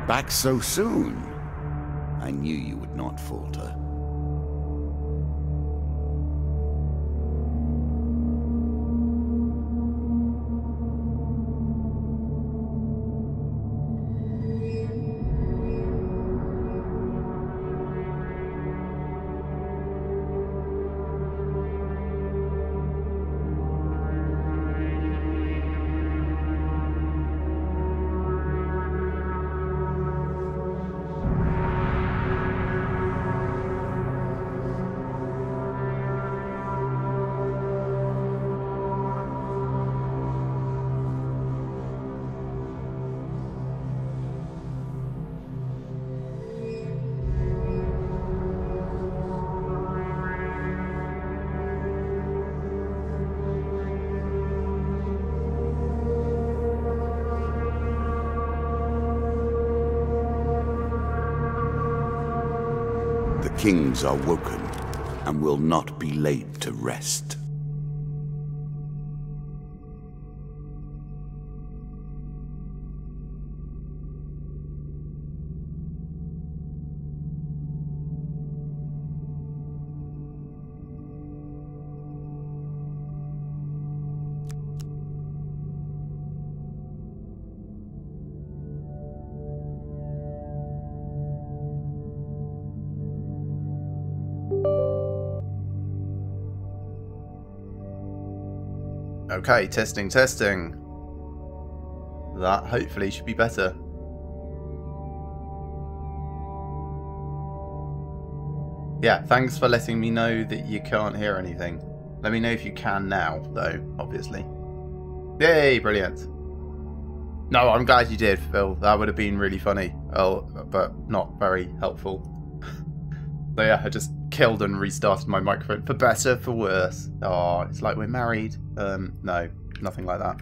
Back so soon? I knew you would not falter. The kings are woken, and will not be laid to rest. Okay, testing. That hopefully should be better. Yeah, thanks for letting me know that you can't hear anything. Let me know if you can now, though, obviously. Yay, brilliant. No, I'm glad you did, Phil. That would have been really funny. Oh, but not very helpful. So yeah, I just killed and restarted my microphone for better, for worse. Oh, it's like we're married. No, nothing like that.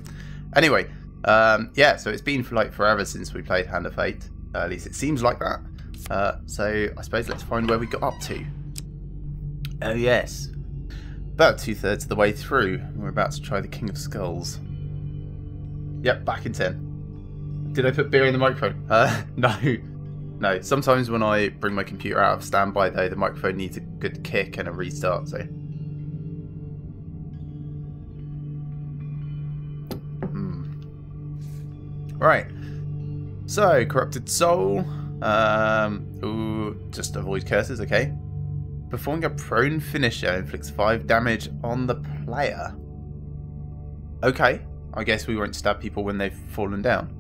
Anyway, yeah, so it's been for like forever since we played Hand of Fate. At least it seems like that. So I suppose let's find where we got up to. Oh yes. About 2/3 of the way through. We're about to try the King of Skulls. Yep, back in 10. Did I put beer in the microphone? No. No, sometimes when I bring my computer out of standby though, the microphone needs a good kick and a restart, so. Right. So, Corrupted Soul. Ooh, just avoid curses, okay. Performing a prone finisher inflicts 5 damage on the player. Okay, I guess we won't stab people when they've fallen down.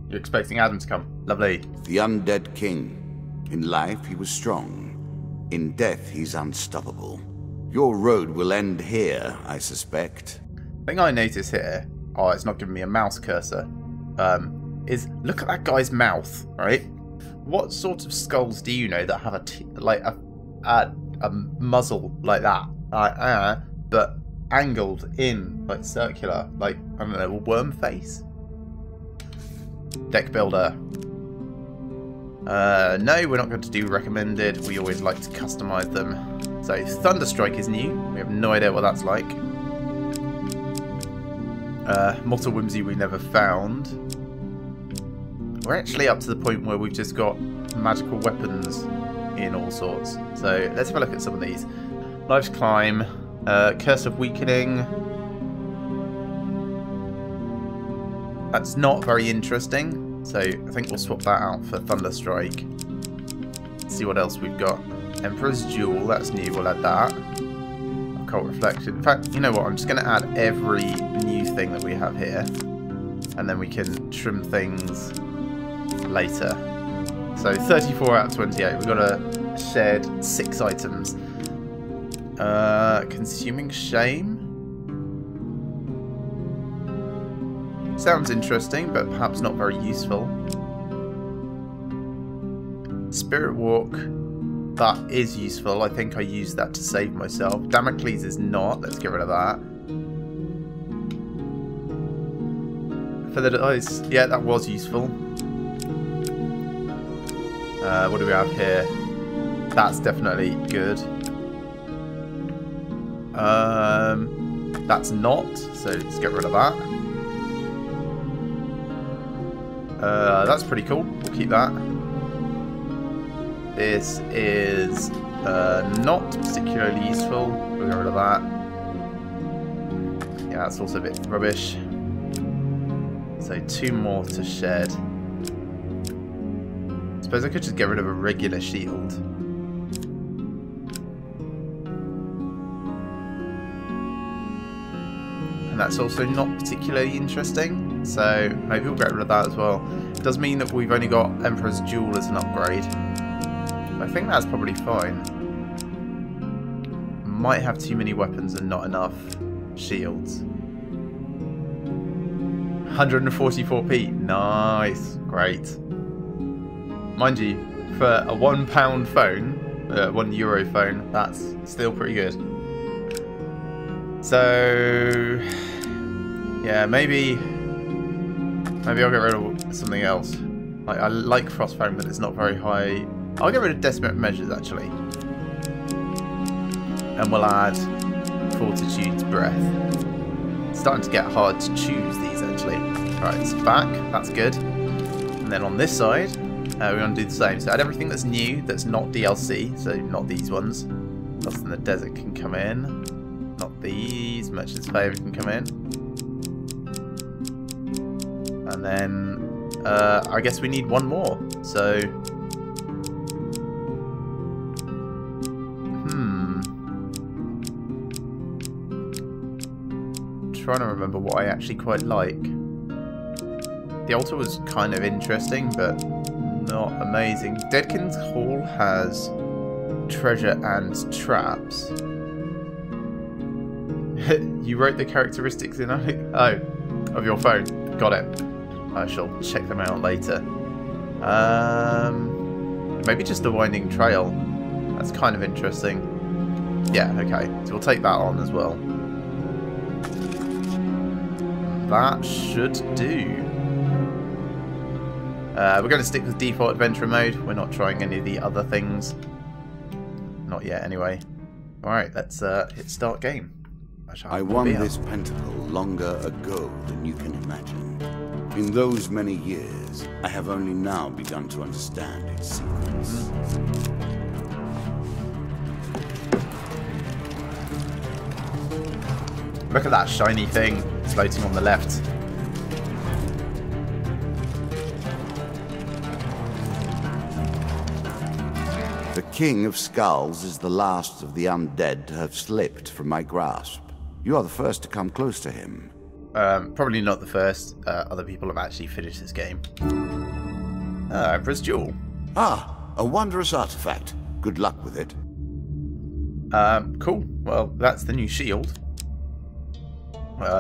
You're expecting Adam to come. Lovely. The undead king. In life, he was strong. In death, he's unstoppable. Your road will end here, I suspect. The thing I notice here, oh, it's not giving me a mouse cursor, is look at that guy's mouth, right? What sort of skulls do you know that have a muzzle like that, but angled in, like circular, like, I don't know, a worm face? Deck builder. No, we're not going to do recommended. We always like to customize them. So Thunderstrike is new. We have no idea what that's like. Mortal Whimsy we never found. We're actually up to the point where we've just got magical weapons in all sorts. So let's have a look at some of these. Life's Climb, Curse of Weakening. That's not very interesting, so I think we'll swap that out for Thunderstrike. See what else we've got. Emperor's Jewel, that's new, we'll add that. Occult Reflection. In fact, you know what, I'm just going to add every new thing that we have here. And then we can trim things later. So 34 out of 28. We've got a shared 6 items. Consuming Shame. Sounds interesting, but perhaps not very useful. Spirit Walk. That is useful. I think I used that to save myself. Damocles is not. Let's get rid of that. Feathered Ice. Yeah, that was useful. What do we have here? That's definitely good. That's not. So let's get rid of that. That's pretty cool. We'll keep that. This is not particularly useful. We'll get rid of that. Yeah, that's also a bit rubbish. So 2 more to shed. I suppose I could just get rid of a regular shield. And that's also not particularly interesting, so maybe we'll get rid of that as well. It does mean that we've only got Emperor's Jewel as an upgrade. I think that's probably fine. Might have too many weapons and not enough shields. 144p. Nice. Great. Mind you, for a £1 phone, €1 phone, that's still pretty good. So, yeah, maybe I'll get rid of something else. Like, I like Frostfang, but it's not very high. I'll get rid of Desperate Measures, actually. And we'll add Fortitude's Breath. It's starting to get hard to choose these, actually. Alright, so back. That's good. And then on this side, we're going to do the same. So add everything that's new, that's not DLC, so not these ones. Lost in the Desert can come in. Not these. Merchant's Favour can come in. And then I guess we need one more. So trying to remember what I actually quite like. The altar was kind of interesting, but not amazing. Deadkin's Hall has treasure and traps. You wrote the characteristics in of your phone. Got it. I shall check them out later. Maybe just a winding trail. That's kind of interesting. Yeah, okay. So we'll take that on as well. That should do. We're going to stick with default adventure mode. We're not trying any of the other things. Not yet, anyway. Alright, let's hit start game. I won this pentacle longer ago than you can imagine. In those many years, I have only now begun to understand its secrets. Look at that shiny thing floating on the left. The King of Skulls is the last of the undead to have slipped from my grasp. You are the first to come close to him. Probably not the first. Other people have actually finished this game. Emperor's Jewel. Ah, a wondrous artifact. Good luck with it. Cool. Well, that's the new shield.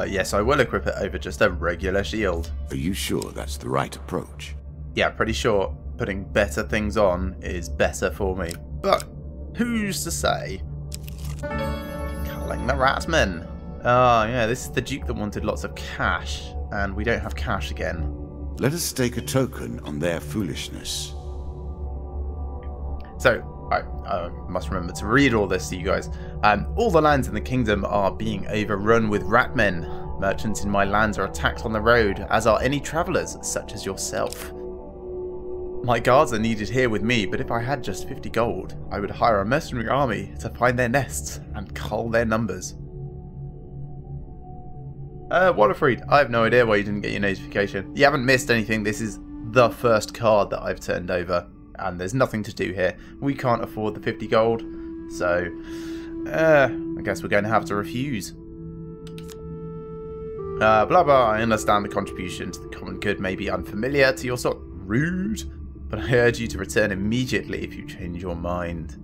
Yes, I will equip it over just a regular shield. Are you sure that's the right approach? Yeah, pretty sure putting better things on is better for me. But who's to say? Culling the Ratman. Oh, yeah, this is the Duke that wanted lots of cash, and we don't have cash again. Let us stake a token on their foolishness. So, I must remember to read all this to you guys. All the lands in the kingdom are being overrun with ratmen. Merchants in my lands are attacked on the road, as are any travellers, such as yourself. My guards are needed here with me, but if I had just 50 gold, I would hire a mercenary army to find their nests and cull their numbers. Waterfried, I have no idea why you didn't get your notification. You haven't missed anything. This is the first card that I've turned over, and there's nothing to do here. We can't afford the 50 gold, so I guess we're going to have to refuse. Blah blah, I understand the contribution to the common good may be unfamiliar to your sort. Rude, but I urge you to return immediately if you change your mind.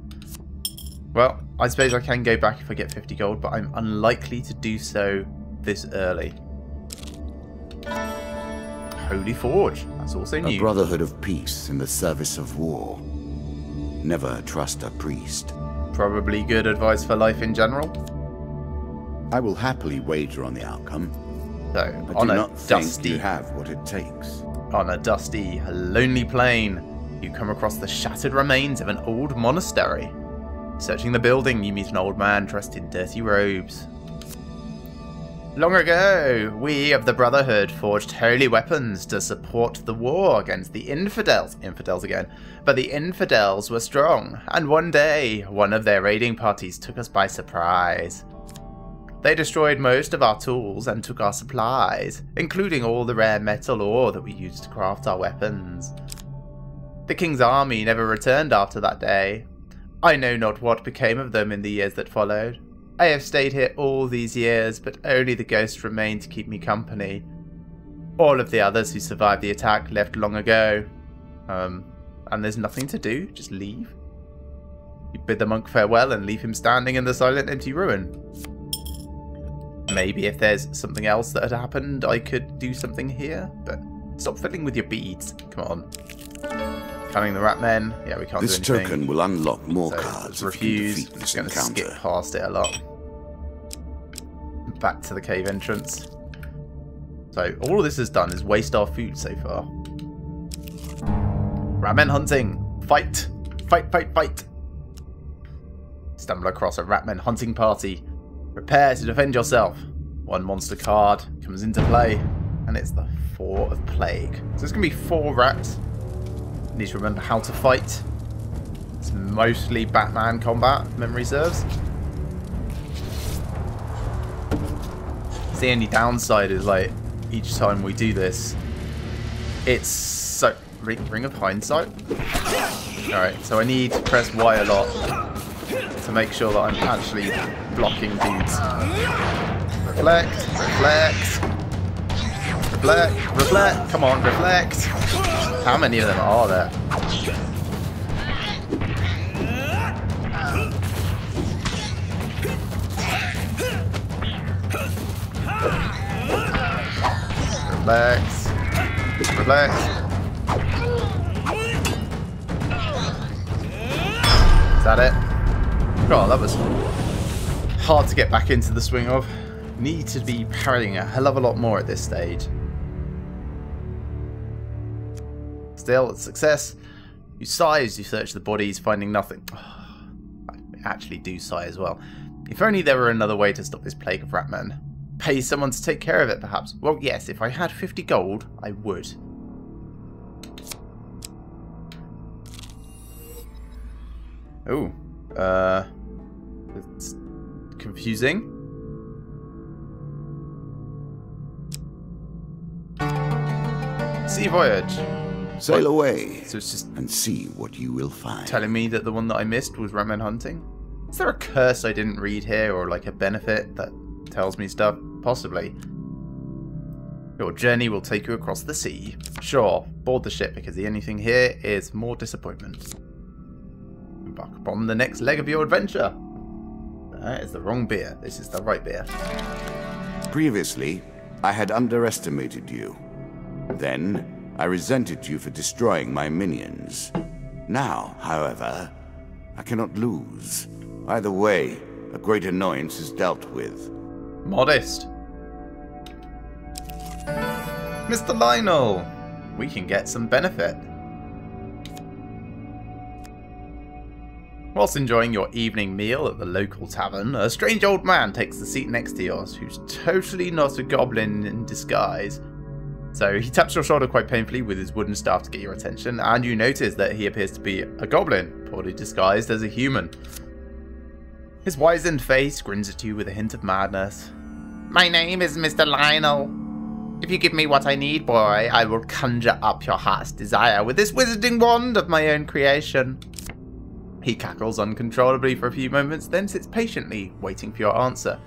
Well, I suppose I can go back if I get 50 gold, but I'm unlikely to do so this early. Holy Forge, that's also new. A brotherhood of peace in the service of war. Never trust a priest. Probably good advice for life in general. I will happily wager on the outcome. So, I on do a not think dusty, you have what it takes. on a dusty, lonely plain, you come across the shattered remains of an old monastery. Searching the building, you meet an old man dressed in dirty robes. Long ago, we of the Brotherhood forged holy weapons to support the war against the infidels. Infidels again. But the infidels were strong, and one day, one of their raiding parties took us by surprise. They destroyed most of our tools and took our supplies, including all the rare metal ore that we used to craft our weapons. The king's army never returned after that day. I know not what became of them in the years that followed. I have stayed here all these years, but only the ghosts remain to keep me company. All of the others who survived the attack left long ago. And there's nothing to do, just leave. You bid the monk farewell and leave him standing in the silent, empty ruin. Maybe if there's something else that had happened, I could do something here, but stop fiddling with your beads. Come on. Cunning the rat men. Yeah, we can't do anything. This token will unlock more So, cards refuse. if you defeat this Going to skip encounter. past it a lot. Back to the cave entrance. So all of this has done is waste our food so far. Ratman hunting. Fight. Fight, fight, fight. Stumble across a ratman hunting party. Prepare to defend yourself. One monster card comes into play, and it's the 4 of Plague. So there's going to be 4 rats. Need to remember how to fight. It's mostly Batman combat, if memory serves. The only downside is, like, each time we do this, it's so... Ring of Hindsight? Alright, so I need to press Y a lot to make sure that I'm actually blocking dudes. Reflect, reflect, reflect, reflect, come on, reflect. How many of them are there? Relax. Relax. Is that it? Oh, that was hard to get back into the swing of. Need to be parrying a hell of a lot more at this stage. Still, it's success. You sigh as you search the bodies, finding nothing. I actually do sigh as well. If only there were another way to stop this plague of ratmen. Pay someone to take care of it, perhaps. Well, yes, if I had 50 gold, I would. Oh, it's confusing. Sea voyage. Sail away So it's just and see what you will find. telling me that the one that I missed was ratman hunting? Is there a curse I didn't read here, or like a benefit that tells me stuff? Possibly. Your journey will take you across the sea. Sure, board the ship, because the only thing here is more disappointment. Embark upon the next leg of your adventure. That is the wrong beer. This is the right beer. Previously, I had underestimated you. Then, I resented you for destroying my minions. Now, however, I cannot lose. Either way, a great annoyance is dealt with. Modest. Mr. Lionel, we can get some benefit. Whilst enjoying your evening meal at the local tavern, a strange old man takes the seat next to yours, who's totally not a goblin in disguise. So he taps your shoulder quite painfully with his wooden staff to get your attention, and you notice that he appears to be a goblin, poorly disguised as a human. His wizened face grins at you with a hint of madness. My name is Mr. Lionel. If you give me what I need, boy, I will conjure up your heart's desire with this wizarding wand of my own creation. He cackles uncontrollably for a few moments, then sits patiently, waiting for your answer.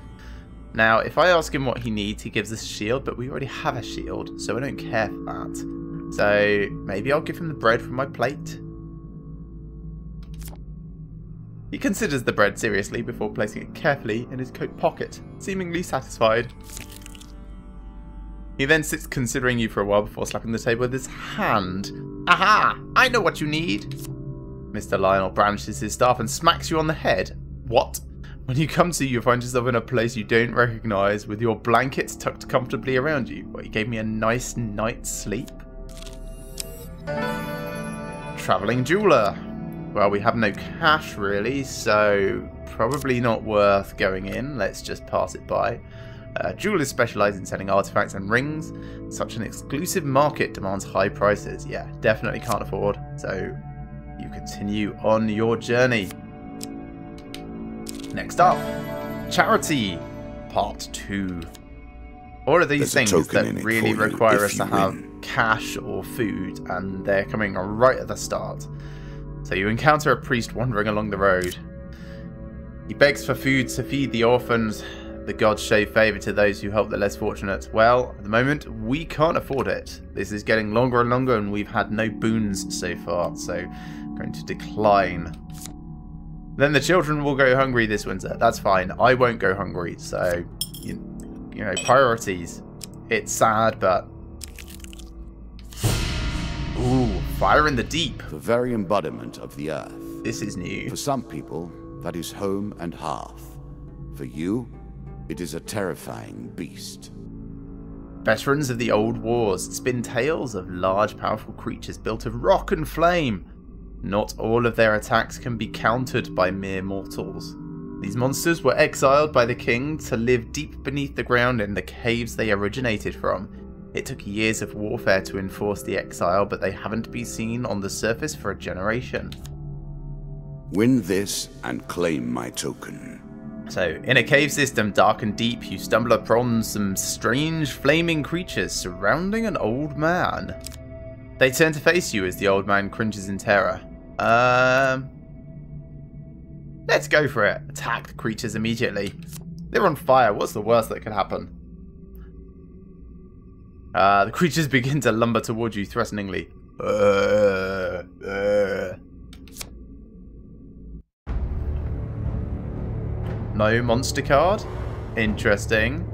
Now, if I ask him what he needs, he gives us a shield, but we already have a shield, so I don't care for that. So, maybe I'll give him the bread from my plate. He considers the bread seriously before placing it carefully in his coat pocket, seemingly satisfied. He then sits considering you for a while before slapping the table with his hand. Aha! I know what you need! Mr. Lionel brandishes his staff and smacks you on the head. What? When you come to, you find yourself in a place you don't recognise, with your blankets tucked comfortably around you. Well, you gave me a nice night's sleep. Travelling jeweller. Well, we have no cash really, so probably not worth going in. Let's just pass it by. Jewelers specialise in selling artifacts and rings. Such an exclusive market demands high prices. Yeah, definitely can't afford. So you continue on your journey. Next up, charity, part 2. All of these things that really require us to have cash or food, and they're coming right at the start. So you encounter a priest wandering along the road. He begs for food to feed the orphans. The gods show favour to those who help the less fortunate. Well, at the moment, we can't afford it. This is getting longer and longer, and we've had no boons so far, so I'm going to decline. Then the children will go hungry this winter. That's fine. I won't go hungry, so, you know, priorities. It's sad, but... Ooh, fire in the deep. The very embodiment of the earth. This is new. For some people, that is home and hearth. For you, it is a terrifying beast. Veterans of the old wars spin tales of large, powerful creatures built of rock and flame. Not all of their attacks can be countered by mere mortals. These monsters were exiled by the king to live deep beneath the ground in the caves they originated from. It took years of warfare to enforce the exile, but they haven't been seen on the surface for a generation. Win this and claim my token. So, in a cave system dark and deep, you stumble upon some strange flaming creatures surrounding an old man. They turn to face you as the old man cringes in terror. Let's go for it. Attack the creatures immediately. They're on fire. What's the worst that could happen? The creatures begin to lumber towards you threateningly. No monster card? Interesting.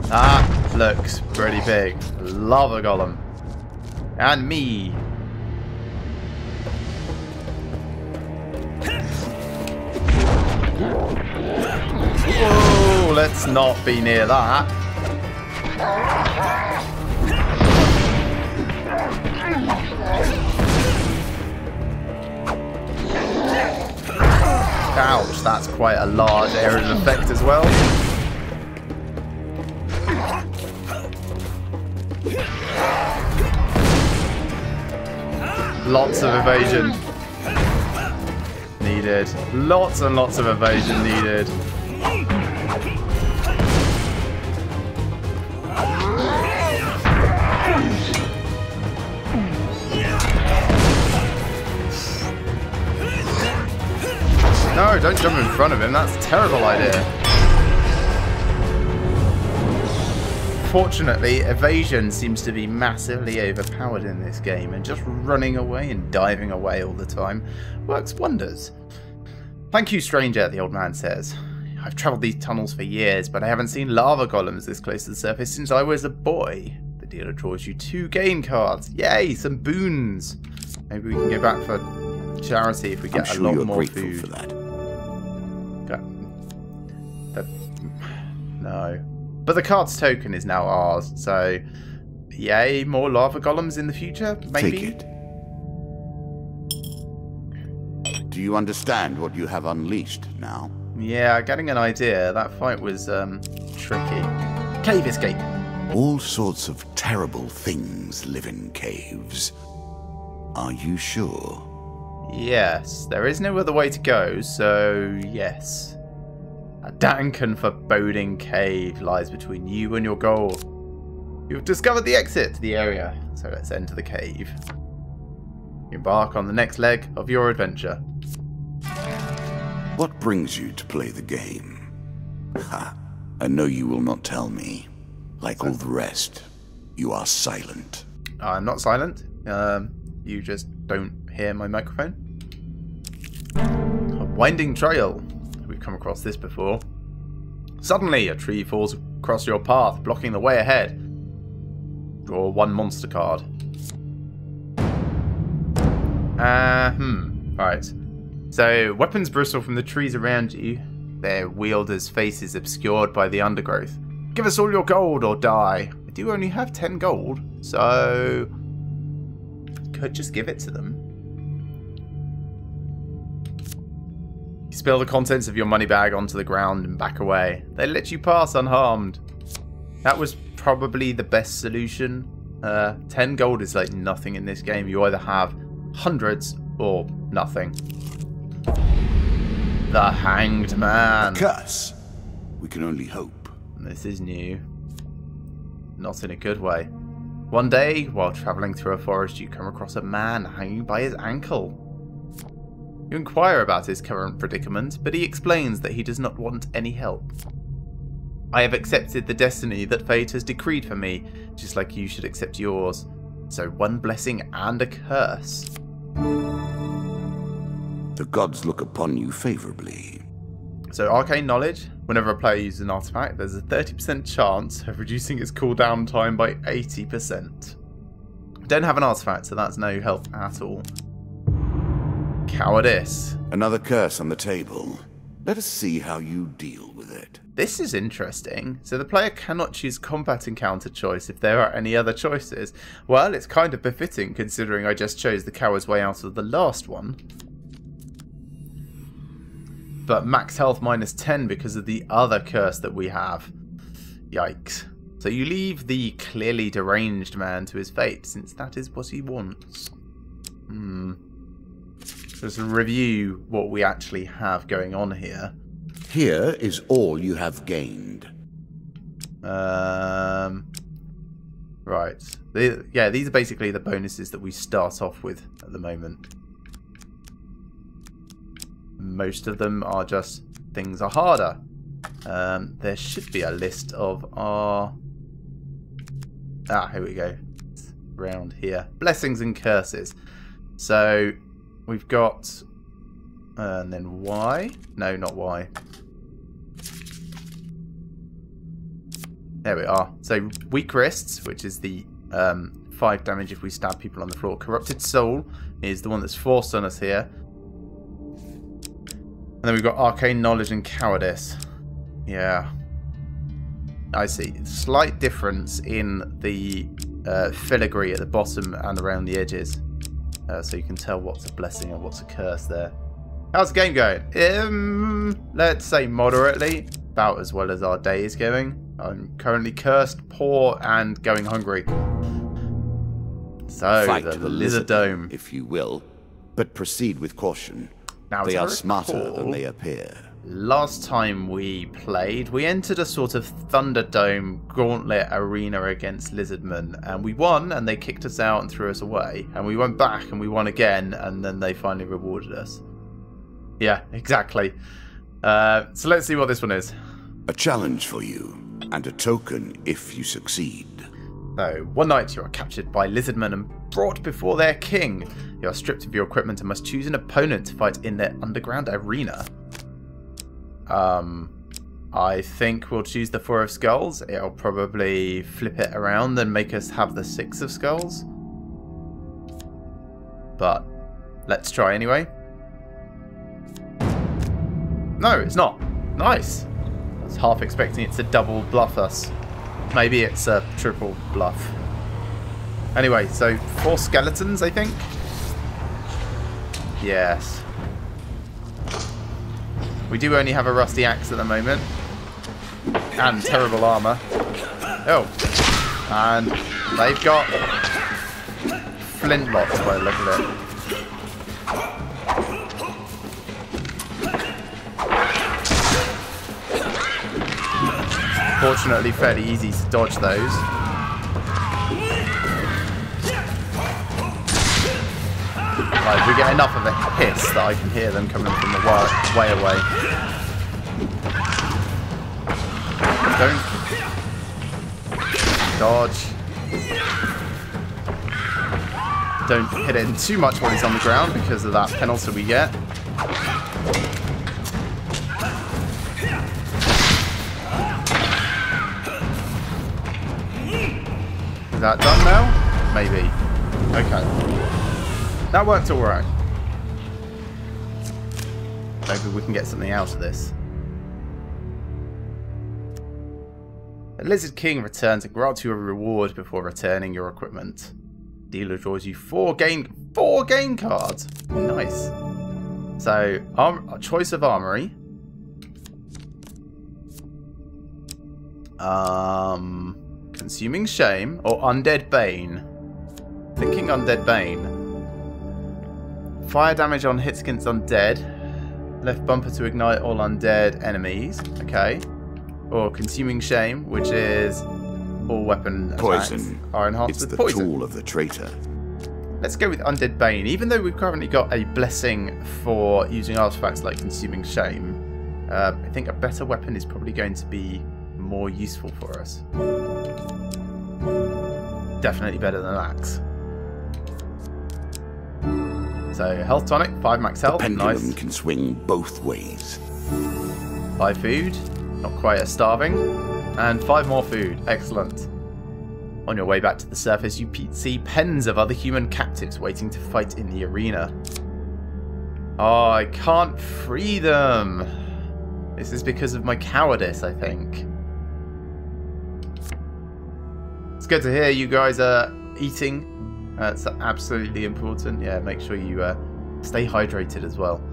That looks pretty big. Lava golem. And me. Whoa, let's not be near that. Ouch, that's quite a large area of effect as well. Lots of evasion needed. Lots and lots of evasion needed. No, don't jump in front of him. That's a terrible idea. Fortunately, evasion seems to be massively overpowered in this game, and just running away and diving away all the time works wonders. Thank you, stranger, the old man says. I've travelled these tunnels for years, but I haven't seen lava golems this close to the surface since I was a boy. The dealer draws you 2 game cards. Yay, some boons. Maybe we can go back for charity if we get a lot more food. For that. No. But the card's token is now ours, so yay, more lava golems in the future, maybe? Take it. Do you understand what you have unleashed now? Yeah, getting an idea. That fight was tricky. Cave escape. All sorts of terrible things live in caves. Are you sure? Yes, there is no other way to go, so yes. A dank and foreboding cave lies between you and your goal. You've discovered the exit to the area, so let's enter the cave. Embark on the next leg of your adventure. What brings you to play the game? Ha! I know you will not tell me. Like all the rest, you are silent. I'm not silent. You just don't hear my microphone. A winding trail. We've come across this before. Suddenly, a tree falls across your path, blocking the way ahead. Draw 1 monster card. Right. So, weapons bristle from the trees around you. Their wielders' faces obscured by the undergrowth. Give us all your gold or die. I do only have 10 gold, so... could just give it to them. You spill the contents of your money bag onto the ground and back away. They let you pass unharmed. That was probably the best solution. 10 gold is like nothing in this game. You either have hundreds or nothing. The Hanged Man. A curse. We can only hope. This is new. Not in a good way. One day, while travelling through a forest, you come across a man hanging by his ankle. You inquire about his current predicament, but he explains that he does not want any help. I have accepted the destiny that fate has decreed for me, just like you should accept yours. So one blessing and a curse. The gods look upon you favourably. So arcane knowledge, whenever a player uses an artifact, there's a 30% chance of reducing its cooldown time by 80%. Don't have an artifact, so that's no help at all. Cowardice. Another curse on the table. Let us see how you deal with it. This is interesting. So the player cannot choose combat encounter choice if there are any other choices. Well, it's kind of befitting considering I just chose the coward's way out of the last one. But max health minus 10 because of the other curse that we have. Yikes. So you leave the clearly deranged man to his fate, since that is what he wants. Let's review what we actually have going on here. Here is all you have gained. Right. Yeah, these are basically the bonuses that we start off with at the moment. Most of them are just things are harder. There should be a list of our... here we go. It's around here. Blessings and curses. So, we've got... and then Y? No, not Y. There we are. So, weak wrists, which is the 5 damage if we stab people on the floor. Corrupted soul is the one that's forced on us here. And then we've got arcane knowledge and cowardice. Yeah. I see. Slight difference in the filigree at the bottom and around the edges. So you can tell what's a blessing and what's a curse there. How's the game going? Let's say moderately. About as well as our day is going. I'm currently cursed, poor, and going hungry. So, Fight the the Lizard Dome. if you will, but proceed with caution. Now, They as I are smarter recall, than they appear. Last time we played, we entered a sort of Thunderdome gauntlet arena against Lizardmen, and we won, and they kicked us out and threw us away. And we went back and we won again, and then they finally rewarded us. Yeah, exactly. So let's see what this one is. A challenge for you, and a token if you succeed. So, one night you are captured by Lizardmen and brought before their king. You are stripped of your equipment and must choose an opponent to fight in their underground arena. I think we'll choose the 4 of skulls. It'll probably flip it around and make us have the 6 of skulls. But let's try anyway. No, it's not. Nice. I was half expecting it to double bluff us. Maybe it's a triple bluff. Anyway, so 4 skeletons, I think. Yes. We do only have a rusty axe at the moment. And terrible armour. Oh. And they've got flintlocks by the look of it. Fortunately, fairly easy to dodge those. Right, we get enough of a hiss that I can hear them coming from a way away. Don't dodge. Don't hit it too much while he's on the ground because of that penalty we get. Is that done now? Maybe. Okay. That worked alright. Maybe we can get something out of this. The Lizard King returns and grants you a reward before returning your equipment. Dealer draws you 4 game cards. Nice. So, choice of armory. Consuming Shame or Undead Bane. Thinking Undead Bane. Fire damage on hits against undead. Left bumper to ignite all undead enemies. Okay. Or Consuming Shame, which is all weapon Poison. attacks are enhanced It's with the poison. tool of the traitor. Let's go with Undead Bane. Even though we've currently got a blessing for using artifacts like Consuming Shame, I think a better weapon is probably going to be more useful for us. Definitely better than an axe. So, health tonic, 5 max health, The pendulum nice. can swing both ways. 5 food, not quite as starving. And 5 more food, excellent. On your way back to the surface, you see pens of other human captives waiting to fight in the arena. Oh, I can't free them. This is because of my cowardice, I think. It's good to hear you guys are eating. That's absolutely important. Yeah, make sure you stay hydrated as well.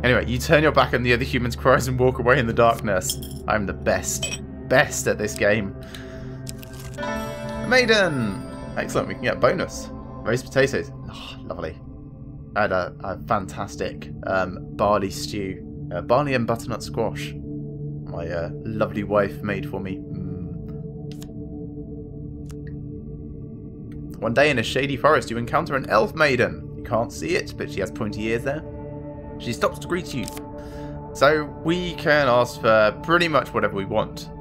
Anyway, you turn your back on the other humans' cries and walk away in the darkness. I'm the best at this game. Maiden! Excellent, we can get a bonus. Roast potatoes. Oh, lovely. I had a fantastic barley stew. Barley and butternut squash. My lovely wife made for me. One day in a shady forest, you encounter an elf maiden. You can't see it, but she has pointy ears there. She stops to greet you. So we can ask for pretty much whatever we want.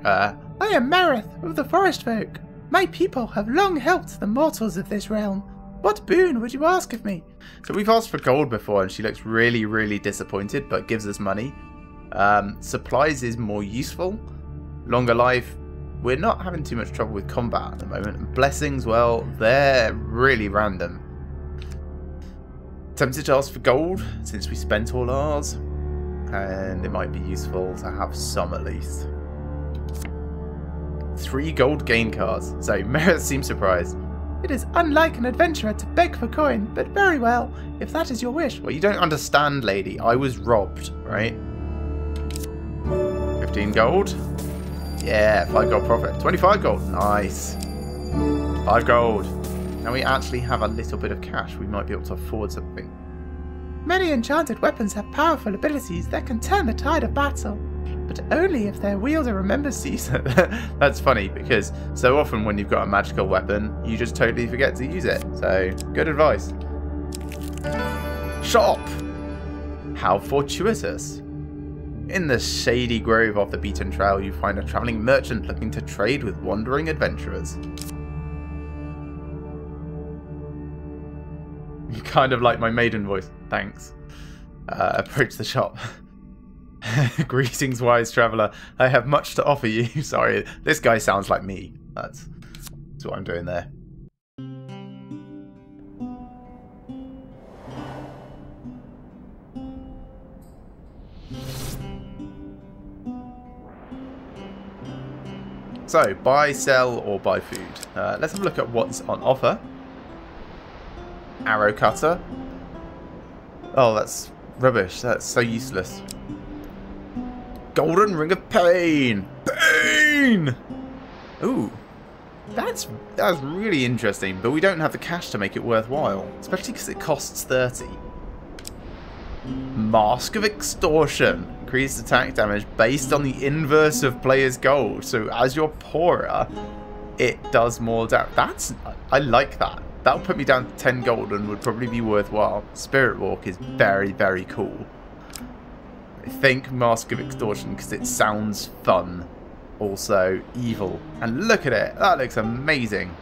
I am Marith of the Forest Folk. My people have long helped the mortals of this realm. What boon would you ask of me? So we've asked for gold before, and she looks really, really disappointed, but gives us money. Supplies is more useful. Longer life. We're not having too much trouble with combat at the moment. And blessings, well, they're really random. Tempted to ask for gold, since we spent all ours. And it might be useful to have some at least. 3 gold gain cards. So Merritt seems surprised. It is unlike an adventurer to beg for coin, but very well, if that is your wish. Well, you don't understand, lady. I was robbed, right? 15 gold. Yeah, 5 gold profit. 25 gold. Nice. 5 gold. Now we actually have a little bit of cash. We might be able to afford something. Many enchanted weapons have powerful abilities that can turn the tide of battle, but only if their wielder remembers to use it. That's funny, because so often when you've got a magical weapon, you just totally forget to use it. So, good advice. Shop! How fortuitous. In the shady grove off the beaten trail, you find a travelling merchant looking to trade with wandering adventurers. You kind of like my maiden voice. Thanks. Approach the shop. Greetings, wise traveller. I have much to offer you. Sorry, this guy sounds like me. That's what I'm doing there. So, buy, sell, or buy food. Let's have a look at what's on offer. Arrow cutter. Oh, that's rubbish. That's so useless. Golden ring of pain. Pain! Ooh. That's really interesting, but we don't have the cash to make it worthwhile. Especially because it costs 30. Mask of Extortion. Increased attack damage based on the inverse of player's gold. So as you're poorer, it does more damage. I like that. That'll put me down to 10 gold and would probably be worthwhile. Spirit Walk is very, very cool. I think Mask of Extortion because it sounds fun. Also evil. And look at it. That looks amazing.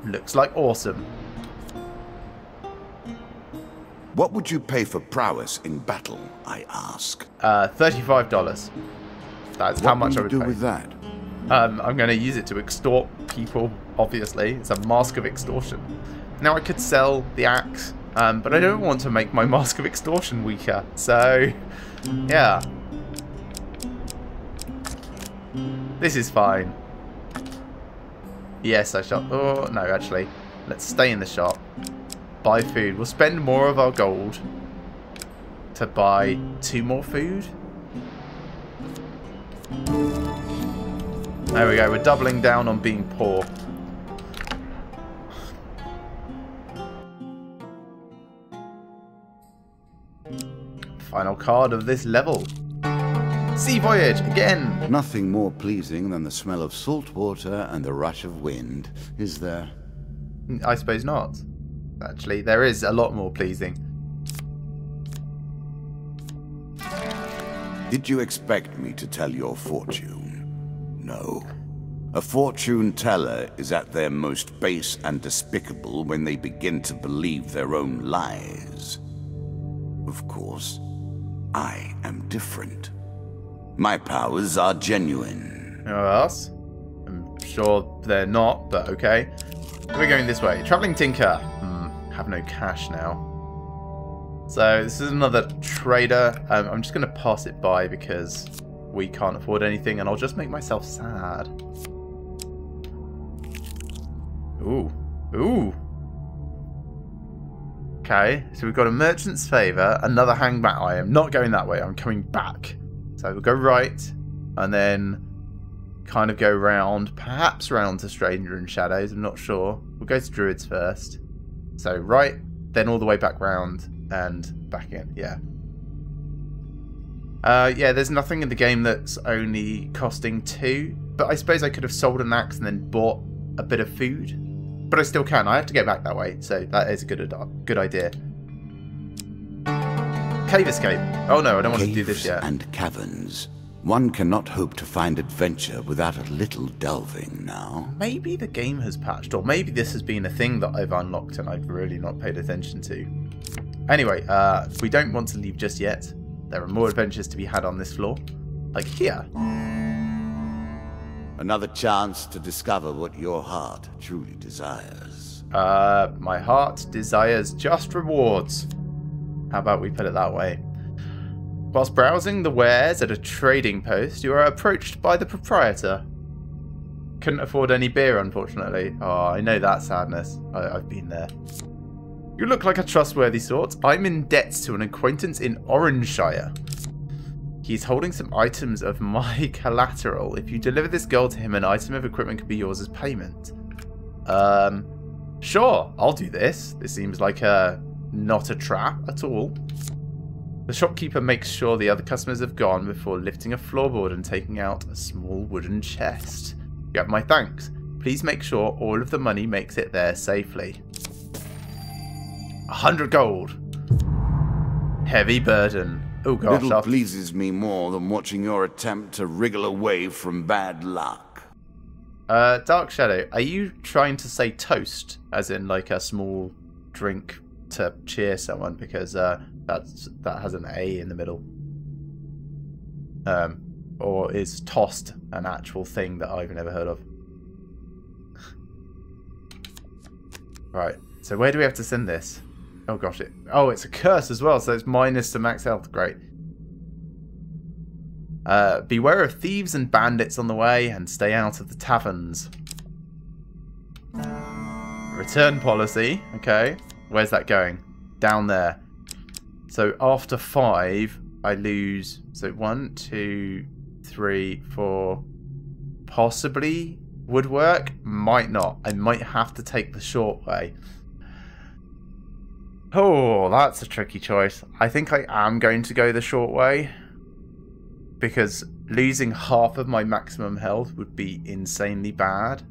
Looks like awesome. What would you pay for prowess in battle, I ask? $35. That's how much I would do pay. with that? I'm going to use it to extort people, obviously. It's a Mask of Extortion. Now I could sell the axe, but I don't want to make my Mask of Extortion weaker. So, yeah. This is fine. Yes, I shall. Oh, no, actually. Let's stay in the shop. buy food. We'll spend more of our gold to buy 2 more food. There we go. We're doubling down on being poor. Final card of this level. Sea voyage again. Nothing more pleasing than the smell of salt water and the rush of wind, is there? I suppose not. Actually, there is a lot more pleasing. Did you expect me to tell your fortune? No. A fortune teller is at their most base and despicable when they begin to believe their own lies. Of course, I am different. My powers are genuine. Yes. I'm sure they're not, but okay. We're going this way. Travelling Tinker. Have no cash now. So this is another trader. I'm just going to pass it by because we can't afford anything and I'll just make myself sad. Ooh. Ooh. Okay, so we've got a merchant's favour, another hangback. I am not going that way. I'm coming back. So we'll go right and then kind of go round, perhaps round to Stranger in Shadows. I'm not sure. We'll go to Druids first. So right, then all the way back round and back in. Yeah. Yeah, there's nothing in the game that's only costing 2. But I suppose I could have sold an axe and then bought a bit of food. But I still can. I have to go back that way. So that is a good idea. Cave escape. Oh no, I don't want to do this yet. And caverns. One cannot hope to find adventure without a little delving now. Maybe the game has patched, or maybe this has been a thing that I've unlocked and I've really not paid attention to. Anyway, we don't want to leave just yet. There are more adventures to be had on this floor. Like here. Another chance to discover what your heart truly desires. My heart desires just rewards. How about we put it that way? Whilst browsing the wares at a trading post, you are approached by the proprietor. Couldn't afford any beer, unfortunately. Oh, I know that sadness. I've been there. You look like a trustworthy sort. I'm in debt to an acquaintance in Orangeshire. He's holding some items of my collateral. If you deliver this gold to him, an item of equipment could be yours as payment. Sure, I'll do this. This seems like not a trap at all. The shopkeeper makes sure the other customers have gone before lifting a floorboard and taking out a small wooden chest. You have my thanks. Please make sure all of the money makes it there safely. 100 gold. Heavy burden. Oh gosh. Little pleases me more than watching your attempt to wriggle away from bad luck. Dark Shadow, are you trying to say toast? As in like a small drink to cheer someone? Because that has an A in the middle. Or is tossed an actual thing that I've never heard of? Right, so where do we have to send this? Oh gosh, it's a curse as well, so it's minus to max health. Great. Beware of thieves and bandits on the way, and stay out of the taverns. Return policy. Okay, where's that going? Down there. So after 5, I lose. So 1, 2, 3, 4. Possibly would work. Might not. I might have to take the short way. Oh, that's a tricky choice. I think I am going to go the short way. Because losing half of my maximum health would be insanely bad.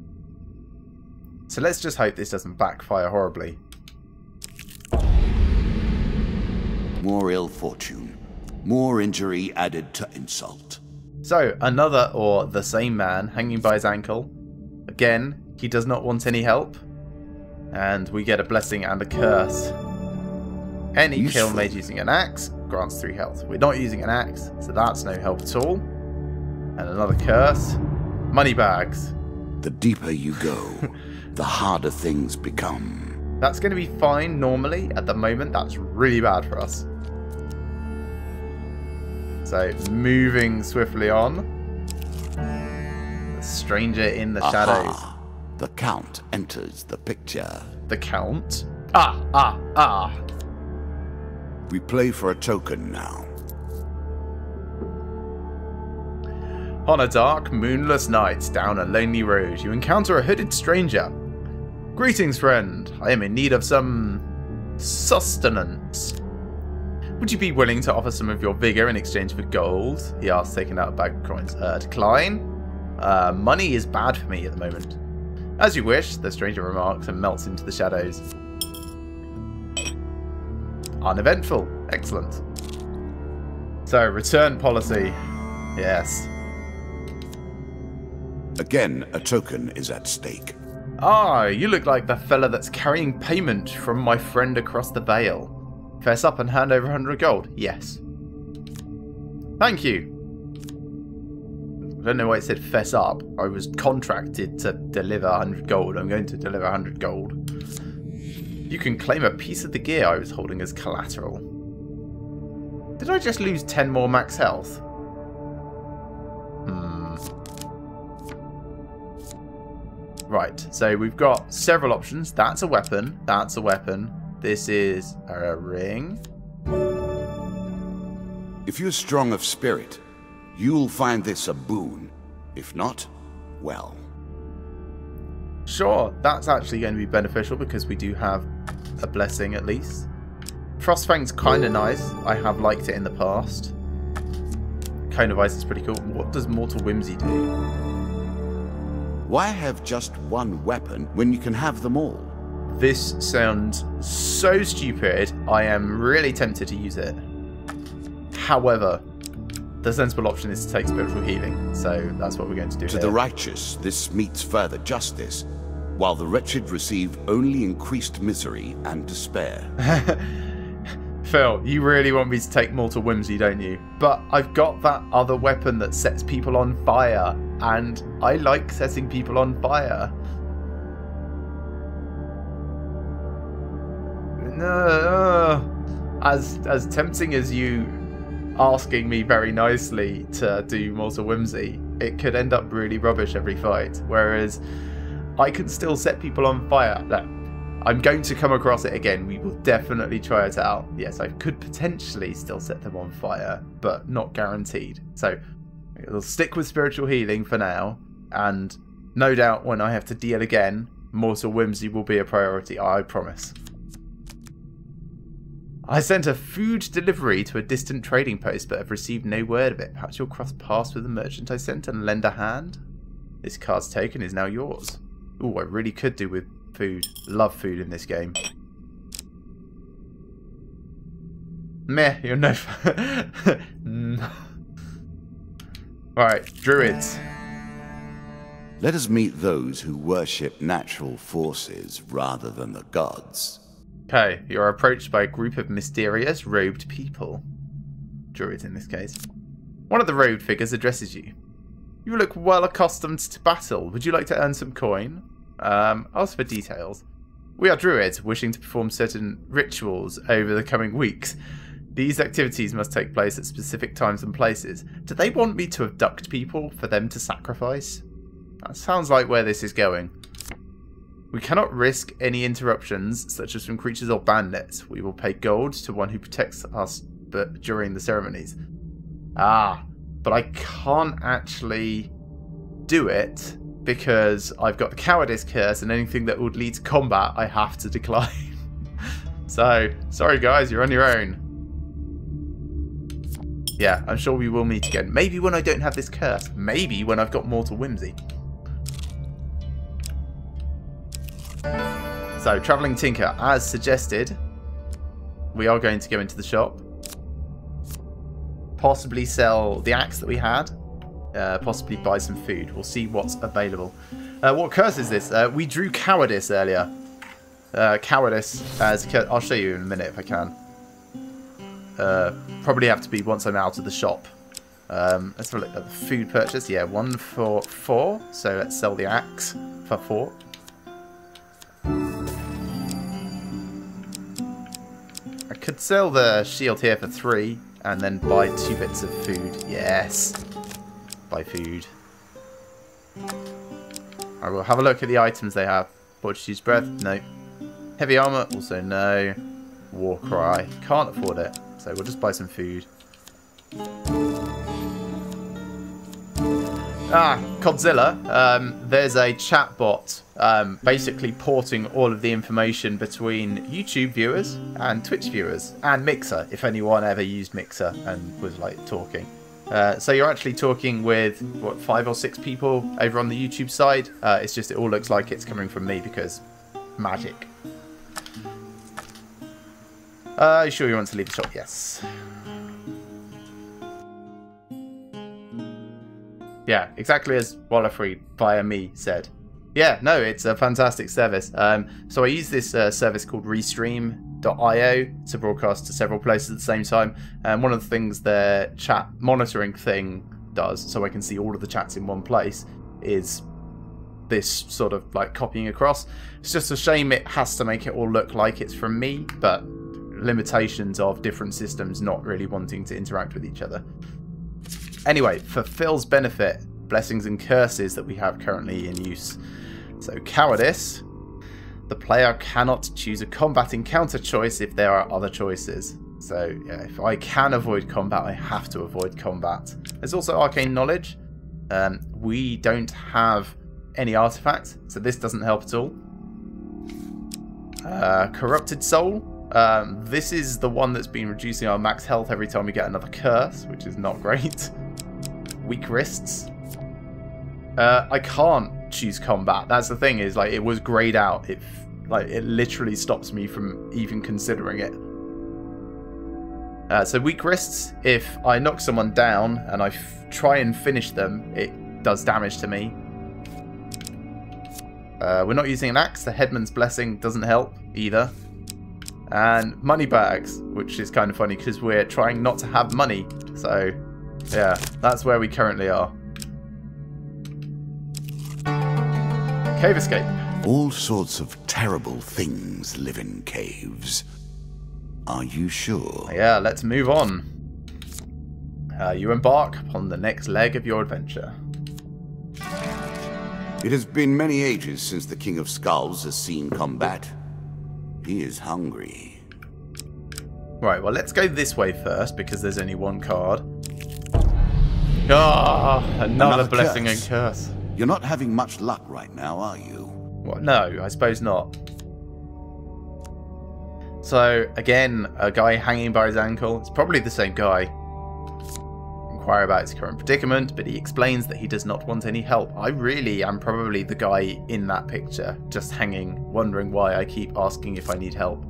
So let's just hope this doesn't backfire horribly. More ill fortune. More injury added to insult. So, another or the same man hanging by his ankle. Again, he does not want any help. And we get a blessing and a curse. Any kill made using an axe grants 3 health. We're not using an axe, so that's no help at all. And another curse. Money bags. The deeper you go, the harder things become. That's going to be fine normally. At the moment, that's really bad for us. So, moving swiftly on. The stranger in the shadows. The Count enters the picture. The Count? We play for a token now. On a dark, moonless night down a lonely road, you encounter a hooded stranger. Greetings, friend. I am in need of some sustenance. Would you be willing to offer some of your vigor in exchange for gold? He asks, taking out a bag of coins. Decline? Money is bad for me at the moment. As you wish, the stranger remarks and melts into the shadows. Uneventful. Excellent. So, return policy. Yes. Again, a token is at stake. Ah, you look like the fella that's carrying payment from my friend across the veil. Fess up and hand over 100 gold. Yes. Thank you. I don't know why it said fess up. I was contracted to deliver 100 gold. I'm going to deliver 100 gold. You can claim a piece of the gear I was holding as collateral. Did I just lose 10 more max health? Right, so we've got several options. That's a weapon. That's a weapon. This is a ring. If you're strong of spirit, you'll find this a boon. If not, well. Sure, that's actually going to be beneficial because we do have a blessing at least. Frostfang's kind of nice. I have liked it in the past. Cone of Ice is pretty cool. What does Mortal Whimsy do? Why have just one weapon when you can have them all? This sounds so stupid, I am really tempted to use it. However, the sensible option is to take spiritual healing, so that's what we're going to do. To the righteous, this meets further justice, while the wretched receive only increased misery and despair. Phil, you really want me to take Mortal Whimsy, don't you? But I've got that other weapon that sets people on fire, and I like setting people on fire. As tempting as you asking me very nicely to do Mortal Whimsy, it could end up really rubbish every fight. Whereas I can still set people on fire. No, I'm going to come across it again. We will definitely try it out. Yes, I could potentially still set them on fire, but not guaranteed. So we'll stick with spiritual healing for now, and no doubt when I have to deal again, Mortal Whimsy will be a priority, I promise. I sent a food delivery to a distant trading post, but have received no word of it. Perhaps you'll cross paths with the merchant I sent and lend a hand? This card's taken is now yours. Ooh, I really could do with food. Love food in this game. Meh, you're no Alright, druids. Let us meet those who worship natural forces rather than the gods. Okay, you're approached by a group of mysterious, robed people. Druids in this case. One of the robed figures addresses you. You look well accustomed to battle. Would you like to earn some coin? Ask for details. We are druids, wishing to perform certain rituals over the coming weeks. These activities must take place at specific times and places. Do they want me to abduct people for them to sacrifice? That sounds like where this is going. We cannot risk any interruptions, such as from creatures or bandits. We will pay gold to one who protects us during the ceremonies. Ah, but I can't actually do it because I've got the cowardice curse, and anything that would lead to combat I have to decline. So, sorry guys, you're on your own. Yeah, I'm sure we will meet again. Maybe when I don't have this curse. Maybe when I've got Mortal Whimsy. So, Travelling Tinker, as suggested, we are going to go into the shop. Possibly sell the axe that we had. Possibly buy some food. We'll see what's available. What curse is this? We drew Cowardice earlier. Cowardice as I'll show you in a minute if I can. Probably have to be once I'm out of the shop. Let's have a look at the food purchase. Yeah, 1 for 4. So let's sell the axe for 4. I could sell the shield here for 3 and then buy 2 bits of food. Yes. Buy food. I will have a look at the items they have. Portuguese breath? No. Heavy armor, also no. War cry, can't afford it. So we'll just buy some food. Godzilla. There's a chatbot basically porting all of the information between YouTube viewers and Twitch viewers and Mixer, if anyone ever used Mixer and was like talking. So you're actually talking with, what, 5 or 6 people over on the YouTube side. It's just it all looks like it's coming from me because magic. You sure you want to leave the shop? Yes. Yeah, exactly as Wallafree via me said. Yeah, no, it's a fantastic service. So I use this service called Restream.io to broadcast to several places at the same time. And one of the things their chat monitoring thing does, so I can see all of the chats in one place, is this sort of like copying across. It's just a shame it has to make it all look like it's from me, but limitations of different systems not really wanting to interact with each other. Anyway, for Phil's benefit, blessings and curses that we have currently in use. So, cowardice. The player cannot choose a combat encounter choice if there are other choices. So, yeah, if I can avoid combat, I have to avoid combat. There's also arcane knowledge. We don't have any artifacts, so this doesn't help at all. Corrupted soul. This is the one that's been reducing our max health every time we get another curse, which is not great. Weak wrists. I can't choose combat. That's the thing, is like it was grayed out. It literally stops me from even considering it. So weak wrists. If I knock someone down and I try and finish them, it does damage to me. We're not using an axe. The headman's blessing doesn't help either. And money bags, which is kind of funny because we're trying not to have money. So, yeah, that's where we currently are. Cave escape. All sorts of terrible things live in caves. Are you sure? Yeah, let's move on. You embark upon the next leg of your adventure. It has been many ages since the King of Skulls has seen combat. He is hungry. Right, well, let's go this way first because there's only one card. Ah, another blessing and curse. You're not having much luck right now, are you? What? No, I suppose not. So, again, a guy hanging by his ankle. It's probably the same guy. Inquire about his current predicament, but he explains that he does not want any help. I really am probably the guy in that picture, just hanging, wondering why I keep asking if I need help.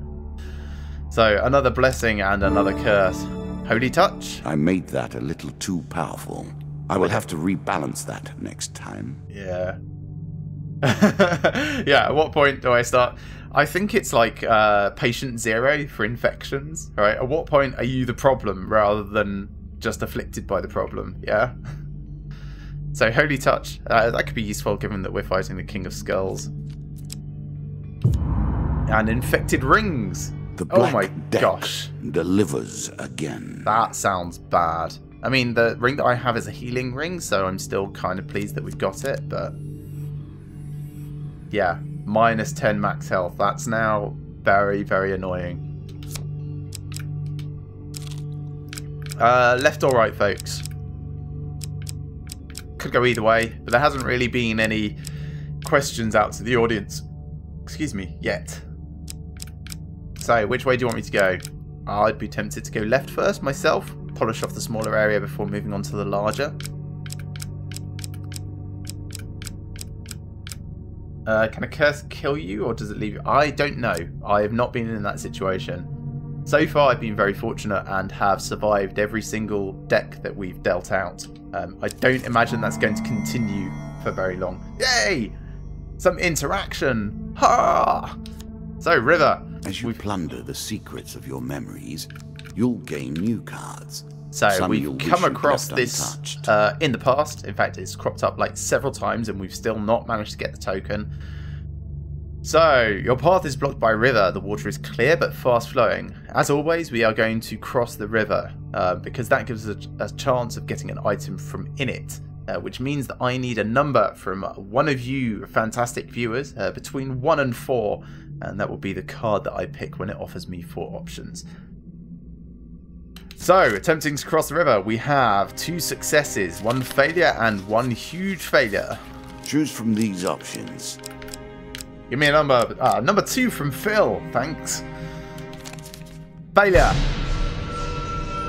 So, another blessing and another curse. Holy touch. I made that a little too powerful. I will have to rebalance that next time. Yeah. Yeah, at what point do I start? I think it's like patient 0 for infections, right? At what point are you the problem rather than just afflicted by the problem, yeah? So, Holy Touch. That could be useful given that we're fighting the King of Skulls. And Infected Rings. The black oh my deck gosh. delivers again. That sounds bad. I mean, the ring that I have is a healing ring, so I'm still kind of pleased that we've got it, but... yeah, minus 10 max health. That's now very, very annoying. Left or right, folks? Could go either way, but there hasn't really been any questions out to the audience. Excuse me, yet. So, which way do you want me to go? I'd be tempted to go left first myself. Polish off the smaller area before moving on to the larger. Can a curse kill you, or does it leave you? I don't know. I have not been in that situation. So far, I've been very fortunate and have survived every single deck that we've dealt out. I don't imagine that's going to continue for very long. Yay! Some interaction! Ha! So, River. As you plunder the secrets of your memories, you'll gain new cards. So Some we've you'll come wish across you'd this left in the past. In fact, it's cropped up like several times and we've still not managed to get the token. So, your path is blocked by a river. The water is clear but fast flowing. As always, we are going to cross the river because that gives us a chance of getting an item from in it. Which means that I need a number from one of you fantastic viewers between 1 and 4 And that will be the card that I pick when it offers me 4 options. So, attempting to cross the river, we have 2 successes, 1 failure and 1 huge failure. Choose from these options. Give me a number. Number 2 from Phil. Thanks. Failure.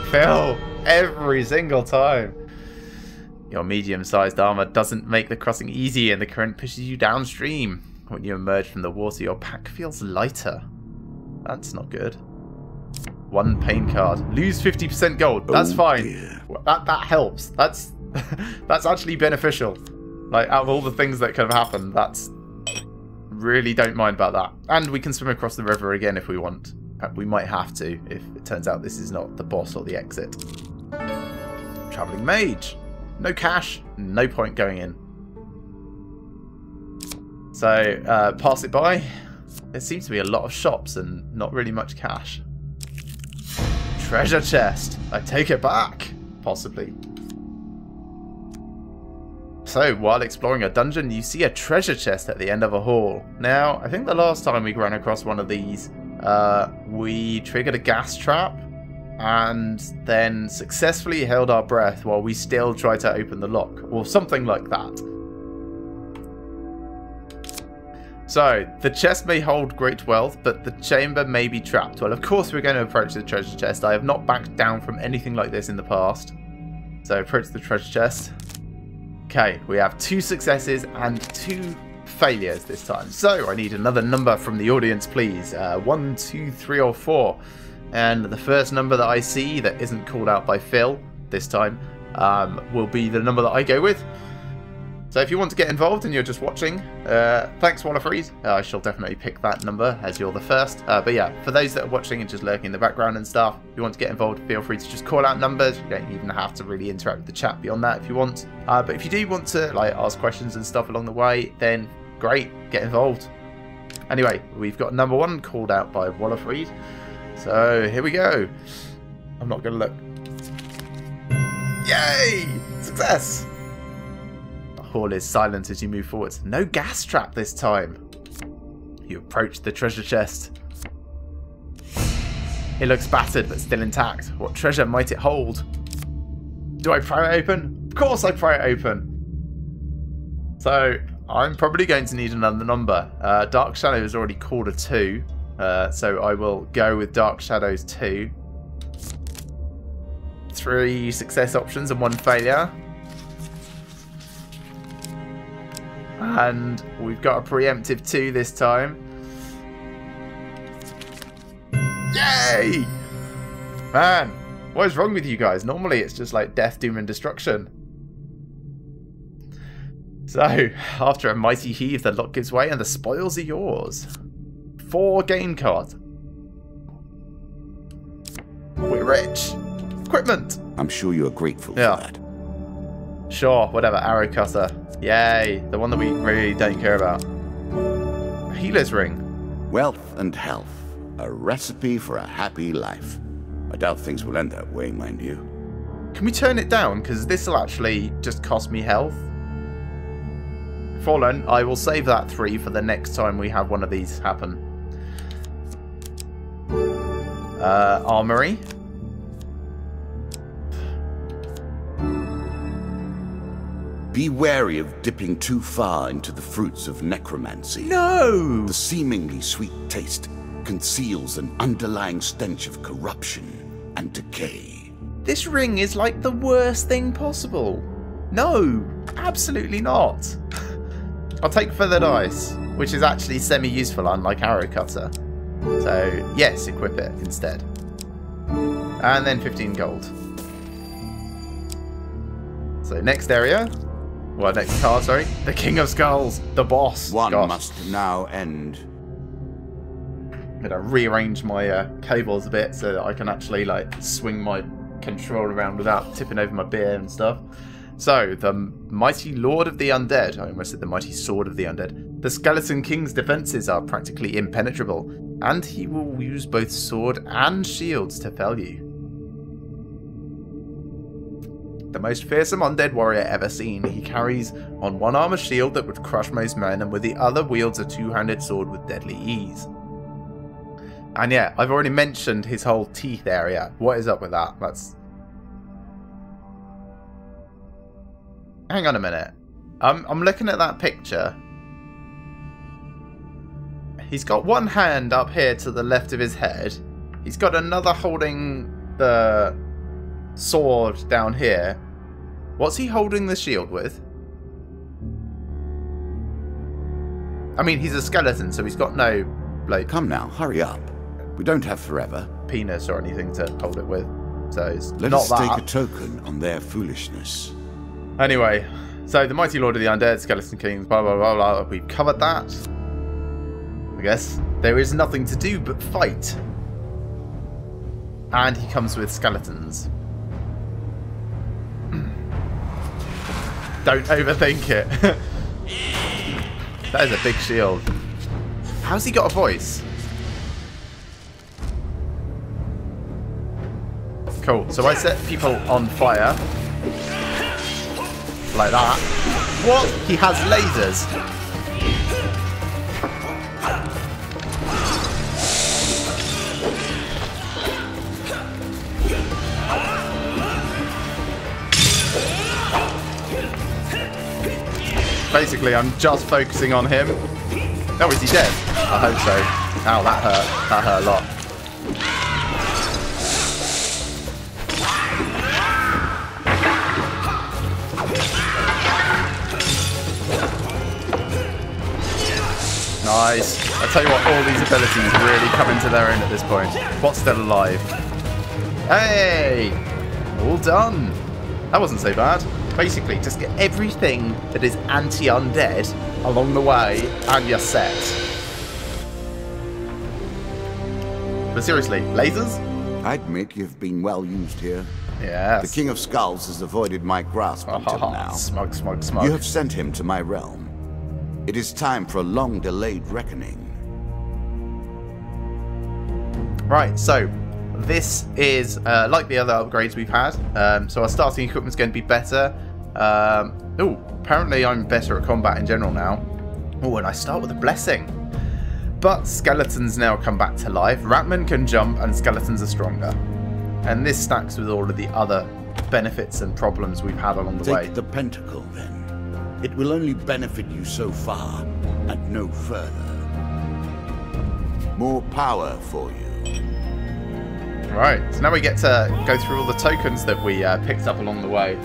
Phil, every single time. Your medium-sized armor doesn't make the crossing easy and the current pushes you downstream. When you emerge from the water, your pack feels lighter. That's not good. 1 pain card. Lose 50% gold. That's fine. Dear. That helps. That's that's actually beneficial. Like, out of all the things that could have happened, that's... Really don't mind about that. And we can swim across the river again if we want. We might have to if it turns out this is not the boss or the exit. Travelling mage. No cash. No point going in. So, pass it by. There seems to be a lot of shops and not really much cash. Treasure chest. I take it back. Possibly. So, while exploring a dungeon, you see a treasure chest at the end of a hall. Now, I think the last time we ran across one of these, we triggered a gas trap and then successfully held our breath while we still tried to open the lock, or something like that. So, the chest may hold great wealth, but the chamber may be trapped. Well, of course we're going to approach the treasure chest. I have not backed down from anything like this in the past. So, approach the treasure chest. Okay, we have 2 successes and 2 failures this time. So, I need another number from the audience, please. 1, 2, 3, or 4. And the first number that I see that isn't called out by Phil this time will be the number that I go with. So if you want to get involved and you're just watching, thanks Wallafreed. I shall definitely pick that number as you're the first. But yeah, for those that are watching and just lurking in the background and stuff, if you want to get involved, feel free to just call out numbers. You don't even have to really interact with the chat beyond that if you want. But if you do want to like ask questions and stuff along the way, then great, get involved. Anyway, we've got number 1 called out by Wallafreed. So here we go. I'm not going to look. Yay! Success! Hall is silent as you move forwards. No gas trap this time. You approach the treasure chest. It looks battered but still intact. What treasure might it hold? Do I pry it open? Of course I pry it open. So I'm probably going to need another number. Dark Shadow has already called a 2. So I will go with Dark Shadows 2. 3 success options and 1 failure. And we've got a preemptive 2 this time. Yay! Man, what is wrong with you guys? Normally it's just like death, doom and destruction. So, after a mighty heave, the lock gives way and the spoils are yours. 4 game cards. We're rich. Equipment. I'm sure you're grateful for that. Sure, whatever. Arrow cutter. Yay, the one that we really don't care about. A healer's ring. Wealth and health. A recipe for a happy life. I doubt things will end that way, mind you. Can we turn it down? Because this will actually just cost me health. Fallen, I will save that 3 for the next time we have one of these happen. Armory. Be wary of dipping too far into the fruits of necromancy. No! The seemingly sweet taste conceals an underlying stench of corruption and decay. This ring is like the worst thing possible. No, absolutely not. I'll take feathered ice, which is actually semi-useful unlike arrow cutter. So yes, equip it instead. And then 15 gold. So next area. Well, next card, sorry. The King of Skulls, the boss. One must now end. I'm gonna rearrange my cables a bit so that I can actually like swing my controller around without tipping over my beer and stuff. So, the mighty Lord of the Undead, I almost said the mighty Sword of the Undead. The Skeleton King's defences are practically impenetrable, and he will use both sword and shields to fell you. The most fearsome undead warrior ever seen, he carries on one arm a shield that would crush most men, and with the other wields a two-handed sword with deadly ease. And yeah, I've already mentioned his whole teeth area. What is up with that? That's... Hang on a minute. I'm looking at that picture. He's got one hand up here to the left of his head. He's got another holding the sword down here. What's he holding the shield with? I mean, he's a skeleton, so he's got no, like... Come now, hurry up. We don't have forever. Penis or anything to hold it with. So it's Let not us that. take a token on their foolishness. Anyway, so the Mighty Lord of the Undead, Skeleton Kings, blah, blah, blah, blah. We've covered that. I guess. There is nothing to do but fight. And he comes with skeletons. Don't overthink it. That is a big shield. How's he got a voice? Cool. So I set people on fire. Like that. What? He has lasers. Basically, I'm just focusing on him. Oh, is he dead? I hope so. Ow, that hurt. That hurt a lot. Nice. I tell you what, all these abilities really come into their own at this point. What's still alive? Hey! All done. That wasn't so bad. Basically, just get everything that is anti-undead along the way, and you're set. But seriously, lasers? I admit you've been well used here. Yes. The King of Skulls has avoided my grasp until now. Smug, smug, smug. You have sent him to my realm. It is time for a long-delayed reckoning. Right, so this is like the other upgrades we've had. So our starting equipment's going to be better. Oh, apparently I'm better at combat in general now. Oh, and I start with a blessing. But skeletons now come back to life. Ratmen can jump and skeletons are stronger. And this stacks with all of the other benefits and problems we've had along the way. Take the pentacle, then. It will only benefit you so far, and no further. More power for you. Right, so now we get to go through all the tokens that we picked up along the way.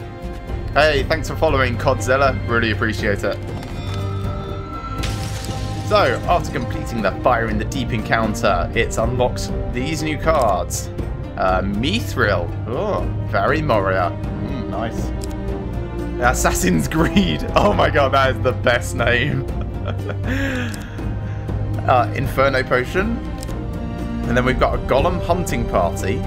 Hey, thanks for following, Codzilla. Really appreciate it. So, after completing the Fire in the Deep encounter, it's unlocked these new cards. Mithril. Oh, very Moria. Nice. Assassin's Greed. Oh my god, that is the best name. Inferno Potion. And then we've got a Golem Hunting Party.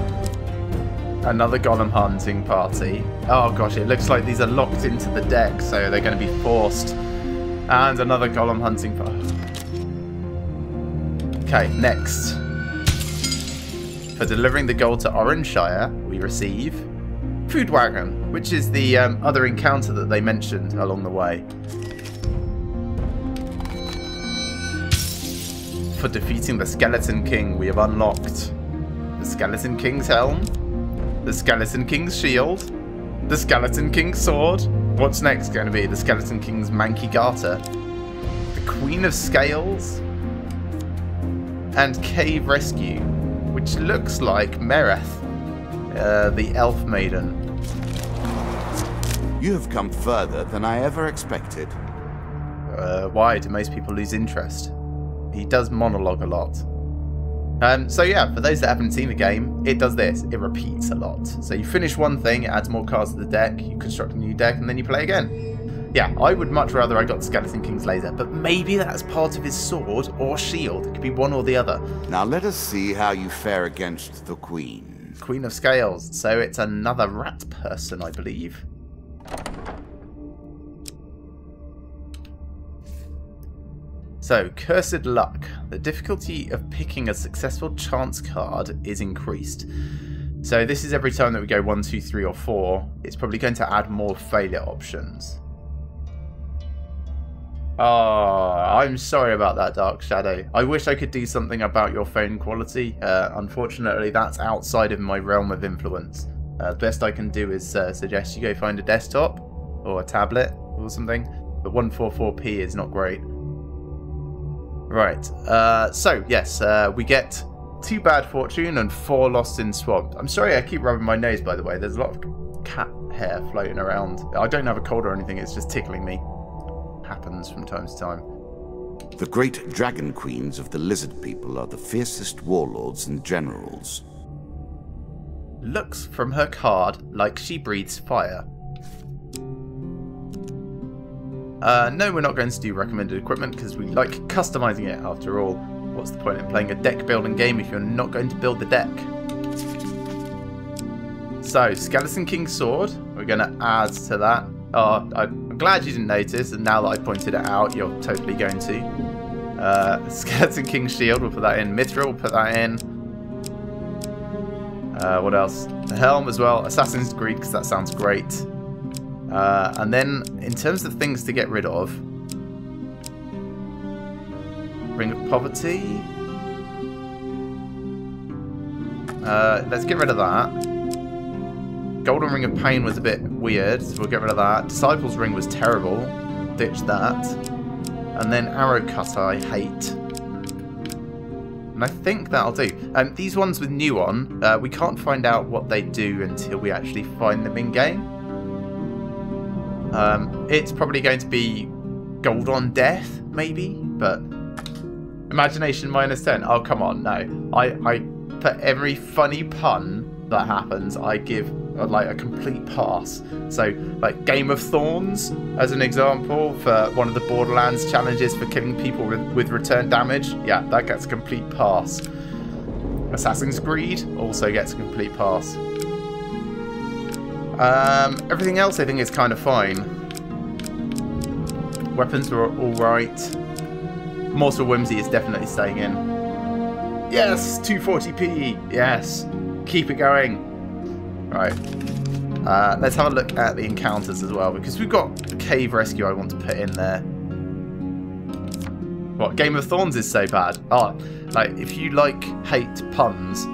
Another Golem Hunting Party. Oh gosh, it looks like these are locked into the deck, so they're going to be forced. And another Golem Hunting Party. Okay, next. For delivering the gold to Oranshire, we receive Food Wagon, which is the other encounter that they mentioned along the way. For defeating the Skeleton King, we have unlocked the Skeleton King's Helm, the Skeleton King's Shield, the Skeleton King's Sword. What's next going to be? The Skeleton King's Manky Garter, the Queen of Scales, and Cave Rescue, which looks like Mereth, the Elf Maiden. You have come further than I ever expected. Why do most people lose interest? He does monologue a lot. So yeah, for those that haven't seen the game, it does this. It repeats a lot. So you finish one thing, it adds more cards to the deck, you construct a new deck, and then you play again. Yeah, I would much rather I got Skeleton King's laser, but maybe that's part of his sword or shield. It could be one or the other. Now let us see how you fare against the Queen. Queen of Scales. So it's another rat person, I believe. So, Cursed Luck. The difficulty of picking a successful chance card is increased. So this is every time that we go 1, 2, 3 or 4. It's probably going to add more failure options. Oh, I'm sorry about that, Dark Shadow. I wish I could do something about your phone quality. Unfortunately, that's outside of my realm of influence. The best I can do is suggest you go find a desktop or a tablet or something. But 144p is not great. Right. So, yes, we get 2 bad fortune and 4 lost in swamp. I'm sorry I keep rubbing my nose, by the way. There's a lot of cat hair floating around. I don't have a cold or anything. It's just tickling me. Happens from time to time. The great dragon queens of the lizard people are the fiercest warlords and generals. Looks from her card like she breathes fire. No, we're not going to do recommended equipment because we like customizing it after all. What's the point in playing a deck building game if you're not going to build the deck? So, Skeleton King's sword, we're going to add to that. Oh, I'm glad you didn't notice, and now that I pointed it out, you're totally going to. Skeleton King's shield, we'll put that in. Mithril, we'll put that in. What else? The helm as well. Assassin's Creed, because that sounds great. And then, in terms of things to get rid of, Ring of Poverty. Let's get rid of that. Golden Ring of Pain was a bit weird, so we'll get rid of that. Disciples Ring was terrible. Ditch that. And then Arrow Cutter I hate. And I think that'll do. These ones with new on, we can't find out what they do until we actually find them in-game. It's probably going to be Gold on Death, maybe, but Imagination -10. Oh, come on, no. I put every funny pun that happens, I give like a complete pass. So, like Game of Thorns, as an example, for one of the Borderlands challenges for killing people with return damage. Yeah, that gets a complete pass. Assassin's Creed also gets a complete pass. Everything else I think is kind of fine. Weapons were alright. Mortal Whimsy is definitely staying in. Yes! 240p! Yes! Keep it going. Right. Let's have a look at the encounters as well, because we've got Cave Rescue I want to put in there. What, Game of Thorns is so bad? Oh, like, if you hate puns,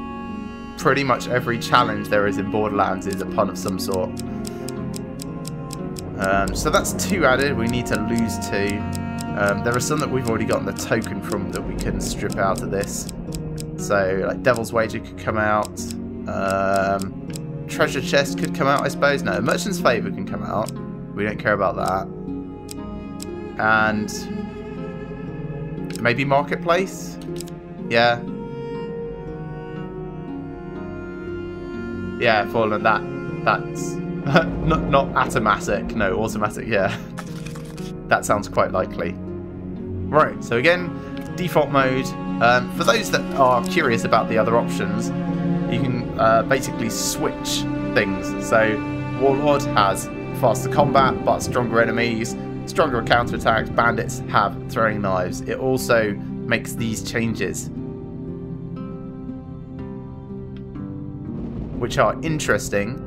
pretty much every challenge there is in Borderlands is a pun of some sort. So that's 2 added. We need to lose 2. There are some that we've already gotten the token from that we can strip out of this. So, like, Devil's Wager could come out. Treasure Chest could come out, I suppose. No, Merchant's Favour can come out. We don't care about that. And maybe Marketplace? Yeah. Yeah, Fallen, that's not automatic. No, automatic, yeah. That sounds quite likely. Right, so again, default mode. For those that are curious about the other options, you can basically switch things. So Warlord has faster combat but stronger enemies, stronger counterattacks. Bandits have throwing knives. It also makes these changes, which are interesting.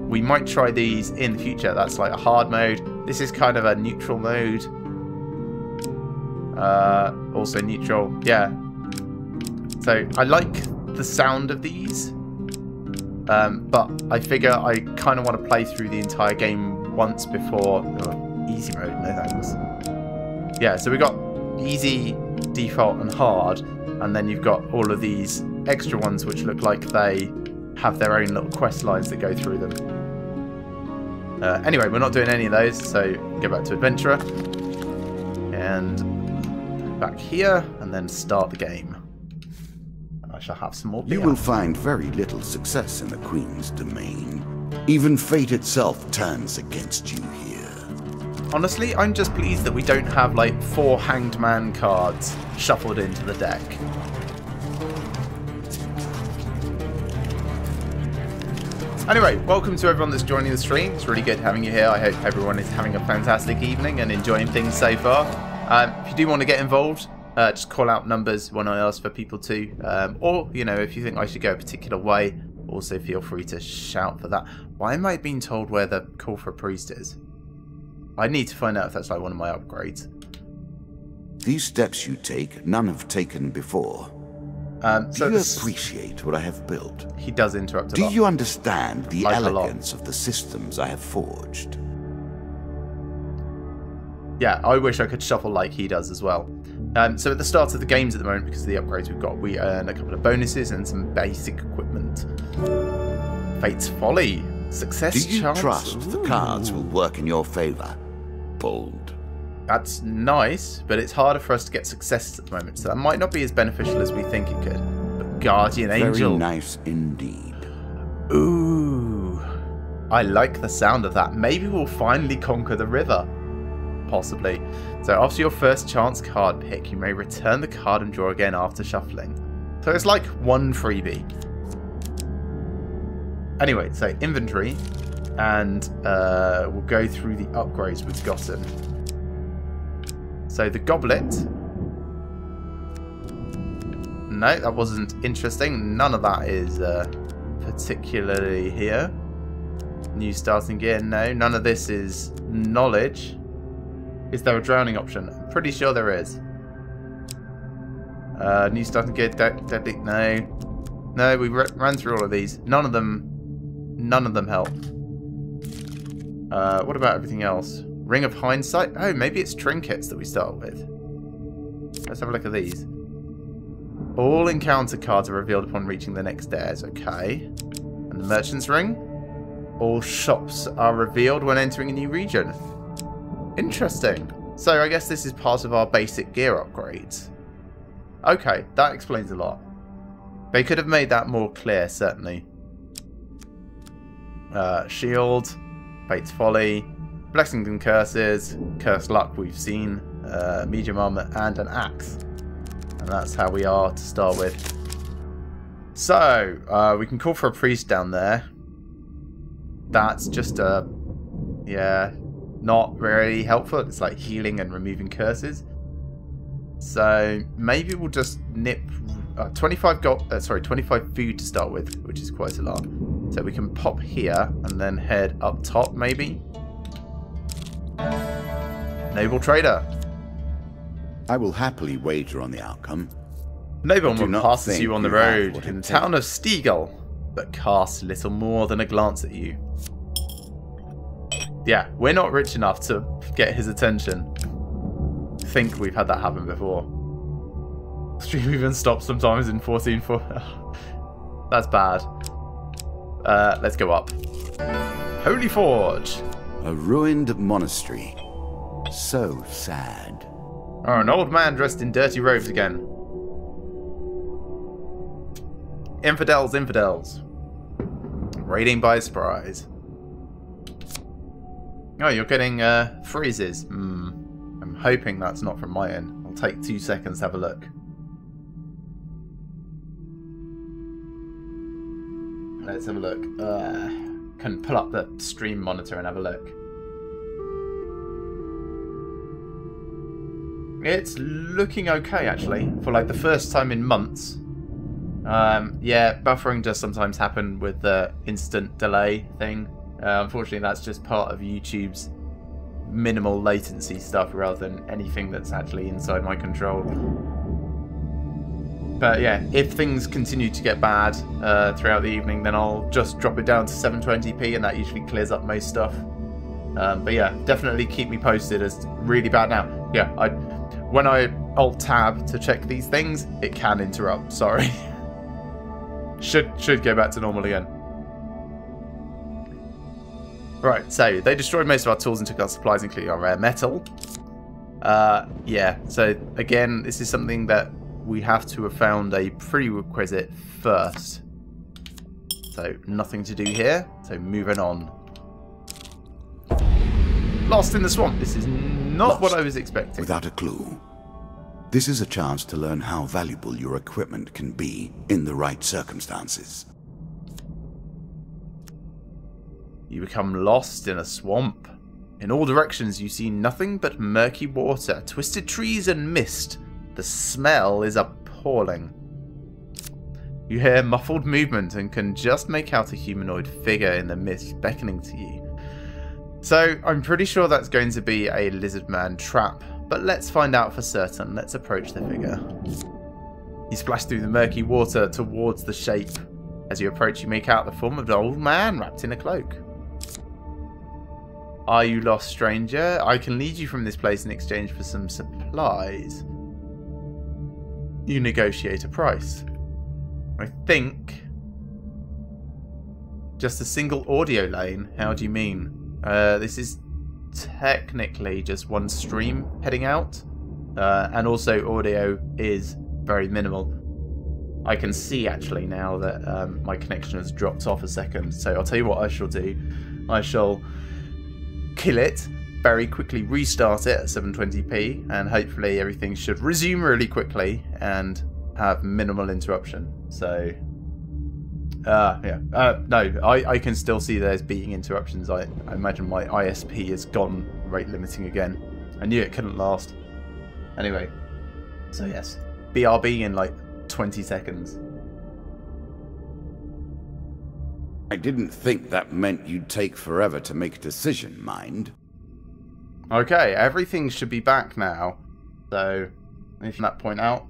We might try these in the future. That's like a hard mode. This is kind of a neutral mode. Also neutral, yeah. So I like the sound of these, but I figure I kind of want to play through the entire game once before. Oh, easy mode, no thanks. Yeah, so we got easy, default, and hard, and then you've got all of these extra ones which look like they have their own little quest lines that go through them. Anyway, we're not doing any of those, so go back to Adventurer and back here, and then start the game. I shall have some more beer. You will find very little success in the Queen's domain. Even fate itself turns against you here. Honestly, I'm just pleased that we don't have like 4 Hanged Man cards shuffled into the deck. Anyway, welcome to everyone that's joining the stream. It's really good having you here. I hope everyone is having a fantastic evening and enjoying things so far. If you do want to get involved, just call out numbers when I ask for people to. Or, you know, if you think I should go a particular way, also feel free to shout for that. Why am I being told where the call for a priest is? I need to find out if that's like one of my upgrades. these steps you take, none have taken before. So Do you appreciate what I have built? he does interrupt a Do lot. you understand the Like a lot. elegance of the systems I have forged? Yeah, I wish I could shuffle like he does as well. So at the start of the games at the moment, because of the upgrades we've got, we earn a couple of bonuses and some basic equipment. Fate's Folly. Success Do you chance. trust the cards will work in your favor? Bold. That's nice, but it's harder for us to get success at the moment, so that might not be as beneficial as we think it could. But Guardian Angel. Very nice indeed. Ooh. I like the sound of that. Maybe we'll finally conquer the river. Possibly. So after your first chance card pick, you may return the card and draw again after shuffling. So it's like one freebie. Anyway, so inventory, and we'll go through the upgrades we've gotten. So the goblet. No, that wasn't interesting. None of that is particularly here. New starting gear, no. None of this is knowledge. Is there a drowning option? I'm pretty sure there is. New starting gear, deadly, no. No, we ran through all of these. None of them help. What about everything else? Ring of Hindsight? Oh, maybe it's trinkets that we start with. Let's have a look at these. All encounter cards are revealed upon reaching the next stairs. Okay. And the Merchant's Ring? All shops are revealed when entering a new region. Interesting. So I guess this is part of our basic gear upgrades. Okay, that explains a lot. They could have made that more clear, certainly. Shield, Fate's Folly, Blessings and Curses, Cursed Luck we've seen, Medium Armor, and an Axe. And that's how we are to start with. So, we can call for a priest down there. That's just yeah, not very helpful. It's like healing and removing curses. So maybe we'll just nip 25 food to start with, which is quite a lot. So we can pop here and then head up top, maybe. Naval Trader. I will happily wager on the outcome. Nobleman not passes think you on the you have road what in it the town of Stiegel, but casts little more than a glance at you. Yeah, we're not rich enough to get his attention. I think we've had that happen before. Stream even stops sometimes in 14.4. That's bad. Let's go up. Holy Forge. A ruined monastery. So sad. Oh, an old man dressed in dirty robes again. Infidels, infidels. Raiding by surprise. Oh, you're getting freezes. I'm hoping that's not from my end. I'll take 2 seconds to have a look. Let's have a look. Can pull up the stream monitor and have a look. It's looking okay, actually, for like the first time in months. Yeah, buffering does sometimes happen with the instant delay thing. Unfortunately, that's just part of YouTube's minimal latency stuff rather than anything that's actually inside my control. But yeah, if things continue to get bad throughout the evening, then I'll just drop it down to 720p and that usually clears up most stuff. But yeah, definitely keep me posted. It's really bad now. Yeah, when I Alt-Tab to check these things, it can interrupt. Sorry. Should go back to normal again. Right, so they destroyed most of our tools and took our supplies, including our rare metal. Yeah, so again, this is something that we have to have found a prerequisite first. So nothing to do here. So moving on. Lost in the swamp. This is not what I was expecting. Without a clue. This is a chance to learn how valuable your equipment can be in the right circumstances. You become lost in a swamp. In all directions you see nothing but murky water, twisted trees and mist. The smell is appalling. You hear muffled movement and can just make out a humanoid figure in the mist beckoning to you. So I'm pretty sure that's going to be a lizard man trap but let's find out for certain. Let's approach the figure. You splash through the murky water towards the shape. As you approach, you make out the form of an old man wrapped in a cloak. Are you lost, stranger? I can lead you from this place in exchange for some supplies. You negotiate a price. I think just a single audio lane. How do you mean? This is technically just one stream heading out, and also audio is very minimal. I can see actually now that my connection has dropped off a second, so I'll tell you what I shall do. I shall kill it, very quickly restart it at 720p, and hopefully everything should resume really quickly and have minimal interruption. So no, I can still see there's being interruptions. I imagine my ISP has gone rate limiting again. I knew it couldn't last. Anyway, so yes, BRB in like 20 seconds. I didn't think that meant you'd take forever to make a decision, mind. Okay, everything should be back now. So, from that point out,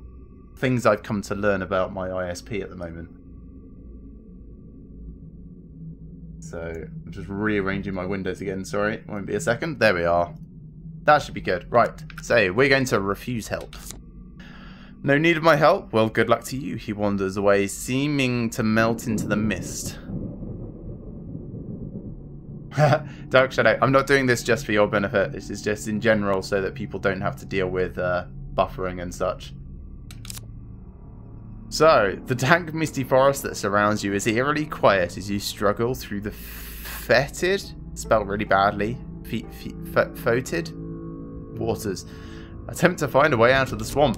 things I've come to learn about my ISP at the moment. So, I'm just rearranging my windows again, sorry, it won't be a second. There we are. That should be good. Right, so we're going to refuse help. No need of my help? Well, good luck to you. He wanders away, seeming to melt into the mist. Dark Shadow, I'm not doing this just for your benefit. This is just in general so that people don't have to deal with buffering and such. So, the dank, misty forest that surrounds you is eerily quiet as you struggle through the fetid, spelled really badly, fetid waters. Attempt to find a way out of the swamp.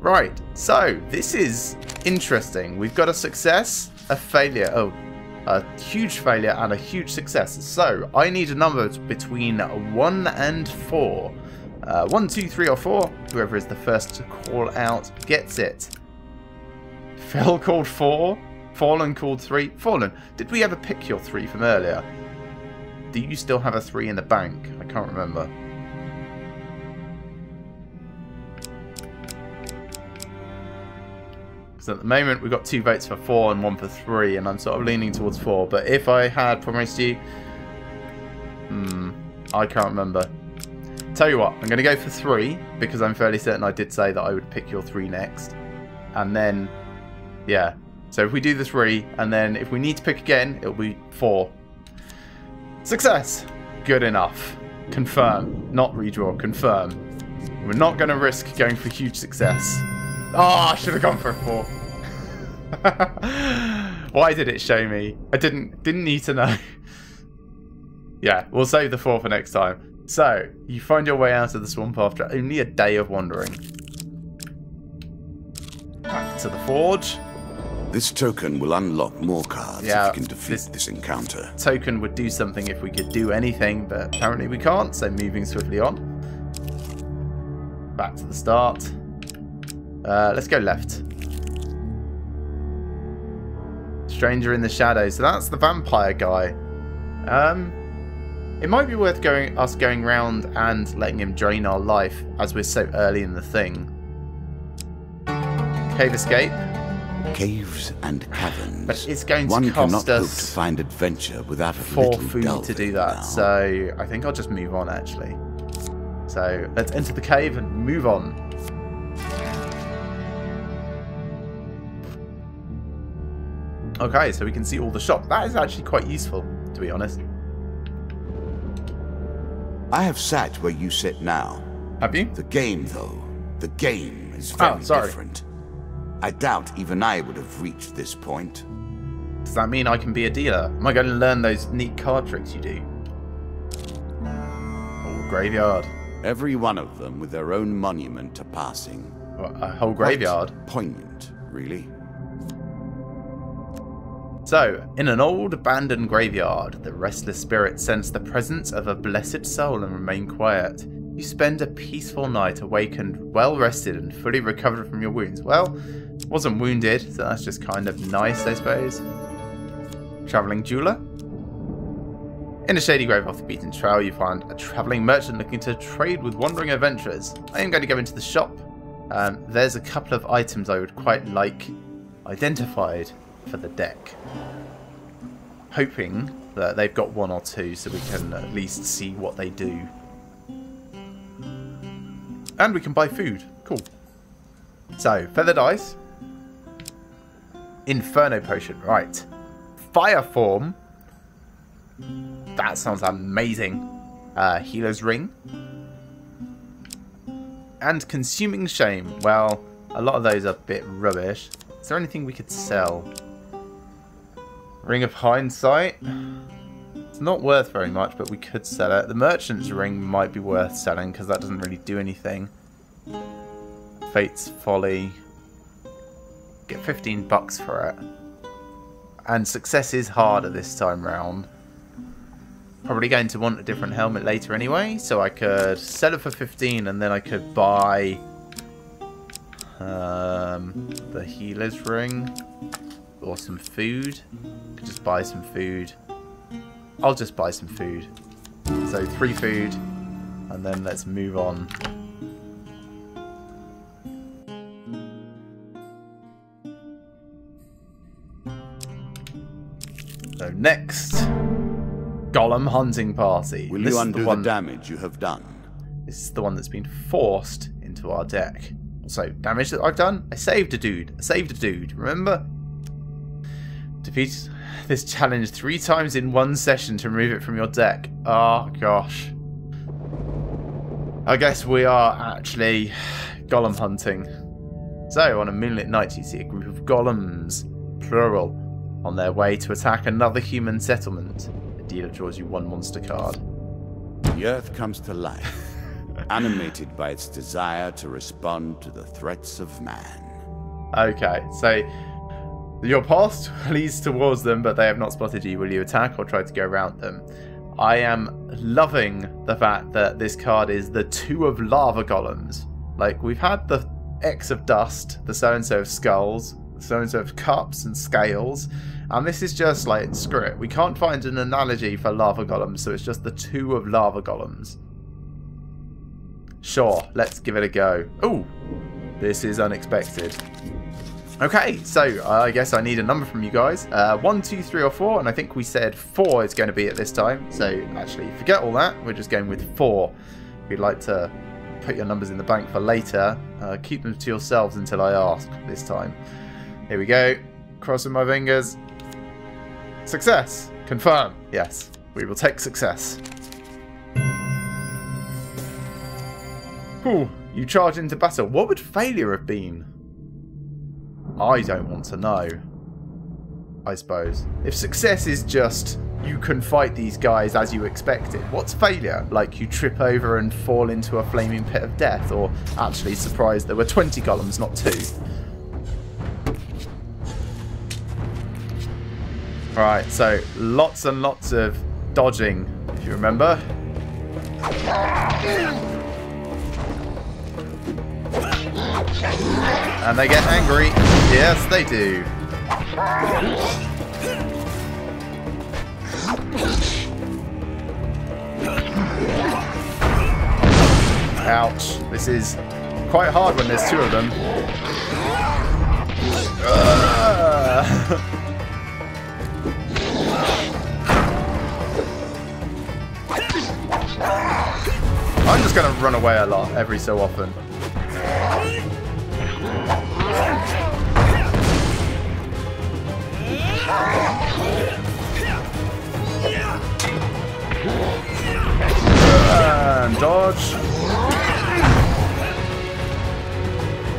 Right, so this is interesting. We've got a success, a failure, a huge failure and a huge success. So I need a number between 1 and 4. 1, 2, 3 or 4. Whoever is the first to call out gets it. Phil called 4. Fallen called 3. Fallen, did we ever pick your 3 from earlier? Do you still have a 3 in the bank? I can't remember. So at the moment we've got 2 votes for 4 and 1 for 3, and I'm sort of leaning towards 4. But if I had promised you, I can't remember. Tell you what, I'm going to go for 3 because I'm fairly certain I did say that I would pick your 3 next, and then yeah. So if we do the 3, and then if we need to pick again, it'll be 4. Success. Good enough. Confirm. Not redraw. Confirm. We're not going to risk going for huge success. Oh, I should have gone for a 4. Why did it show me? I didn't need to know. Yeah, we'll save the 4 for next time. So, you find your way out of the swamp after only a day of wandering. Back to the forge. This token will unlock more cards if you can defeat this encounter. Token would do something if we could do anything, but apparently we can't, so moving swiftly on. Back to the start. Let's go left. Stranger in the shadows. So that's the vampire guy. It might be worth us going round and letting him drain our life as we're so early in the thing. Cave escape. Caves and caverns. But it's going to One cost cannot us hope to find adventure without a 4 little food delving to do that. now. So I think I'll just move on actually. So let's enter the cave and move on. Okay, so we can see all the shop. That is actually quite useful, to be honest. I have sat where you sit now. Have you? The game, though, the game is very different. I doubt even I would have reached this point. Does that mean I can be a dealer? Am I going to learn those neat card tricks you do? Oh, graveyard. Every one of them with their own monument to passing. What, a whole graveyard? Quite poignant, really. So, in an old abandoned graveyard, the restless spirit sense the presence of a blessed soul and remain quiet. You spend a peaceful night awakened, well rested and fully recovered from your wounds. Well, wasn't wounded, so that's just kind of nice, I suppose. Travelling jeweler. In a shady grove off the beaten trail, you find a travelling merchant looking to trade with wandering adventurers. I am going to go into the shop. There's a couple of items I would quite like identified for the deck. Hoping that they've got one or two so we can at least see what they do. And we can buy food. Cool. So, feathered ice. Inferno potion. Right. Fire form. That sounds amazing. Healer's ring. And consuming shame. Well, a lot of those are a bit rubbish. Is there anything we could sell? Ring of hindsight. It's not worth very much, but we could sell it. The merchant's ring might be worth selling because that doesn't really do anything. Fate's folly. Get 15 bucks for it. And success is harder this time round. Probably going to want a different helmet later anyway, so I could sell it for 15 and then I could buy the healer's ring or some food. Could just buy some food. I'll just buy some food. So 3 food and then let's move on. So next, Golem hunting party. Will you undo the damage you have done? This is the one that's been forced into our deck. Also, damage that I've done. I saved a dude. I saved a dude. Remember? Defeat this challenge 3 times in one session to remove it from your deck. Oh gosh. I guess we are actually golem hunting. So on a moonlit night, you see a group of golems, plural, on their way to attack another human settlement. The dealer draws you 1 monster card. The earth comes to life, animated by its desire to respond to the threats of man. Okay, so your path leads towards them, but they have not spotted you. Will you attack or try to go around them? I am loving the fact that this card is the 2 of lava golems. Like, we've had the X of dust, the so-and-so of skulls, so-and-so of cups and scales, and this is just like, screw it. We can't find an analogy for lava golems, so it's just the 2 of lava golems. Sure, let's give it a go. Ooh, this is unexpected. Okay, so I guess I need a number from you guys. 1, 2, 3, or 4, and I think we said 4 is going to be at this time. So actually, forget all that. We're just going with 4. If you'd like to put your numbers in the bank for later, keep them to yourselves until I ask this time. Here we go. Crossing my fingers. Success. Confirm. Yes, we will take success. Ooh, you charge into battle. What would failure have been? I don't want to know. I suppose. If success is just you can fight these guys as you expected, what's failure? Like you trip over and fall into a flaming pit of death, or actually surprised there were 20 golems, not 2. Right, so lots and lots of dodging, if you remember. And they get angry. Yes, they do. Ouch. This is quite hard when there's 2 of them. I'm just going to run away a lot every so often. And dodge.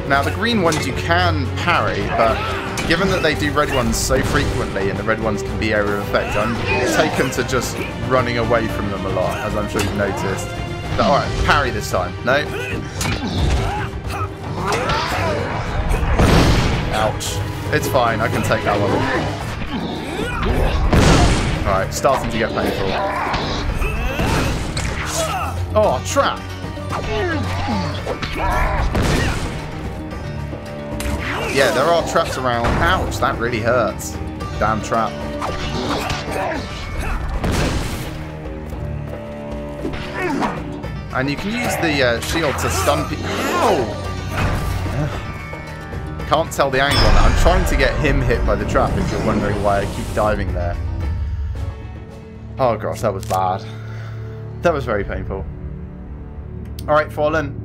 Now the green ones you can parry, but given that they do red ones so frequently and the red ones can be area of effect, I'm taken to just running away from them a lot, as I'm sure you've noticed. Alright, parry this time. No. Ouch. It's fine, I can take that one. Alright, starting to get painful. Oh, trap! Yeah, there are traps around. Ouch, that really hurts. Damn trap. And you can use the shield to stun people. Ow! Can't tell the angle on that. I'm trying to get him hit by the trap, if you're wondering why I keep diving there. Oh gosh, that was bad. That was very painful. Alright, Fallen.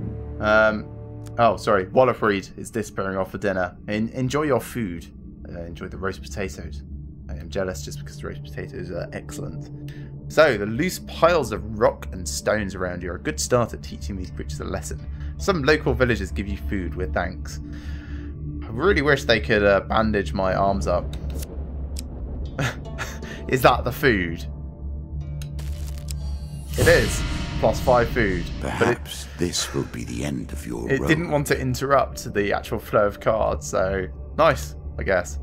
Oh, sorry. Wallafreed is disappearing off for dinner. Enjoy your food. Enjoy the roast potatoes. I am jealous just because the roast potatoes are excellent. So, the loose piles of rock and stones around you are a good start at teaching these creatures a lesson. Some local villagers give you food with thanks. I really wish they could bandage my arms up. Is that the food? It is. +5 food. Perhaps this will be the end of your It road. didn't want to interrupt the actual flow of cards, so nice, I guess.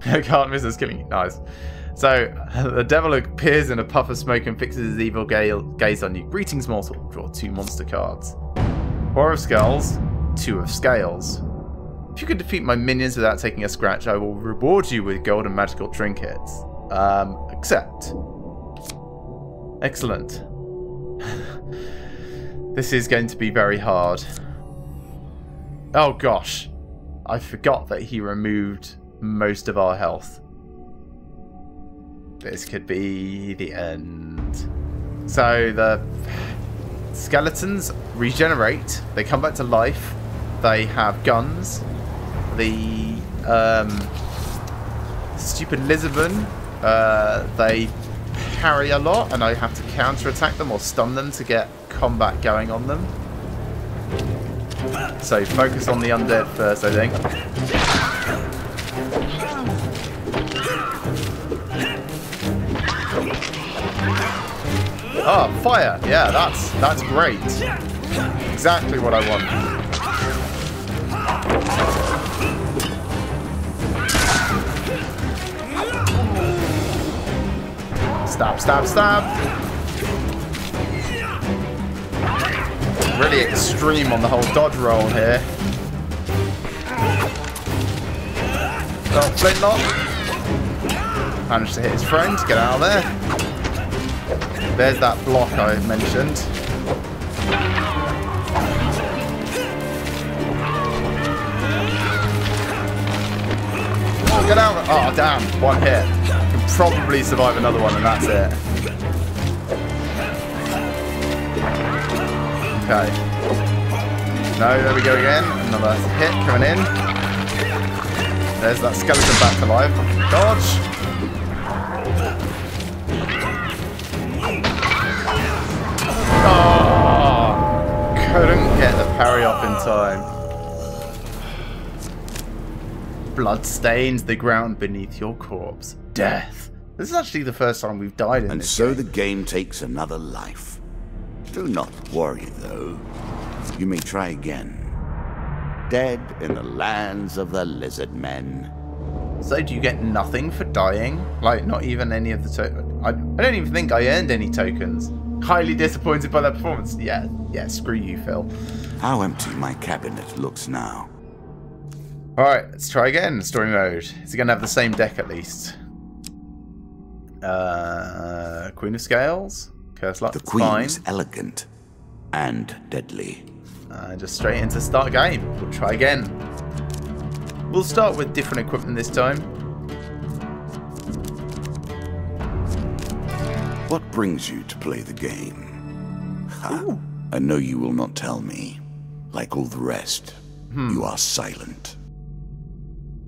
I can't miss us killing you. Nice. So, the devil appears in a puff of smoke and fixes his evil gaze on you. Greetings, mortal. Draw 2 monster cards. 4 of skulls, 2 of scales. If you can defeat my minions without taking a scratch, I will reward you with gold and magical trinkets. Accept. Excellent. This is going to be very hard. Oh gosh. I forgot that he removed most of our health. This could be the end. So the skeletons regenerate. They come back to life. They have guns. The stupid lizardmen, they parry a lot, and I have to counter-attack them or stun them to get combat going on them. So focus on the undead first, I think. Oh, fire! Yeah, that's great. Exactly what I want. Stab, stab, stab. Really extreme on the whole dodge roll here. Oh, flintlock. Managed to hit his friend. Get out of there. There's that block I mentioned. Oh, get out. Oh, damn. 1 hit. Can probably survive another one, and that's it. Okay. No, there we go again. Another hit coming in. There's that skeleton back to life. Dodge. Oh, couldn't get the parry off in time. Blood stains the ground beneath your corpse. Death. This is actually the first time we've died in this And so game. the game takes another life. Do not worry, though. You may try again. Dead in the lands of the lizard men. So do you get nothing for dying? Like, not even any of the tokens? I don't even think I earned any tokens. Highly disappointed by that performance. Yeah, screw you, Phil. How empty my cabinet looks now. Alright, let's try again. Story mode. Is he going to have the same deck at least? Queen of Scales. Curse Luck. The queen fine. is elegant and deadly. Just straight into start game. We'll try again. We'll start with different equipment this time. What brings you to play the game? Ha. I know you will not tell me. Like all the rest, you are silent.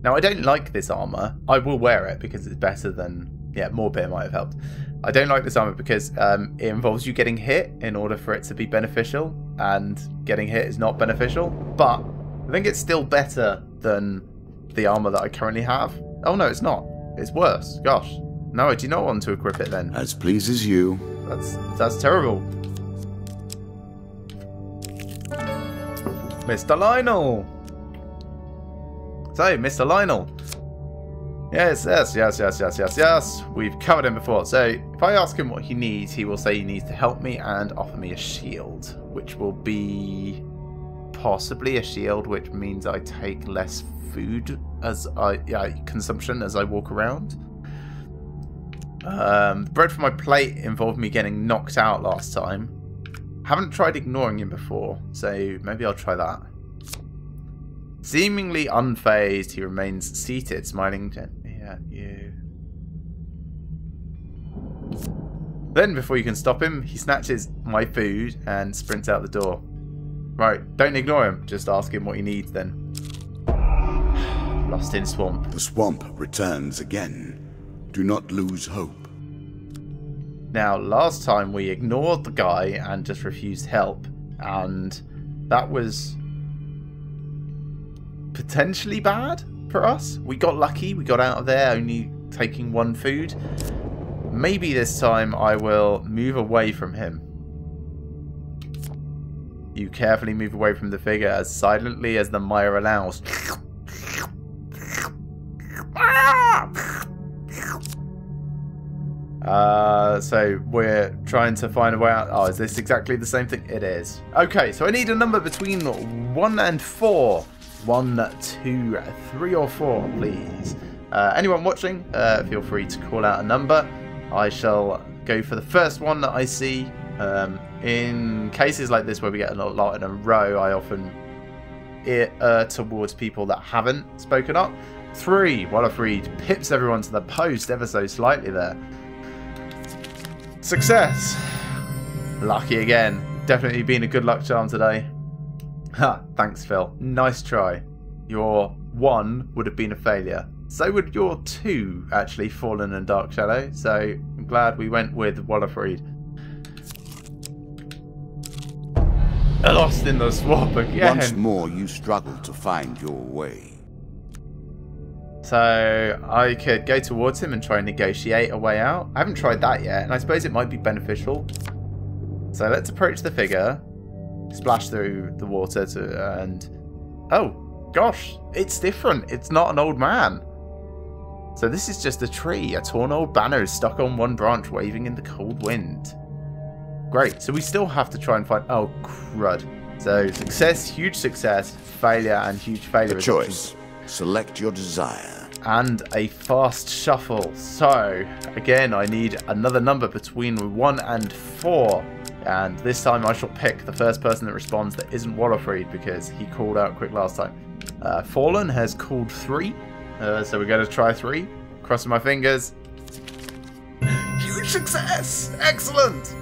Now, I don't like this armor. I will wear it because it's better than... Yeah, more beer might have helped. I don't like this armor because it involves you getting hit in order for it to be beneficial. And getting hit is not beneficial. But I think it's still better than the armor that I currently have. Oh, no, it's not. It's worse. Gosh. No, I do not want to equip it then. As pleases you. That's terrible. Mr. Lionel. So, Mr. Lionel. Yes. We've covered him before. So, if I ask him what he needs, he will say he needs to help me and offer me a shield, which will be possibly a shield, which means I take less food as consumption as I walk around. The bread for my plate involved me getting knocked out last time. Haven't tried ignoring him before, so maybe I'll try that. Seemingly unfazed, he remains seated, smiling gently at you. Then, before you can stop him, he snatches my food and sprints out the door. Right, don't ignore him, just ask him what he needs then. Lost in swamp. The swamp returns again. Do not lose hope. Now, last time we ignored the guy and just refused help, and that was potentially bad for us. We got lucky, we got out of there only taking one food. Maybe this time I will move away from him. You carefully move away from the figure as silently as the mire allows. So we're trying to find a way out. Oh, is this exactly the same thing? It is. Okay, so I need a number between 1 and 4. 1, 2, 3 or 4, please. Anyone watching, feel free to call out a number. I shall go for the first one that I see. In cases like this where we get a lot in a row, I often err towards people that haven't spoken up. 3, Wallerfried pips everyone to the post ever so slightly there. Success! Lucky again. Definitely been a good luck charm today. Ha, thanks Phil. Nice try. Your 1 would have been a failure. So would your 2, actually, Fallen and Dark Shadow. So I'm glad we went with Wallerfried. Lost in the swamp again. Once more you struggle to find your way. So I could go towards him and try and negotiate a way out. I haven't tried that yet, and I suppose it might be beneficial. So let's approach the figure, splash through the water and... Oh, gosh, it's different. It's not an old man. So this is just a tree. A torn old banner is stuck on one branch, waving in the cold wind. Great, so we still have to try and find... Oh, crud. So success, huge success, failure, and huge failure. A choice. Select your desire. And a fast shuffle. So, again, I need another number between 1 and 4. And this time I shall pick the first person that responds that isn't Wallerfried, because he called out quick last time. Fallen has called 3. So we're going to try 3. Crossing my fingers. Huge success! Excellent!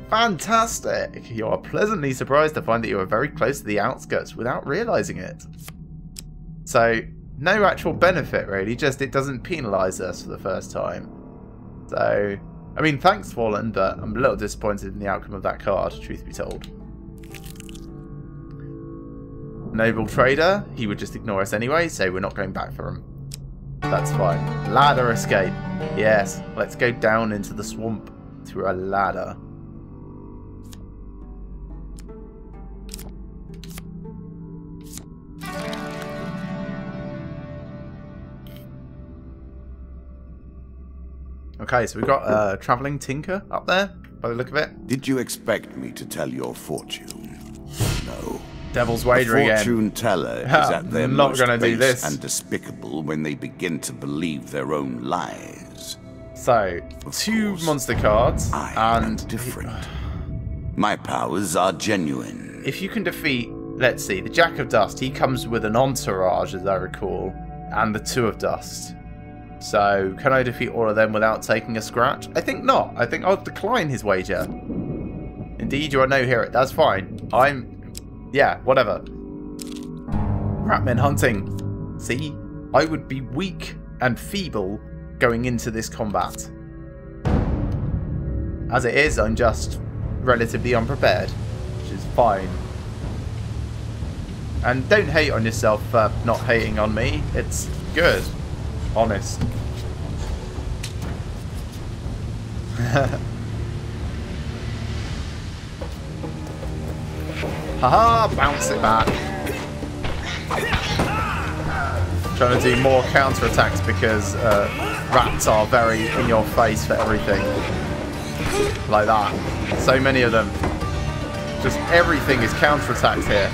Fantastic! You are pleasantly surprised to find that you are very close to the outskirts without realising it. So, no actual benefit really, just it doesn't penalise us for the first time. So, I mean, thanks Fallen, but I'm a little disappointed in the outcome of that card, truth be told. Noble Trader, he would just ignore us anyway, so we're not going back for him. That's fine. Ladder escape. Yes, let's go down into the swamp through a ladder. Okay, so we've got a travelling tinker up there, by the look of it. Did you expect me to tell your fortune? No. Devil's wager again. Fortune teller is at their not most gonna do base this. and despicable when they begin to believe their own lies. So, Of 2 course, monster cards, I am and different. My powers are genuine. if you can defeat, let's see, the Jack of Dust, he comes with an entourage, as I recall, and the 2 of Dust. So, can I defeat all of them without taking a scratch? I think not. I think I'll decline his wager. Indeed, you are no hero. That's fine. Yeah, whatever. Ratman hunting. See? I would be weak and feeble going into this combat. As it is, I'm just relatively unprepared, which is fine. And don't hate on yourself for not hating on me. It's good. Honest. Haha, bounce it back. Trying to do more counter attacks because rats are very in your face for everything. Like that. So many of them. Just everything is counter attacked here.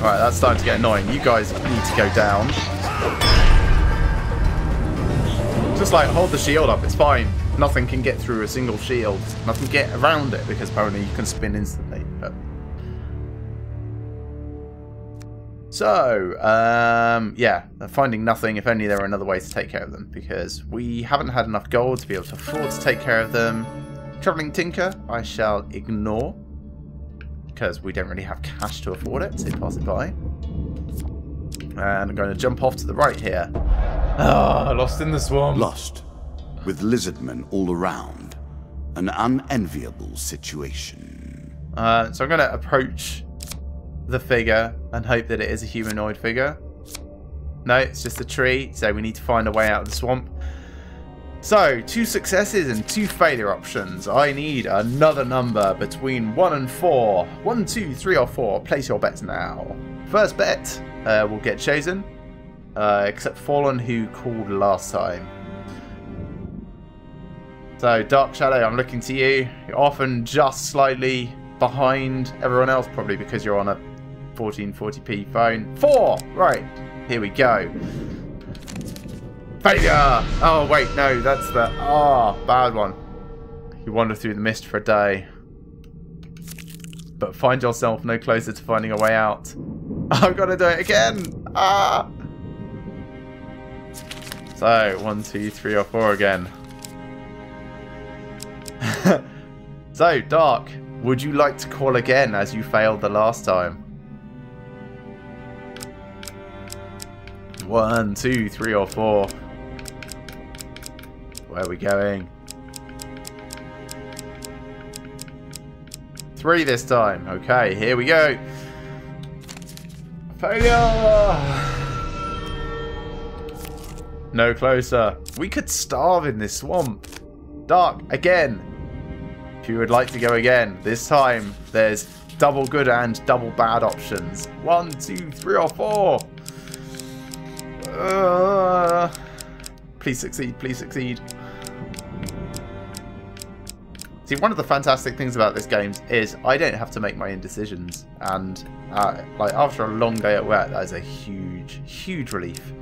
Alright, that's starting to get annoying. You guys need to go down. Just like hold the shield up, it's fine. Nothing can get through a single shield. Nothing can get around it because apparently you can spin instantly. But... So, yeah, they're finding nothing. If only there were another way to take care of them, because we haven't had enough gold to be able to afford to take care of them. Travelling Tinker, I shall ignore, because we don't really have cash to afford it, so pass it by. And I'm going to jump off to the right here. Ah, lost in the swamp. Lost, with lizardmen all around. An unenviable situation. So I'm going to approach the figure and hope that it is a humanoid figure. No, it's just a tree, so we need to find a way out of the swamp. So, 2 successes and 2 failure options. I need another number between 1 and 4. 1, 2, 3 or 4. Place your bets now. First bet will get chosen, except Fallen, who called last time. So, Dark Shadow, I'm looking to you. You're often just slightly behind everyone else, probably because you're on a 1440p phone. 4! Right, here we go. Failure! Oh, wait, no, that's the... bad one. You wander through the mist for a day, but find yourself no closer to finding a way out. I've got to do it again! So, 1, 2, 3 or 4 again. So, Dark, would you like to call again as you failed the last time? 1, 2, 3 or 4. Where are we going? 3 this time. Okay, here we go. Failure! No closer. We could starve in this swamp. Dark, again. If you would like to go again, this time there's double good and double bad options. 1, 2, 3 or 4. Please succeed, please succeed. See, one of the fantastic things about this game is I don't have to make my own decisions, and like after a long day at work, that is a huge, huge relief.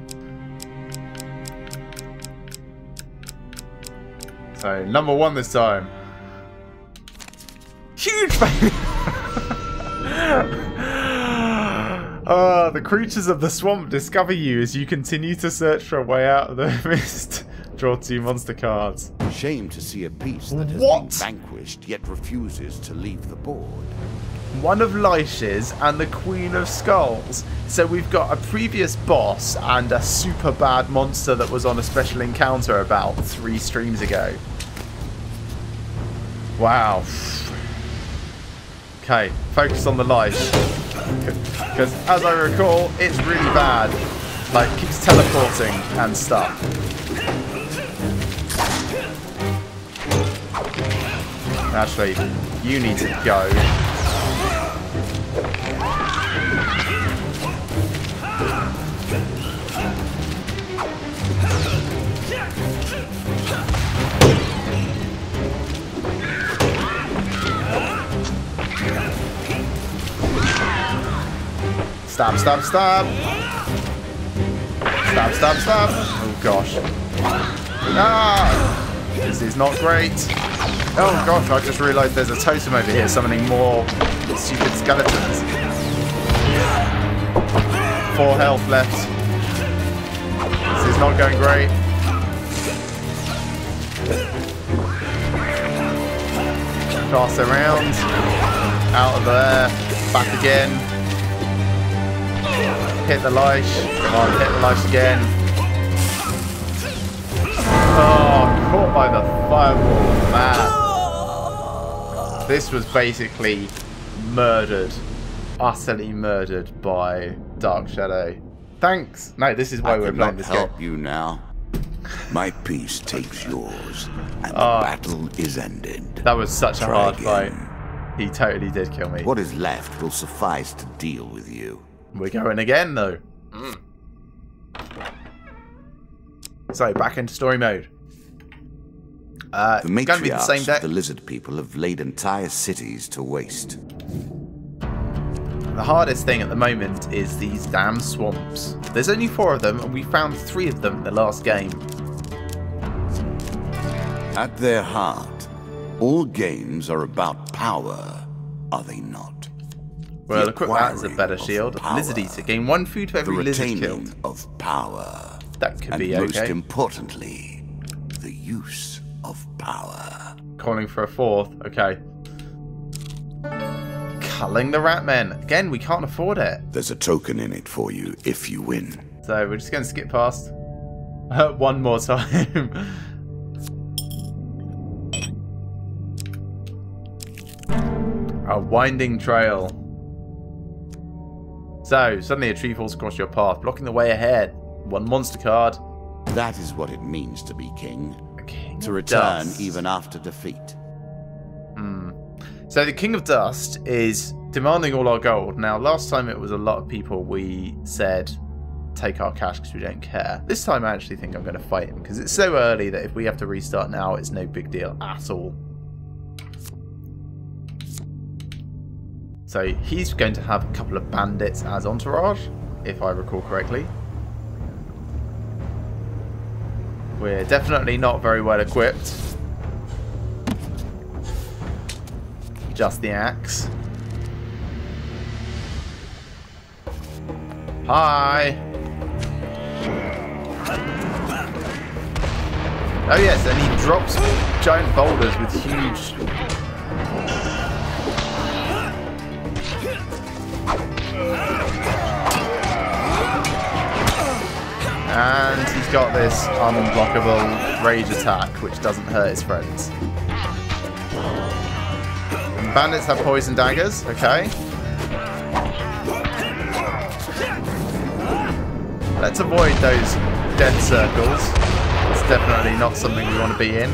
So, number 1 this time. Huge failure! The creatures of the swamp discover you as you continue to search for a way out of the mist. Draw 2 monster cards. Shame to see a beast that has been vanquished yet refuses to leave the board. One of Leish's and the Queen of Skulls. So we've got a previous boss and a super bad monster that was on a special encounter about 3 streams ago. Wow. Okay, focus on the Leish. Because as I recall, it's really bad. Like, keeps teleporting and stuff. Actually, you need to go. Stab, stab, stab. Stab, stab, stab. Oh, gosh. Ah! This is not great. Oh, gosh, I just realised there's a totem over here summoning more stupid skeletons. 4 health left. This is not going great. Pass around. Out of there. Back again. Hit the Leish. Come on, hit the Leish again. Oh, caught by the fireball. Man. This was basically murdered. Utterly murdered by Dark Shadow. Thanks. No, this is why we're playing this game. I cannot help you now. My piece takes yours, and the battle is ended. That was such a hard fight. He totally did kill me. What is left will suffice to deal with you. We're going again, though. So, back into story mode. The it's going to be the same matriarchs deck. of the lizard people have laid entire cities to waste. the hardest thing at the moment is these damn swamps. There's only 4 of them, and we found 3 of them in the last game. At their heart, all games are about power, are they not? Well, The equip that as a acquiring better of shield. power. Lizard Eater. Gain 1 food for The every lizard retaining killed. of power. That could And be most okay. importantly, the use of power. Calling for a 4th. Okay. Culling the Ratmen. Again, we can't afford it. There's a token in it for you if you win. So we're just going to skip past one more time. A winding trail. So, suddenly a tree falls across your path, blocking the way ahead. 1 monster card. That is what it means to be king. A king To of return dust. even after defeat. So the King of Dust is demanding all our gold. Now, last time it was a lot of people we said, take our cash because we don't care. This time I actually think I'm going to fight him because it's so early that if we have to restart now, it's no big deal at all. So he's going to have a couple of bandits as entourage, if I recall correctly. We're definitely not very well equipped. Just the axe. Hi! Oh yes, and he drops giant boulders with huge... And he's got this unblockable rage attack, which doesn't hurt his friends. And bandits have poison daggers, okay. Let's avoid those death circles. It's definitely not something we want to be in.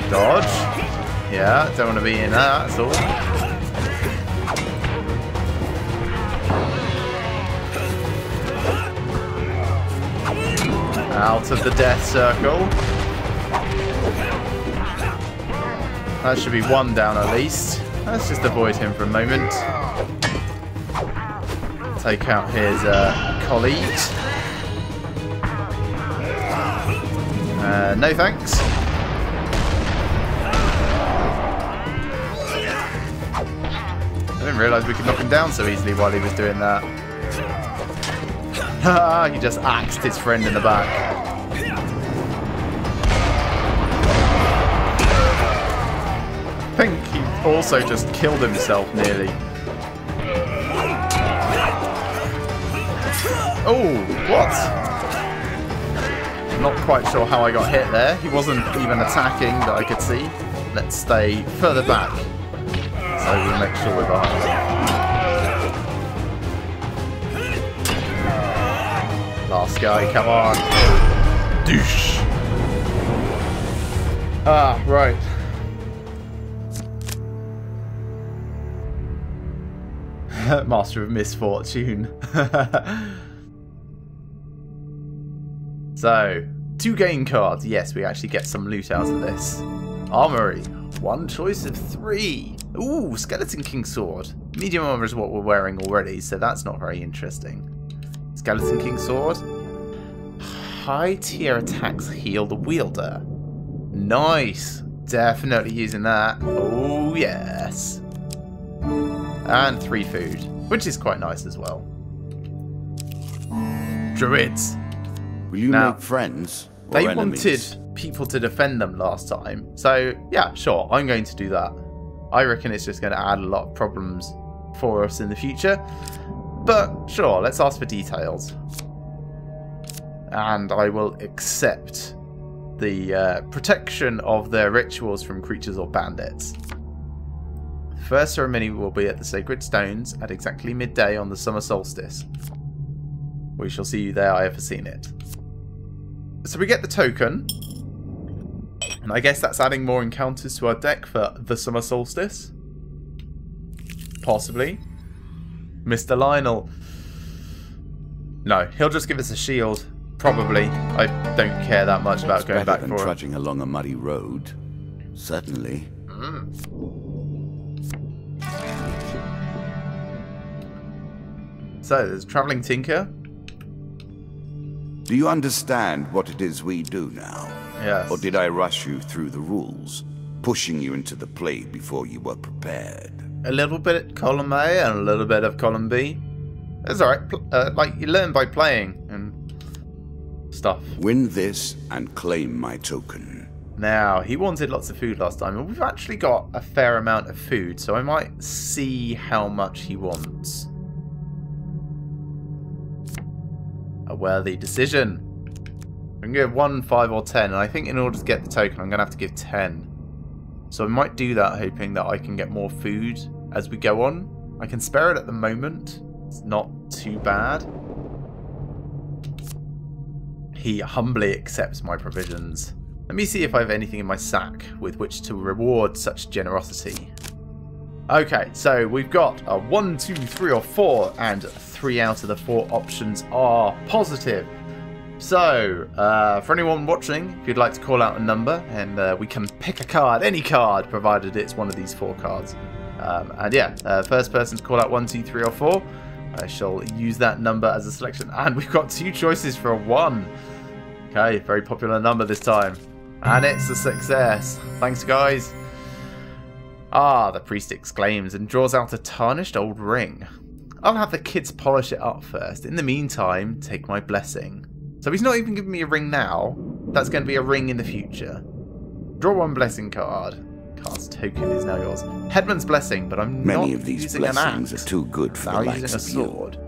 Dodge. Yeah, don't want to be in that at all. Out of the death circle. That should be 1 down at least. Let's just avoid him for a moment. Take out his colleagues. No thanks. I didn't realise we could knock him down so easily while he was doing that. He just axed his friend in the back. I think he also just killed himself nearly. Oh, what? I'm not quite sure how I got hit there. He wasn't even attacking that I could see. Let's stay further back so we'll make sure we're behind. Last guy, come on. Douche. Ah, right. Master of Misfortune. So, 2 gain cards. Yes, we actually get some loot out of this. Armory. 1 choice of 3. Ooh, Skeleton King Sword. Medium armor is what we're wearing already, so that's not very interesting. Skeleton King Sword. High tier attacks heal the wielder. Nice. Definitely using that. Oh, yes. And 3 food, which is quite nice as well. Druids. Will you Now, make friends or They enemies? wanted people to defend them last time. So, yeah, sure, I'm going to do that. I reckon it's just going to add a lot of problems for us in the future. But, sure, let's ask for details. And I will accept the protection of their rituals from creatures or bandits. The first ceremony will be at the Sacred Stones at exactly midday on the summer solstice. We shall see you there, I have seen it. So we get the token. And I guess that's adding more encounters to our deck for the summer solstice. Possibly. Mr. Lionel. No, he'll just give us a shield. Probably. I don't care that much about going Better back than for it. trudging along a muddy road. Certainly. So, there's a travelling tinker. Do you understand what it is we do now? Yes. Or did I rush you through the rules, pushing you into the play before you were prepared? A little bit at column A and a little bit of column B. That's alright. Like, you learn by playing and stuff. Win this and claim my token. Now, he wanted lots of food last time, and we've actually got a fair amount of food, so I might see how much he wants. A worthy decision. I can give 1, 5, or 10, and I think in order to get the token, I'm going to have to give 10. So I might do that, hoping that I can get more food as we go on. I can spare it at the moment. It's not too bad. He humbly accepts my provisions. Let me see if I have anything in my sack with which to reward such generosity. Okay, so we've got a 1, 2, 3, or 4, and 3 out of the 4 options are positive. So, for anyone watching, if you'd like to call out a number, and we can pick a card, any card, provided it's one of these 4 cards. And yeah, first person to call out 1, 2, 3, or 4, I shall use that number as a selection. And we've got 2 choices for a 1. Okay, very popular number this time. And it's a success. Thanks, guys. Ah, the priest exclaims and draws out a tarnished old ring. I'll have the kids polish it up first. In the meantime, take my blessing. So he's not even giving me a ring now. That's going to be a ring in the future. Draw 1 blessing card. Cast token is now yours. Headman's blessing, but I'm not Many of these using an blessings axe. are too good for Now the using likes a of sword. you.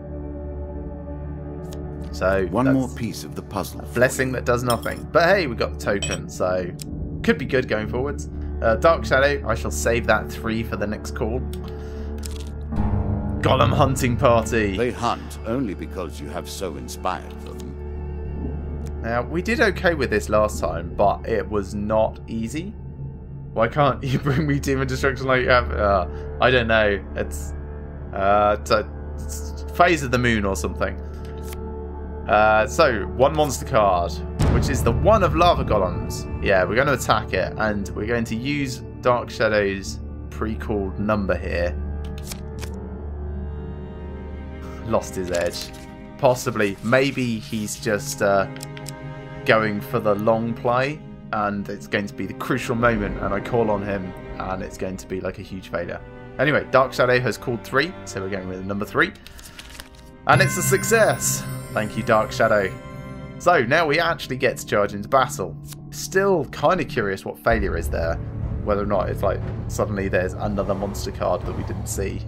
So One more piece of the puzzle. blessing that does nothing. But hey, we got the token, so could be good going forwards. Dark Shadow, I shall save that 3 for the next call. Golem hunting party. They hunt only because you have so inspired them. Now, we did okay with this last time, but it was not easy. Why can't you bring me Demon Destruction like you have? I don't know. It's Phase of the Moon or something. So, 1 monster card, which is the one of Lava Golems. Yeah, we're going to attack it, and we're going to use Dark Shadow's pre-called number here. Lost his edge. Possibly. Maybe he's just going for the long play, and it's going to be the crucial moment, and I call on him, and it's going to be like a huge failure. Anyway, Dark Shadow has called 3, so we're going with number 3. And it's a success! Thank you, Dark Shadow. So, now we actually get to charge into battle. Still kind of curious what failure is there. Whether or not it's like, suddenly there's another monster card that we didn't see.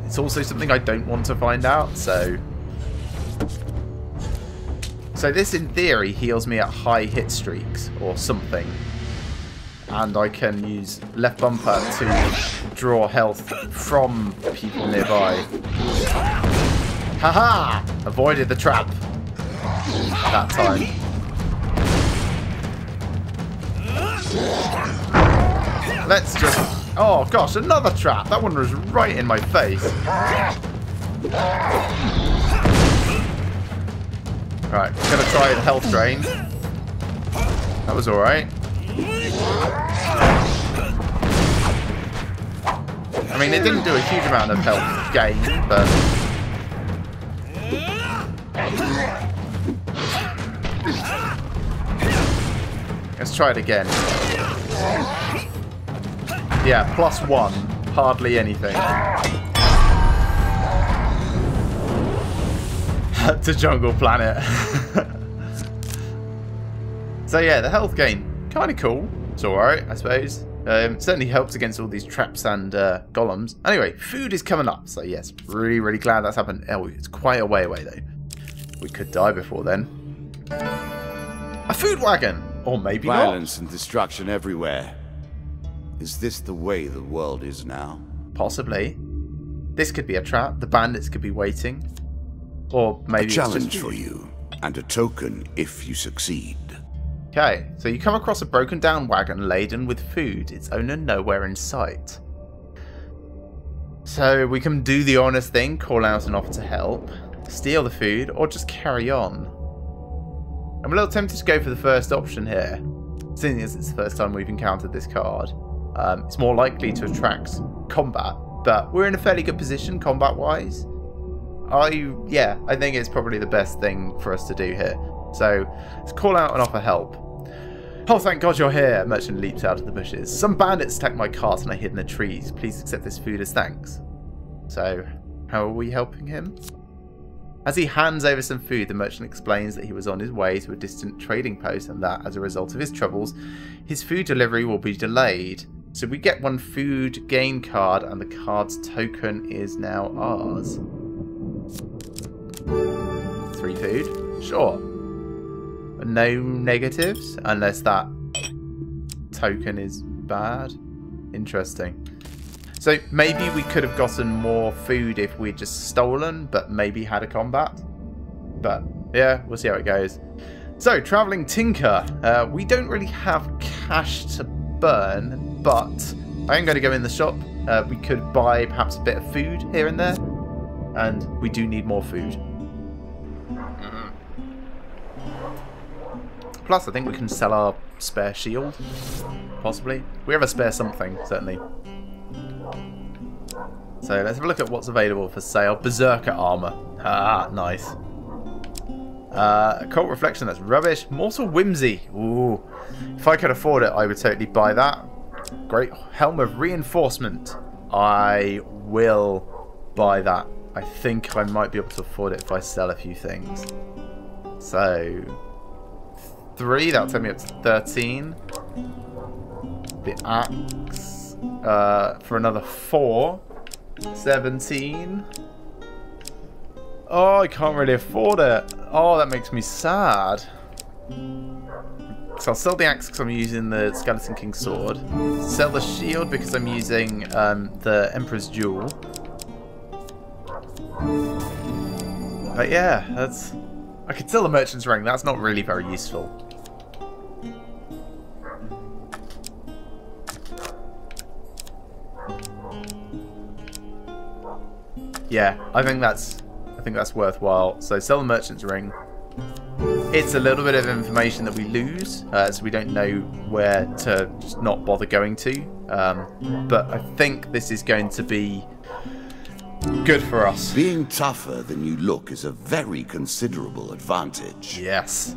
It's also something I don't want to find out, so... So this, in theory, heals me at high hit streaks, or something. And I can use left bumper to draw health from people nearby. Haha! Avoided the trap. That time. Let's just... Oh gosh, another trap! That one was right in my face. Right, gonna try the health drain. That was alright. I mean, it didn't do a huge amount of health gain, but... Let's try it again. Yeah, +1. Hardly anything. To Jungle Planet. So yeah, the health gain, kind of cool. It's alright, I suppose. Certainly helps against all these traps and golems. Anyway, food is coming up. So yes, really, really glad that's happened. Oh, it's quite a way away though. We could die before then. A food wagon! Or maybe not. Violence and destruction everywhere. Is this the way the world is now? Possibly. This could be a trap. The bandits could be waiting. Or maybe A challenge for you, and a token if you succeed. Okay, so you come across a broken down wagon laden with food. Its owner nowhere in sight. So we can do the honest thing, call out and offer to help, steal the food, or just carry on. I'm a little tempted to go for the first option here. seeing as it's the first time we've encountered this card, it's more likely to attract combat. But we're in a fairly good position combat-wise. I think it's probably the best thing for us to do here. So let's call out and offer help. Oh, thank God you're here. A merchant leaps out of the bushes. Some bandits attacked my cart and I hid in the trees. Please accept this food as thanks. So, how are we helping him? As he hands over some food, the merchant explains that he was on his way to a distant trading post and that, as a result of his troubles, his food delivery will be delayed. So we get one food gain card and the card's token is now ours. 3 food? Sure. No negatives, unless that token is bad. Interesting. So maybe we could have gotten more food if we'd just stolen, but maybe had a combat. But yeah, we'll see how it goes. So, Travelling Tinker. We don't really have cash to burn, but I am going to go in the shop. We could buy perhaps a bit of food here and there. And we do need more food. Plus, I think we can sell our spare shield. Possibly. We have a spare something, certainly. So let's have a look at what's available for sale. Berserker armor. Ah, nice. Occult reflection, that's rubbish. Mortal whimsy. Ooh. If I could afford it, I would totally buy that. Great. Helm of reinforcement. I will buy that. I think I might be able to afford it if I sell a few things. So 3, that'll take me up to 13. The axe for another 4. 17. Oh, I can't really afford it. Oh, that makes me sad. So I'll sell the axe because I'm using the Skeleton King sword. Sell the shield because I'm using the Emperor's Jewel. But yeah, that's... I could sell the Merchant's Ring. That's not really very useful. Yeah, I think that's worthwhile. So sell the Merchant's Ring. It's a little bit of information that we lose, so we don't know where to just not bother going to. But I think this is going to be good for us. Being tougher than you look is a very considerable advantage. Yes.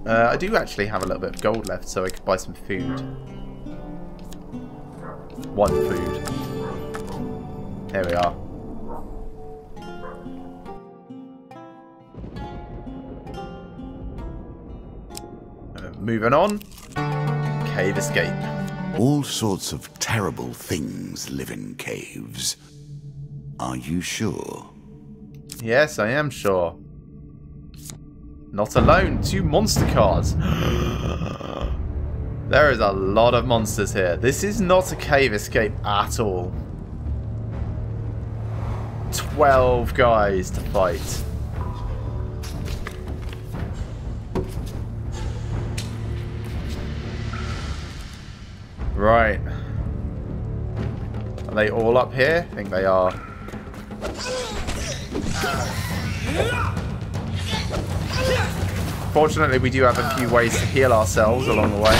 I do actually have a little bit of gold left, so I could buy some food. 1 food. There we are. Moving on. Cave escape. All sorts of terrible things live in caves. Are you sure? Yes, I am sure. Not alone. 2 monster cards. There is a lot of monsters here. This is not a cave escape at all. 12 guys to fight. Right. Are they all up here? I think they are. Fortunately, we do have a few ways to heal ourselves along the way.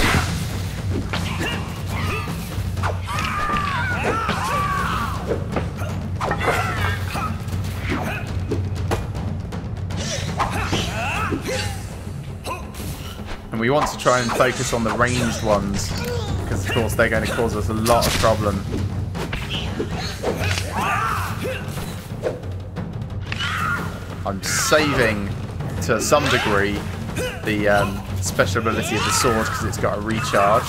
And we want to try and focus on the ranged ones, because of course they're going to cause us a lot of problem. I'm saving, to some degree, the special ability of the sword because it's got a recharge.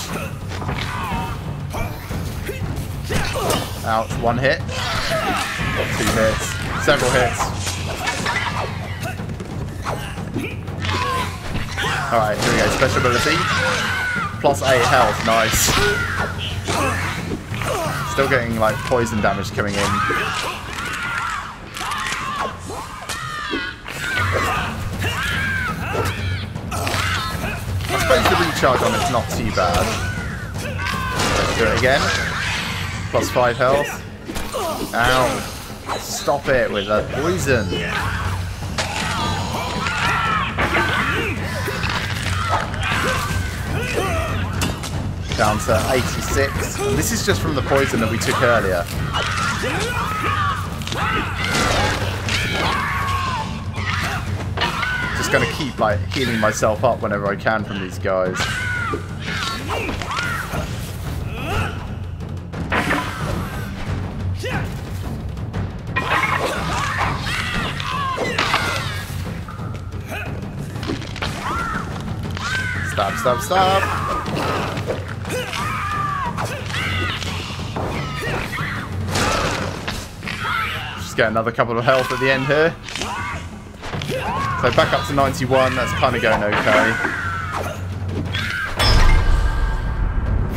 Ouch, 1 hit. 2 hits. Several hits. Alright, here we go. Special ability. Plus 8 health. Nice. Still getting, like, poison damage coming in. I suppose the recharge on it's not too bad. Let's do it again. Plus 5 health. Ow. Stop it with that poison. Down to 86. And this is just from the poison that we took earlier. Just going to keep like healing myself up whenever I can from these guys. Stab, stab, stab. Just get another couple of health at the end here. So back up to 91, that's kind of going okay.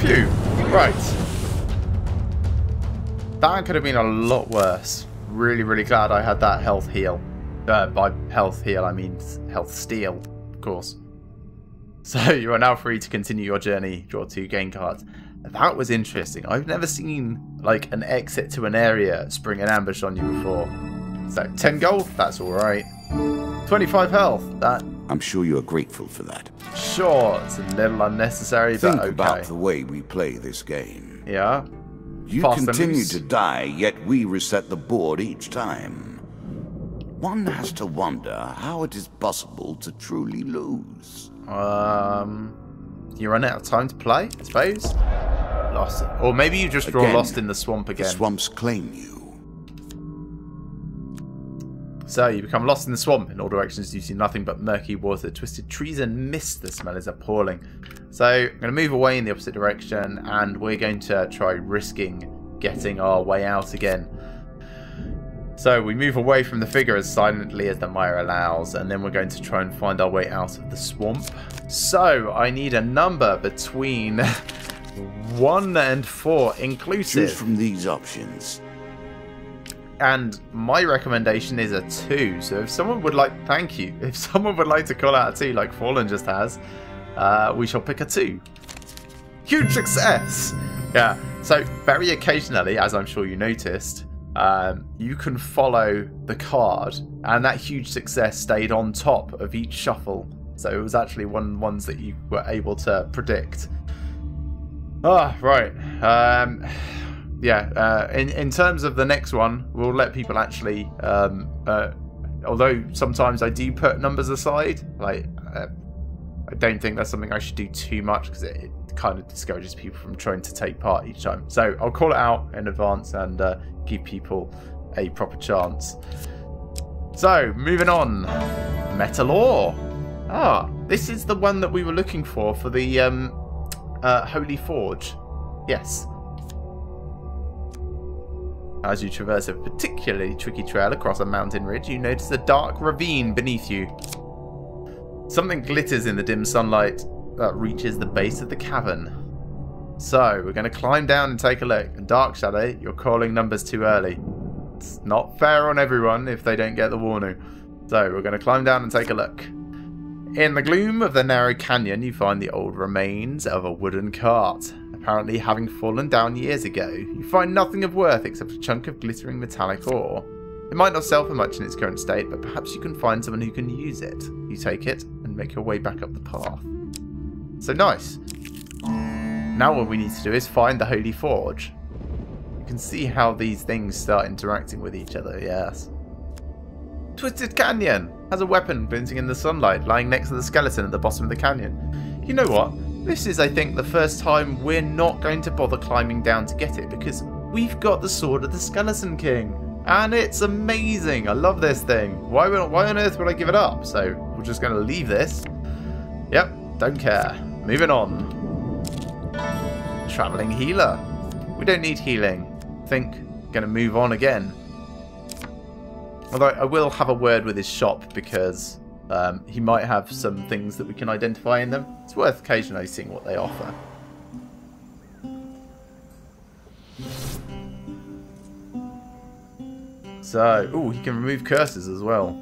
Phew, right. That could have been a lot worse. Really, really glad I had that health heal. By health heal, I mean health steal, of course. So you are now free to continue your journey. Draw 2 gain cards. That was interesting. I've never seen like an exit to an area spring an ambush on you before. So 10 gold, that's alright. 25 health, that... I'm sure you are grateful for that. Sure, it's a little unnecessary, but okay. Think about the way we play this game. Yeah? You continue to die, yet we reset the board each time. One has to wonder how it is possible to truly lose. You run out of time to play, I suppose? Lost. Or maybe you just draw lost in the swamp again. The swamps claim you. So you become lost in the swamp. In all directions you see nothing but murky water, twisted trees and mist. The smell is appalling. So I'm going to move away in the opposite direction and we're going to try risking getting our way out again. So we move away from the figure as silently as the mire allows, and then we're going to try and find our way out of the swamp. So I need a number between 1 and 4 inclusive. Choose from these options. And my recommendation is a 2. So if someone would like, thank you. If someone would like to call out a 2 like Fallen just has, we shall pick a 2. Huge success! Yeah, so very occasionally, as I'm sure you noticed, you can follow the card, and that huge success stayed on top of each shuffle. So it was actually one of the ones that you were able to predict. Ah, right. Yeah, in terms of the next one, we'll let people actually, although sometimes I do put numbers aside, like, I don't think that's something I should do too much because it kind of discourages people from trying to take part each time. So I'll call it out in advance and give people a proper chance. So, moving on. Metal ore. Ah, this is the one that we were looking for the Holy Forge. Yes. As you traverse a particularly tricky trail across a mountain ridge, you notice a dark ravine beneath you. Something glitters in the dim sunlight that reaches the base of the cavern. So, we're going to climb down and take a look. And Dark Shadow, you're calling numbers too early. It's not fair on everyone if they don't get the warning. So, we're going to climb down and take a look. In the gloom of the narrow canyon, you find the old remains of a wooden cart, apparently having fallen down years ago. You find nothing of worth except a chunk of glittering metallic ore. It might not sell for much in its current state, but perhaps you can find someone who can use it. You take it and make your way back up the path. So nice. Now what we need to do is find the Holy Forge. You can see how these things start interacting with each other, yes. Twisted Canyon has a weapon glinting in the sunlight, lying next to the skeleton at the bottom of the canyon. You know what? This is, I think, the first time we're not going to bother climbing down to get it, because we've got the Sword of the Skeleton King. And it's amazing. I love this thing. Why on earth would I give it up? So we're just going to leave this. Yep, don't care. Moving on. Traveling healer. We don't need healing. I think going to move on again. Although I will have a word with his shop because he might have some things that we can identify in them. It's worth occasionally seeing what they offer. So, ooh, he can remove curses as well.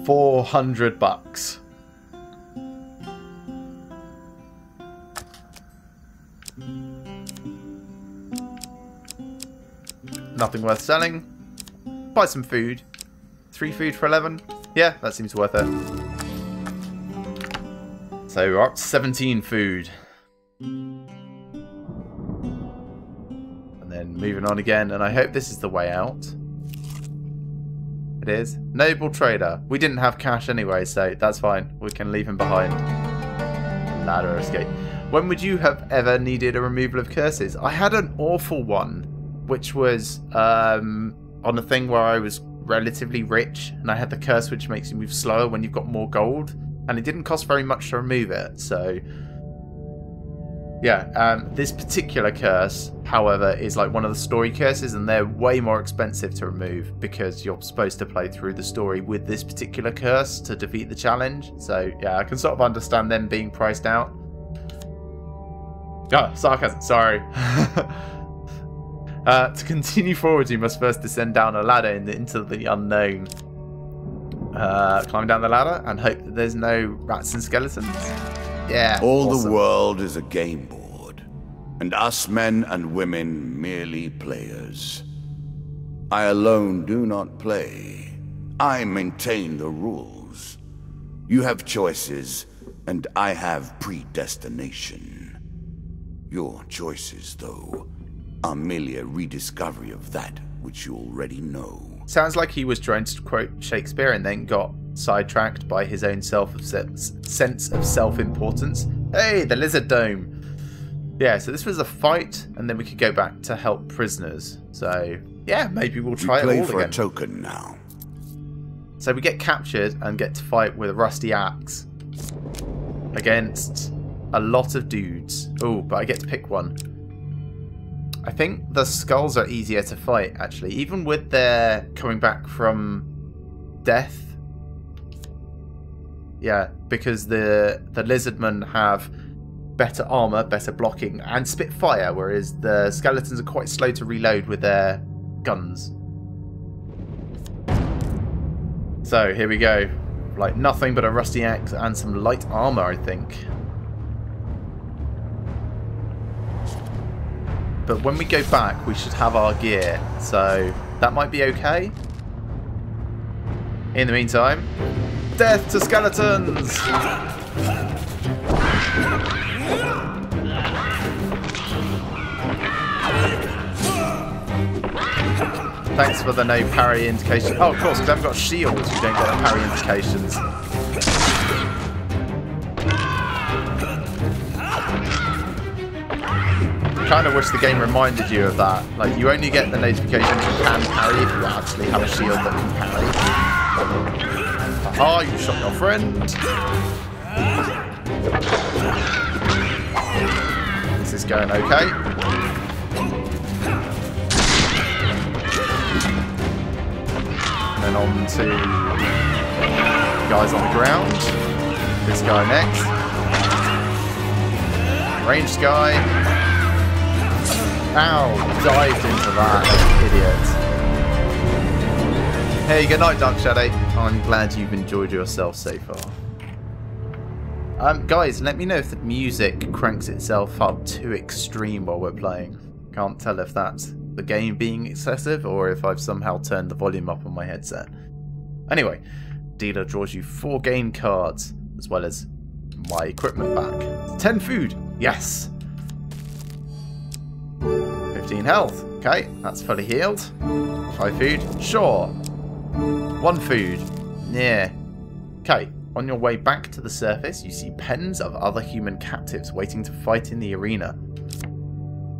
400 bucks. Nothing worth selling. Buy some food. 3 food for 11. Yeah, that seems worth it. So we're up to 17 food. then moving on again, and I hope this is the way out. It is. Noble trader. We didn't have cash anyway, so that's fine. We can leave him behind. Ladder escape. When would you have ever needed a removal of curses? I had an awful one, which was on a thing where I was relatively rich, and I had the curse which makes you move slower when you've got more gold, and it didn't cost very much to remove it, so... Yeah, this particular curse, however, is like one of the story curses, and they're way more expensive to remove because you're supposed to play through the story with this particular curse to defeat the challenge. So, yeah, I can sort of understand them being priced out. Oh, sarcasm, sorry. To continue forward, you must first descend down a ladder into the unknown. Climb down the ladder and hope that there's no rats and skeletons. Yeah, all awesome. The world is a game board, and us men and women merely players. I alone do not play. I maintain the rules. You have choices, and I have predestination. Your choices, though, are merely a rediscovery of that which you already know. Sounds like he was trying to quote Shakespeare and then got sidetracked by his own sense of self-importance. Hey, the lizard dome. Yeah, so this was a fight, and then we could go back to help prisoners. So, yeah, maybe we'll try it all again. Play for a token now. So we get captured and get to fight with a rusty axe against a lot of dudes. Oh, but I get to pick one. I think the skulls are easier to fight, actually. Even with their coming back from death. Yeah, because the lizardmen have better armor, better blocking, and spit fire, whereas the skeletons are quite slow to reload with their guns. So, here we go. Like, nothing but a rusty axe and some light armor, I think. But when we go back, we should have our gear, so that might be okay. In the meantime, death to skeletons! Thanks for the no parry indication. Oh, of course, because I haven't got shields, you don't get the parry indications. I kind of wish the game reminded you of that. Like, you only get the notifications you can parry if you actually have a shield that can parry. Aha, you shot your friend. This is going okay. And then on to guys on the ground. This guy next. Ranged guy. Ow, dived into that, idiot. Hey, good night, Dark Shadow. I'm glad you've enjoyed yourself so far. Guys, let me know if the music cranks itself up too extreme while we're playing. Can't tell if that's the game being excessive or if I've somehow turned the volume up on my headset. Anyway, dealer draws you 4 game cards, as well as my equipment back. 10 food, yes! 15 health, okay, that's fully healed. 5 food, sure. 1 food, yeah. Okay, on your way back to the surface, you see pens of other human captives waiting to fight in the arena.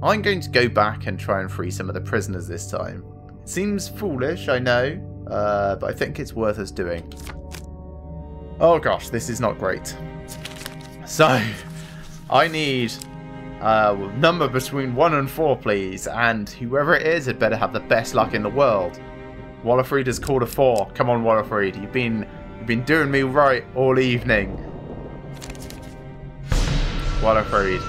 I'm going to go back and try and free some of the prisoners this time. It seems foolish, I know, but I think it's worth us doing. Oh gosh, this is not great. So, I need a number between 1 and 4, please, and whoever it is had better have the best luck in the world. Wallerfried has called a 4. Come on, Wallerfried, you've been doing me right all evening. Wallerfried.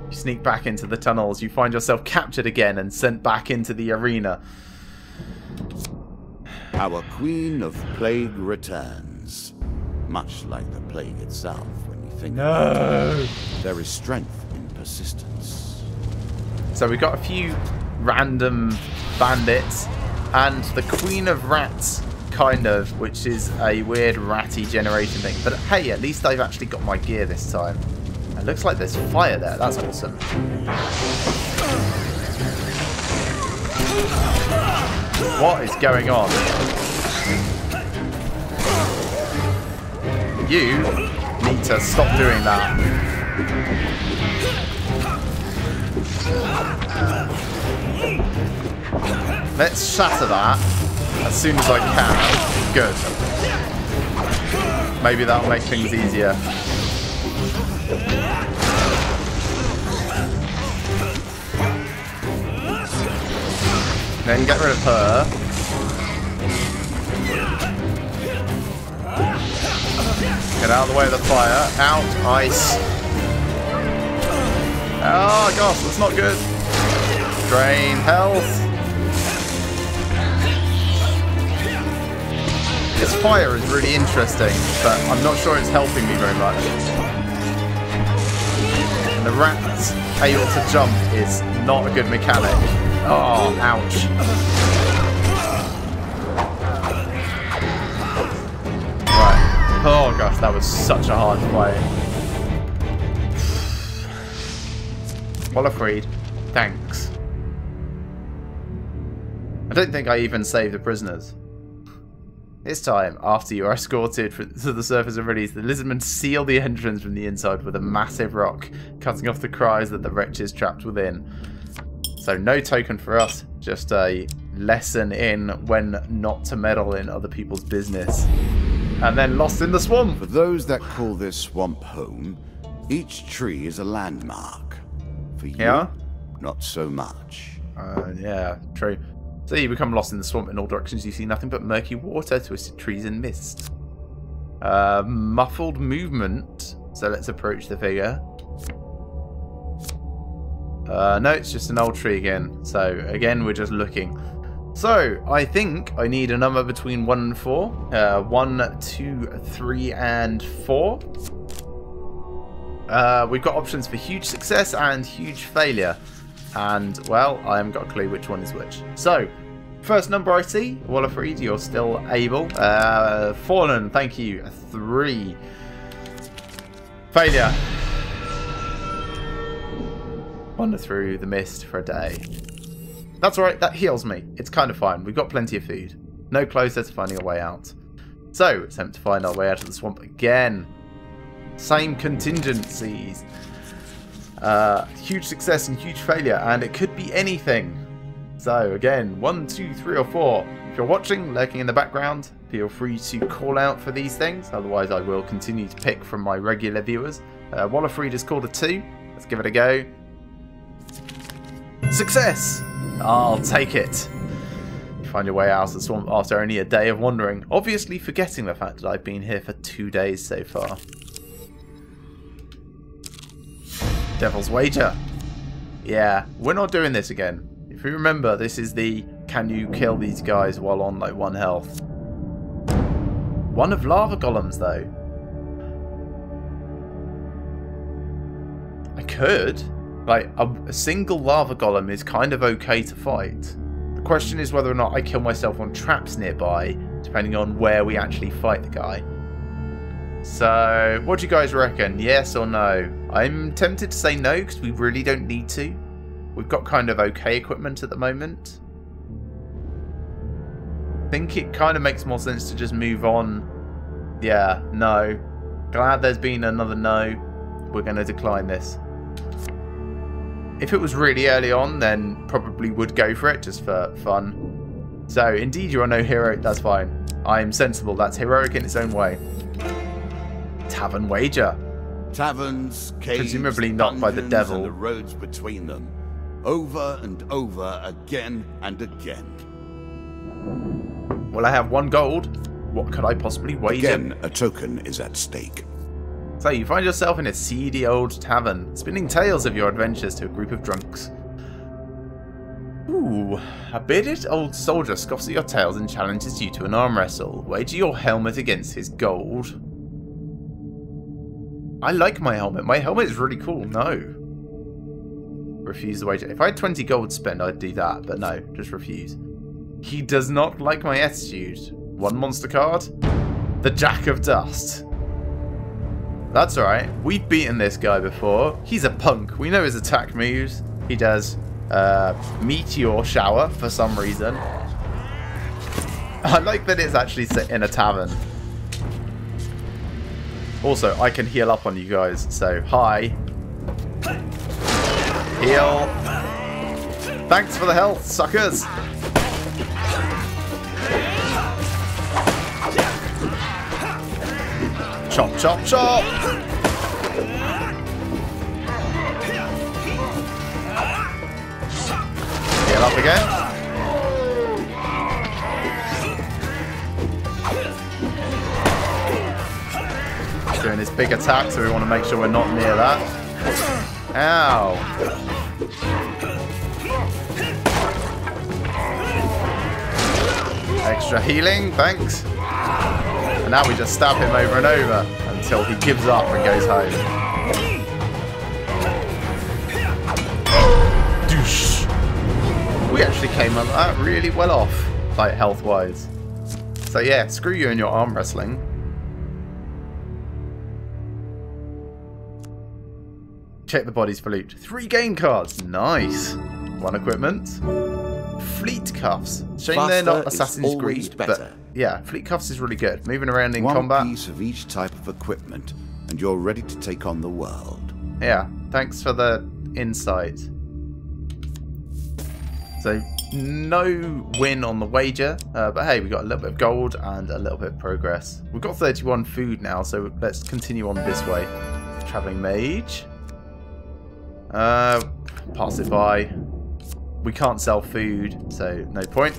You sneak back into the tunnels, you find yourself captured again and sent back into the arena. Our Queen of Plague returns, much like the plague itself when you think about it. There is strength in persistence. So we got a few random bandits and the Queen of Rats, kind of, which is a weird ratty generation thing. But hey, at least I've actually got my gear this time. It looks like there's fire there. That's awesome. What is going on? You need to stop doing that. Let's shatter that as soon as I can. Good. Maybe that'll make things easier. Then get rid of her. Get out of the way of the fire. Out. Ice. Oh gosh, that's not good. Drain health. This fire is really interesting, but I'm not sure it's helping me very much. And the rat's able to jump is not a good mechanic. Oh, ouch. Right. Oh gosh, that was such a hard fight. Wallerfried, thanks. I don't think I even saved the prisoners. This time, after you are escorted to the surface and released, the lizardmen seal the entrance from the inside with a massive rock, cutting off the cries that the wretches trapped within. So no token for us, just a lesson in when not to meddle in other people's business. And then lost in the swamp. For those that call this swamp home, each tree is a landmark. For you, yeah? Not so much. Yeah, true. So you become lost in the swamp in all directions. You see nothing but murky water, twisted trees and mist. Muffled movement. So let's approach the figure. No, it's just an old tree again. So again, we're just looking. So I think I need a number between 1 and 4. 1, 2, 3, and 4. We've got options for huge success and huge failure. And, well, I haven't got a clue which one is which. So, first number I see, Wallerfried, you're still able. Fallen, thank you. 3. Failure. Wander through the mist for a day. That's alright, that heals me. It's kind of fine. We've got plenty of food. No closer to finding a way out. So, attempt to find our way out of the swamp again. Same contingencies. Huge success and huge failure, and it could be anything. So again, 1, 2, 3, or 4. If you're watching, lurking in the background, feel free to call out for these things. Otherwise, I will continue to pick from my regular viewers. Wallerfried is called a 2. Let's give it a go. Success! I'll take it. You find your way out of the swamp after only a day of wandering, obviously forgetting the fact that I've been here for 2 days so far. Devil's Wager. Yeah, we're not doing this again. If you remember, this is the can you kill these guys while on like 1 health. One of lava golems though. I could. Like a single lava golem is kind of okay to fight. The question is whether or not I kill myself on traps nearby, depending on where we actually fight the guy. So, what do you guys reckon? Yes or no? I'm tempted to say no, because we really don't need to. We've got kind of okay equipment at the moment. I think it kind of makes more sense to just move on. Yeah, no. Glad there's been another no. We're going to decline this. If it was really early on, then probably would go for it, just for fun. So, indeed you are no hero, that's fine. I'm sensible, that's heroic in its own way. Tavern Wager. Taverns, caves, presumably not by the devil. And the roads between them. Over and over, again and again. Well, I have 1 gold. What could I possibly wager? Again, a token is at stake. So you find yourself in a seedy old tavern, spinning tales of your adventures to a group of drunks. Ooh, a bearded old soldier scoffs at your tales and challenges you to an arm wrestle. Wager your helmet against his gold. I like my helmet. My helmet is really cool. No. Refuse the wager. If I had 20 gold to spend, I'd do that. But no, just refuse. He does not like my attitude. 1 monster card. The Jack of Dust. That's alright. We've beaten this guy before. He's a punk. We know his attack moves. He does Meteor Shower for some reason. I like that it's actually set in a tavern. Also, I can heal up on you guys, so hi. Heal. Thanks for the health, suckers. Chop, chop, chop. Heal up again. Doing his big attack, so we want to make sure we're not near that. Ow! Extra healing, thanks. And now we just stab him over and over until he gives up and goes home. Douche! We actually came on that really well off, like health-wise. So yeah, screw you and your arm wrestling. Check the bodies for loot. 3 game cards. Nice. 1 equipment. Fleet cuffs. Shame they're not Assassin's Creed, but yeah, fleet cuffs is really good. Moving around in combat. 1 piece of each type of equipment, and you're ready to take on the world. Yeah, thanks for the insight. So, no win on the wager, but hey, we got a little bit of gold and a little bit of progress. We've got 31 food now, so let's continue on this way. Traveling mage. Pass it by. We can't sell food, so no point.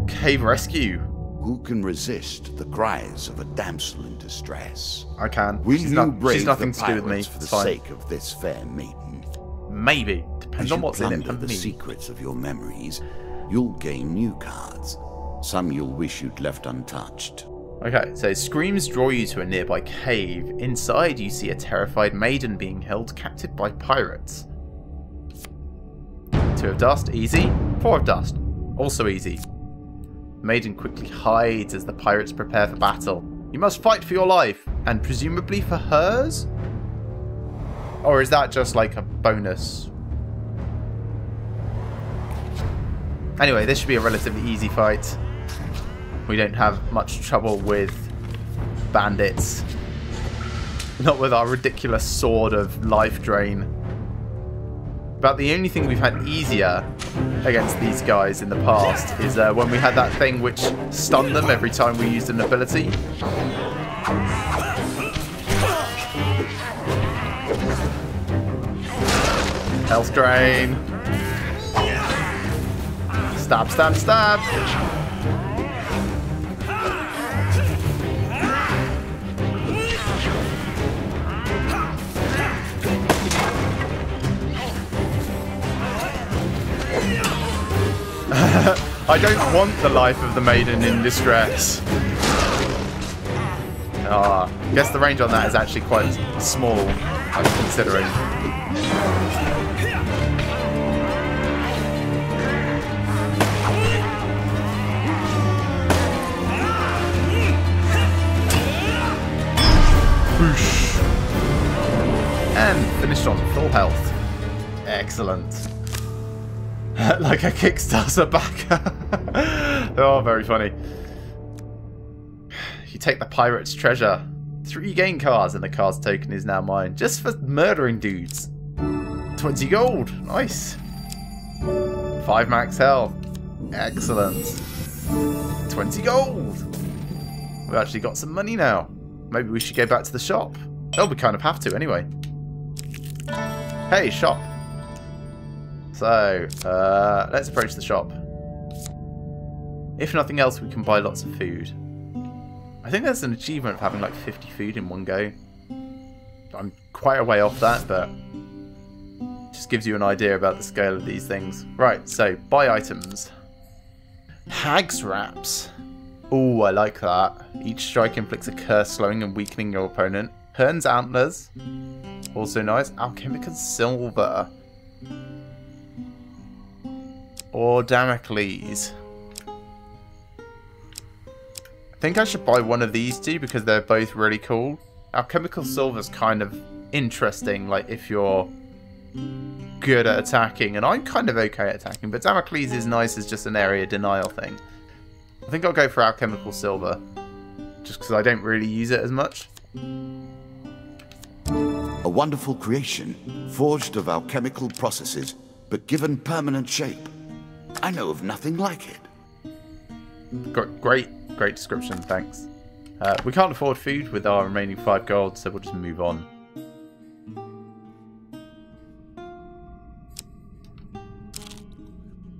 Cave rescue. Who can resist the cries of a damsel in distress? I can. Will she's you brave she's nothing the to do with me. pirates for the sake of this fair maiden? Maybe. Depends on what's in it for the me. secrets of your memories, you'll gain new cards. Some you'll wish you'd left untouced. Okay, so screams draw you to a nearby cave. Inside you see a terrified maiden being held captive by pirates. 2 of dust, easy. 4 of dust, also easy. The maiden quickly hides as the pirates prepare for battle. You must fight for your life, and presumably for hers? Or is that just like a bonus? Anyway, this should be a relatively easy fight. We don't have much trouble with bandits. Not with our ridiculous sword of life drain. But the only thing we've had easier against these guys in the past is when we had that thing which stunned them every time we used an ability. Health drain. Stab, stab, stab. I don't want the life of the maiden in distress. Guess the range on that is actually quite small, I'm considering. Whoosh. And finished on full health. Excellent. Like a Kickstarter backer. Oh, very funny. You take the pirate's treasure. 3 game cards and the card's token is now mine. Just for murdering dudes. 20 gold. Nice. 5 max health. Excellent. 20 gold. We've actually got some money now. Maybe we should go back to the shop. Oh, we kind of have to anyway. Hey, shop. So, let's approach the shop. If nothing else, we can buy lots of food. I think there's an achievement of having like 50 food in one go. I'm quite a way off that, but just gives you an idea about the scale of these things. Right, so buy items. Hag's wraps. Oh, I like that. Each strike inflicts a curse, slowing and weakening your opponent. Hearn's antlers. Also nice. Alchemical silver. Or Damocles. I think I should buy one of these two because they're both really cool. Alchemical silver's kind of interesting, like if you're good at attacking, and I'm kind of okay at attacking, but Damocles is nice as just an area denial thing. I think I'll go for alchemical silver. Just because I don't really use it as much. A wonderful creation, forged of alchemical processes, but given permanent shape. I know of nothing like it. Great description, thanks. We can't afford food with our remaining 5 gold, so we'll just move on.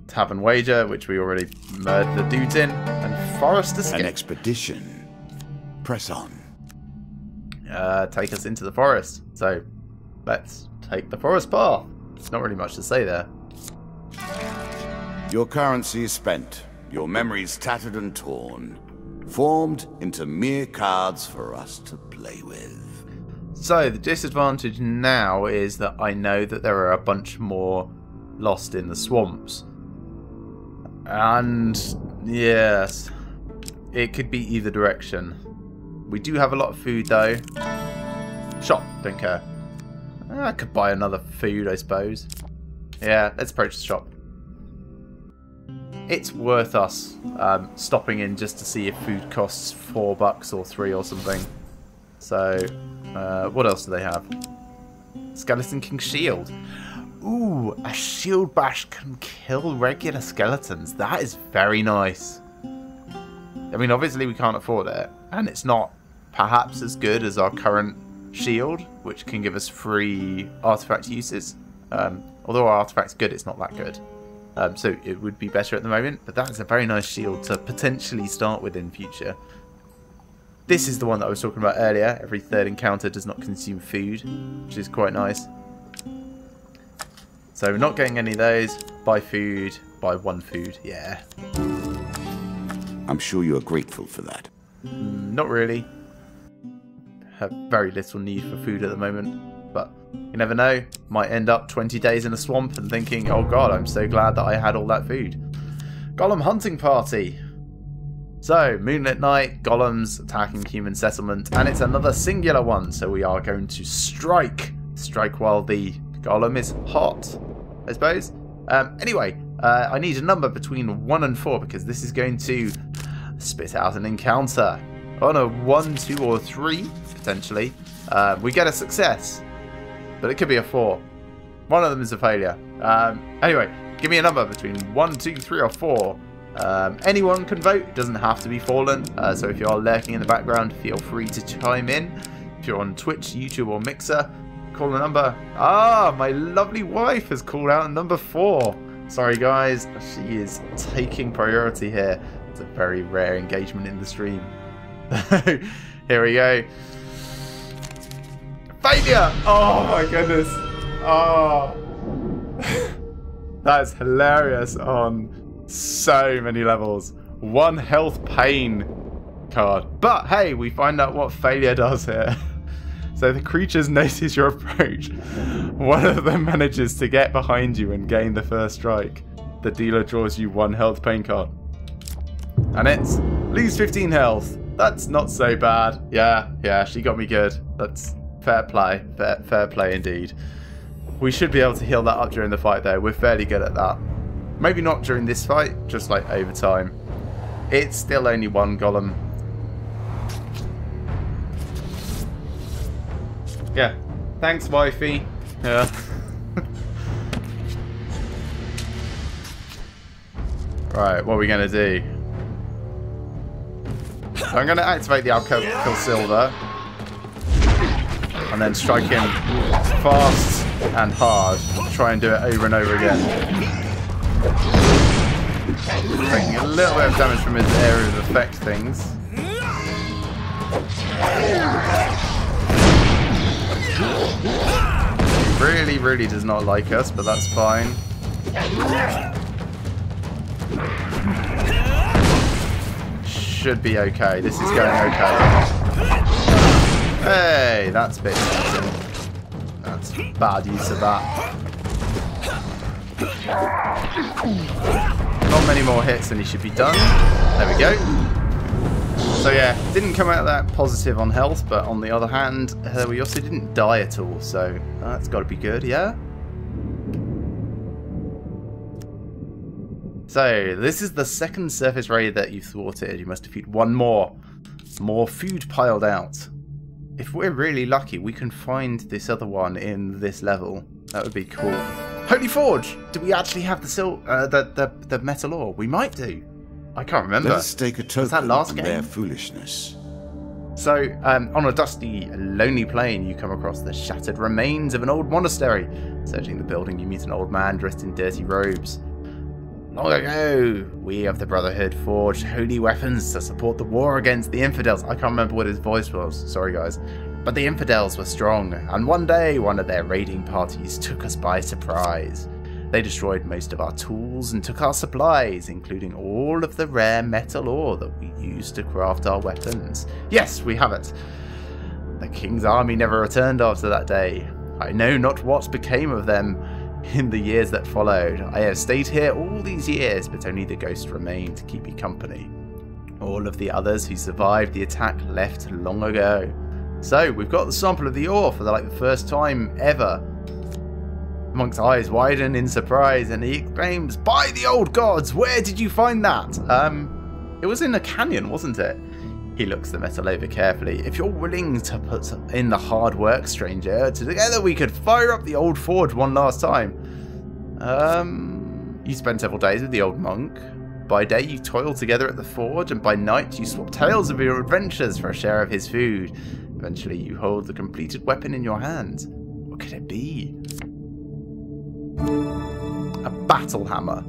Tavern wager, which we already murdered the dudes in, and forest escape. An expedition. Press on. Take us into the forest. So, let's take the forest path. There's not really much to say there. Your currency is spent. Your memories tattered and torn. Formed into mere cards for us to play with. So, the disadvantage now is that I know that there are a bunch more lost in the swamps. And, yes, it could be either direction. We do have a lot of food, though. Shop, don't care. I could buy another food, I suppose. Yeah, let's approach the shop. It's worth us stopping in just to see if food costs $4 or 3 or something. So, what else do they have? Skeleton King Shield. Ooh, a shield bash can kill regular skeletons. That is very nice. I mean, obviously we can't afford it, and it's not perhaps as good as our current shield, which can give us free artifact uses. Although our artifact's good, it's not that good. So it would be better at the moment, but that's a very nice shield to potentially start with in future. This is the one that I was talking about earlier. Every 3rd encounter does not consume food, which is quite nice. So we're not getting any of those. Buy food, buy 1 food, yeah. I'm sure you are grateful for that. Not really. Have very little need for food at the moment, but you never know. Might end up 20 days in a swamp and thinking, oh god, I'm so glad that I had all that food. Golem hunting party. So, moonlit night, golems attacking human settlement, and it's another singular one, so we are going to strike. Strike while the golem is hot, I suppose. Anyway, I need a number between 1 and 4 because this is going to spit out an encounter. On a 1, 2, or 3, potentially, we get a success. But it could be a 4. One of them is a failure. Anyway, give me a number between 1, 2, 3, or 4. Anyone can vote. It doesn't have to be Fallen. So if you are lurking in the background, feel free to chime in. If you're on Twitch, YouTube, or Mixer, call a number. Ah, my lovely wife has called out number 4. Sorry, guys. She is taking priority here. It's a very rare engagement in the stream. Here we go. Failure! Oh my goodness. Oh. That's hilarious on so many levels. 1 health pain card. But hey, we find out what failure does here. So the creatures notice your approach. One of them manages to get behind you and gain the first strike. The dealer draws you 1 health pain card. And it's lose 15 health. That's not so bad. Yeah, she got me good. That's fair play. Fair play indeed. We should be able to heal that up during the fight though. We're fairly good at that. Maybe not during this fight, just like over time. It's still only 1 golem. Yeah. Thanks, wifey. Yeah. Right, what are we going to do? So I'm going to activate the alchemical silver. And then strike him fast and hard. Try and do it over and over again. Taking a little bit of damage from his area of effect things. He really does not like us, but that's fine. Should be okay. This is going okay. Hey, that's a bit decent. That's bad use of that. Not many more hits and he should be done. There we go. So yeah, didn't come out that positive on health, but on the other hand, we also didn't die at all, so that's got to be good, yeah? So, this is the second surface raid that you've thwarted. You must defeat one more. More food piled out. If we're really lucky, we can find this other one in this level. That would be cool. Holy Forge! Do we actually have the metal ore? We might do. I can't remember. Let us stake a token that last on game? their foolishness. So, on a dusty, lonely plain, you come across the shattered remains of an old monastery. Searching the building, you meet an old man dressed in dirty robes. Long ago, we of the Brotherhood forged holy weapons to support the war against the infidels. I can't remember what his voice was. Sorry, guys. But the infidels were strong, and one day, one of their raiding parties took us by surprise. They destroyed most of our tools and took our supplies, including all of the rare metal ore that we used to craft our weapons. Yes, we have it. The king's army never returned after that day. I know not what became of them in the years that followed. I have stayed here all these years, but only the ghost remained to keep me company. All of the others who survived the attack left long ago. So, we've got the sample of the ore for the first time ever. Monk's eyes widen in surprise and he exclaims, "By the old gods, where did you find that?" It was in a canyon, wasn't it? He looks the metal over carefully. "If you're willing to put in the hard work, stranger, together we could fire up the old forge one last time." You spent several days with the old monk. By day you toil together at the forge, and by night you swap tales of your adventures for a share of his food. Eventually you hold the completed weapon in your hand. What could it be? A battle hammer.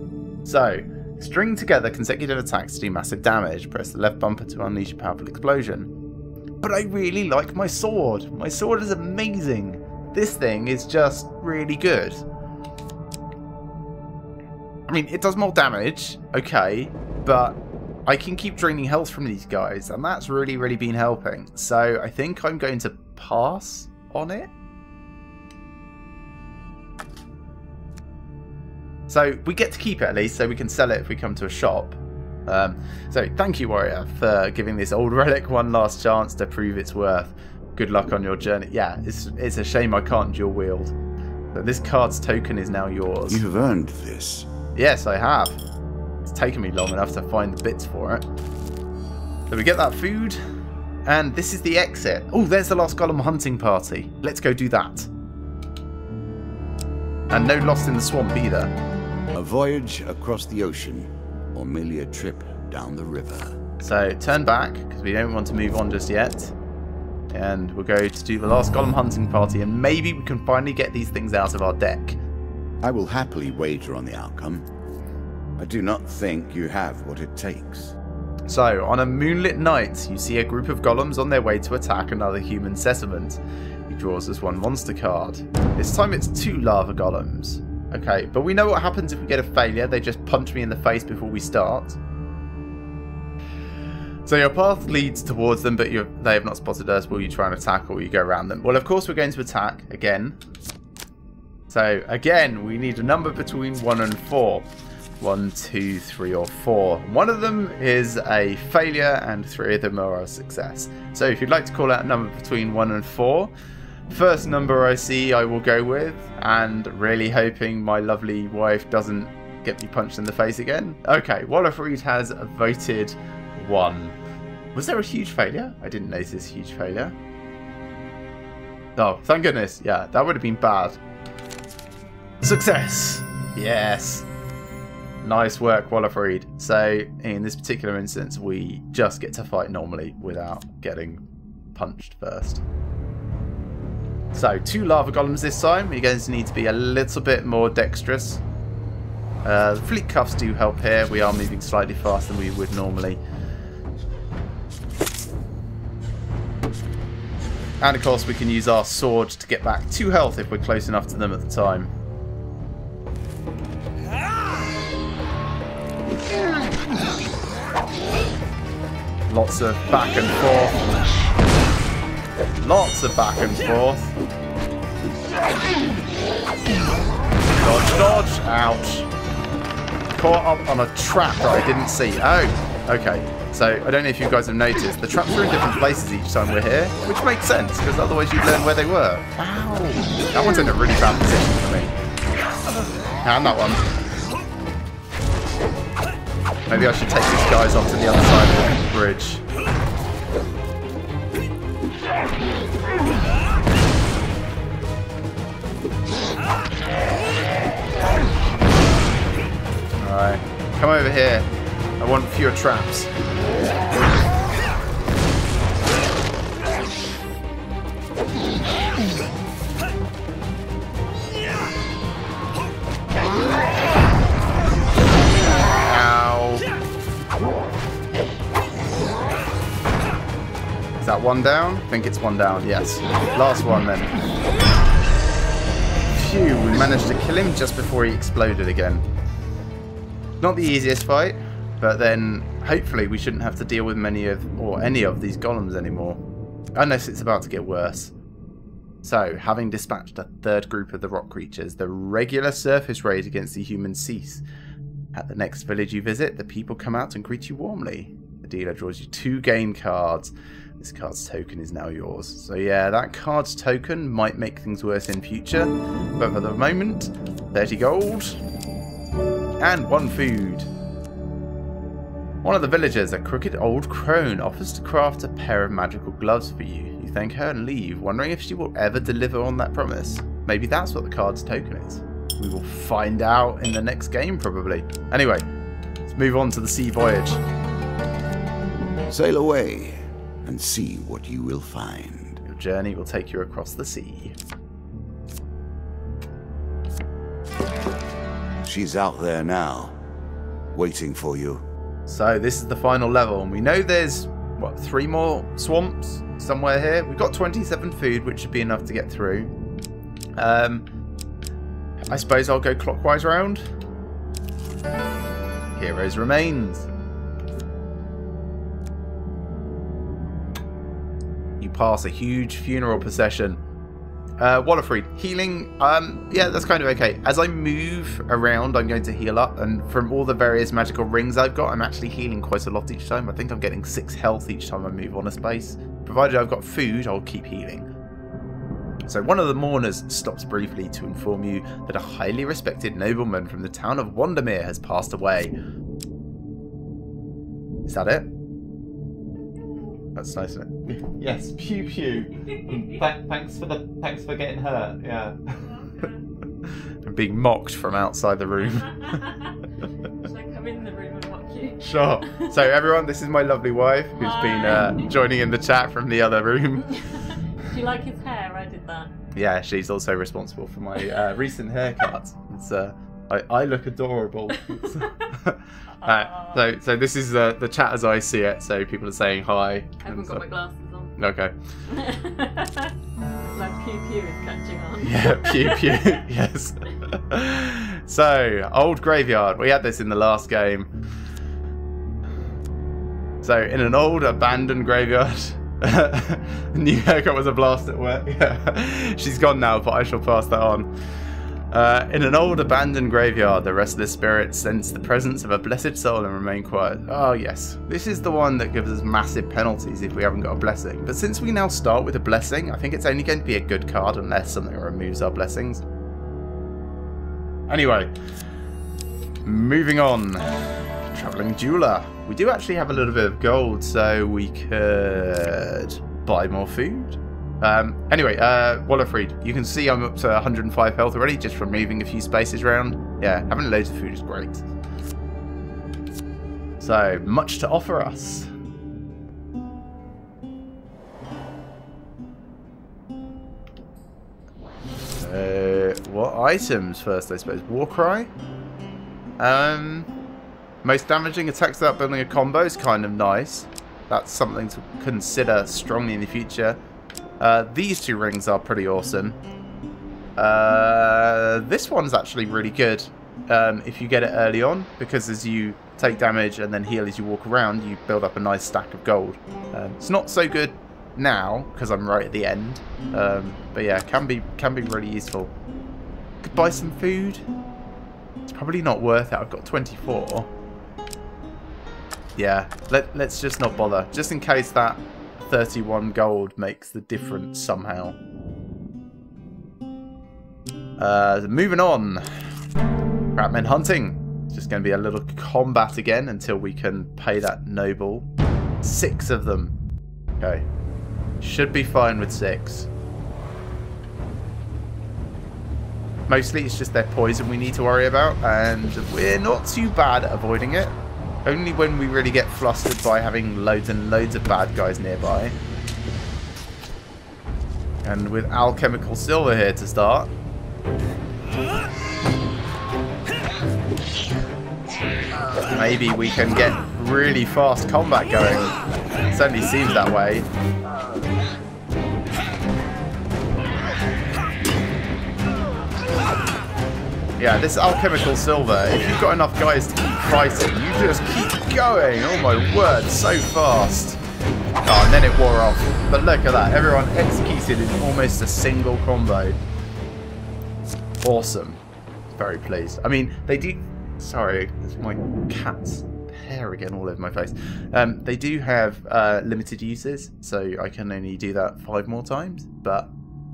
So, string together consecutive attacks to do massive damage. Press the left bumper to unleash a powerful explosion. But I really like my sword. My sword is amazing. This thing is just really good. I mean, it does more damage, okay, but I can keep draining health from these guys, and that's really, really been helping. So I think I'm going to pass on it. So we get to keep it at least, so we can sell it if we come to a shop. So thank you, warrior, for giving this old relic one last chance to prove its worth. Good luck on your journey. Yeah, it's a shame I can't dual wield. But this card's token is now yours. You have earned this. Yes, I have. It's taken me long enough to find the bits for it. So we get that food, and this is the exit. Oh, there's the last golem hunting party. Let's go do that. And no lost in the swamp either. A voyage across the ocean, or merely a trip down the river. So turn back, because we don't want to move on just yet. And we'll go to do the last golem hunting party, and maybe we can finally get these things out of our deck. I will happily wager on the outcome. I do not think you have what it takes. So, on a moonlit night, you see a group of golems on their way to attack another human settlement. He draws us one monster card. This time it's 2 lava golems. Okay, but we know what happens if we get a failure. They just punch me in the face before we start. So your path leads towards them, but they have not spotted us. Will you try and attack, or will you go around them? Well, of course we're going to attack again. So, again, we need a number between 1 and 4. 1, 2, 3, or 4. One of them is a failure, and 3 of them are a success. So, if you'd like to call out a number between 1 and 4, first number I see I will go with, and really hoping my lovely wife doesn't get me punched in the face again. Okay, Wallerfried has voted 1. Was there a huge failure? I didn't notice huge failure. Oh, thank goodness. Yeah, that would have been bad. Success! Yes. Nice work, Wallerfried. So, in this particular instance, we just get to fight normally without getting punched first. So, 2 lava golems this time. You're going to need to be a little bit more dexterous. The fleet cuffs do help here. We are moving slightly faster than we would normally. And of course we can use our sword to get back 2 health if we're close enough to them at the time. Lots of back and forth. Lots of back and forth. Dodge, dodge. Ouch. Caught up on a trap that I didn't see. Oh, okay. So, I don't know if you guys have noticed, the traps are in different places each time we're here, which makes sense, because otherwise you'd learn where they were. Ow! That one's in a really bad position for me. And that one. Maybe I should take these guys off to the other side of the bridge. Alright, come over here. I want fewer traps. Is that one down? I think it's one down, yes. Last one then. Phew, we managed to kill him just before he exploded again. Not the easiest fight, but then hopefully we shouldn't have to deal with any of these golems anymore. Unless it's about to get worse. So, having dispatched a third group of the rock creatures, the regular surface raid against the humans cease. At the next village you visit, the people come out and greet you warmly. The dealer draws you 2 game cards. This card's token is now yours. So yeah, that card's token might make things worse in future. But for the moment, 30 gold and 1 food. One of the villagers, a crooked old crone, offers to craft a pair of magical gloves for you. You thank her and leave, wondering if she will ever deliver on that promise. Maybe that's what the card's token is. We will find out in the next game, probably. Anyway, let's move on to the sea voyage. Sail away and see what you will find. Your journey will take you across the sea. She's out there now, waiting for you. So this is the final level, and we know there's, what, 3 more swamps somewhere here? We've got 27 food, which should be enough to get through. I suppose I'll go clockwise round. Heroes Remains. You pass a huge funeral procession. Wallerfried, healing, yeah, that's kind of okay. As I move around, I'm going to heal up, and from all the various magical rings I've got, I'm actually healing quite a lot each time. I think I'm getting 6 health each time I move on a space. Provided I've got food, I'll keep healing. So one of the mourners stops briefly to inform you that a highly respected nobleman from the town of Wandermere has passed away. Is that it? That's nice, isn't it? Yes, pew pew. Thanks for getting hurt. Yeah. I'm being mocked from outside the room. Should I come in the room and mock you? Sure. So everyone, this is my lovely wife who's been joining in the chat from the other room. Do you like his hair? I did that. Yeah, she's also responsible for my recent haircut. It's I look adorable. So this is the chat as I see it. So people are saying hi. I haven't got my glasses on. Okay. My pew pew is catching on. Yeah, pew pew. Yes. So old graveyard. We had this in the last game. So in an old abandoned graveyard. New haircut was a blast at work. Yeah. She's gone now, but I shall pass that on. In an old abandoned graveyard, the restless spirits sense the presence of a blessed soul and remain quiet. Oh yes, this is the one that gives us massive penalties if we haven't got a blessing. But since we now start with a blessing, I think it's only going to be a good card unless something removes our blessings. Anyway, moving on. Travelling jeweler. We do actually have a little bit of gold, so we could buy more food. Anyway, Wallerfried, you can see I'm up to 105 health already just from moving a few spaces around. Yeah, having loads of food is great. So, much to offer us. What items first, I suppose? Warcry? Most damaging attacks without building a combo is kind of nice. That's something to consider strongly in the future. These 2 rings are pretty awesome. This one's actually really good if you get it early on, because as you take damage and then heal as you walk around, you build up a nice stack of gold. It's not so good now because I'm right at the end, but yeah, can be really useful. Could buy some food. It's probably not worth it. I've got 24. Yeah, let's just not bother, just in case that 31 gold makes the difference somehow. Moving on. Ratman hunting. It's just going to be a little combat again until we can pay that noble. 6 of them. Okay. Should be fine with 6. Mostly it's just their poison we need to worry about, and we're not too bad at avoiding it. Only when we really get flustered by having loads and loads of bad guys nearby. And with alchemical silver here to start. Maybe we can get really fast combat going. It certainly seems that way. Yeah, this alchemical silver, if you've got enough guys to keep fighting, you just keep going. Oh my word, so fast. Oh, and then it wore off. But look at that, everyone executed in almost a single combo. Awesome. Very pleased. I mean, they do... Sorry, it's my cat's hair again all over my face. They do have limited uses, so I can only do that 5 more times. But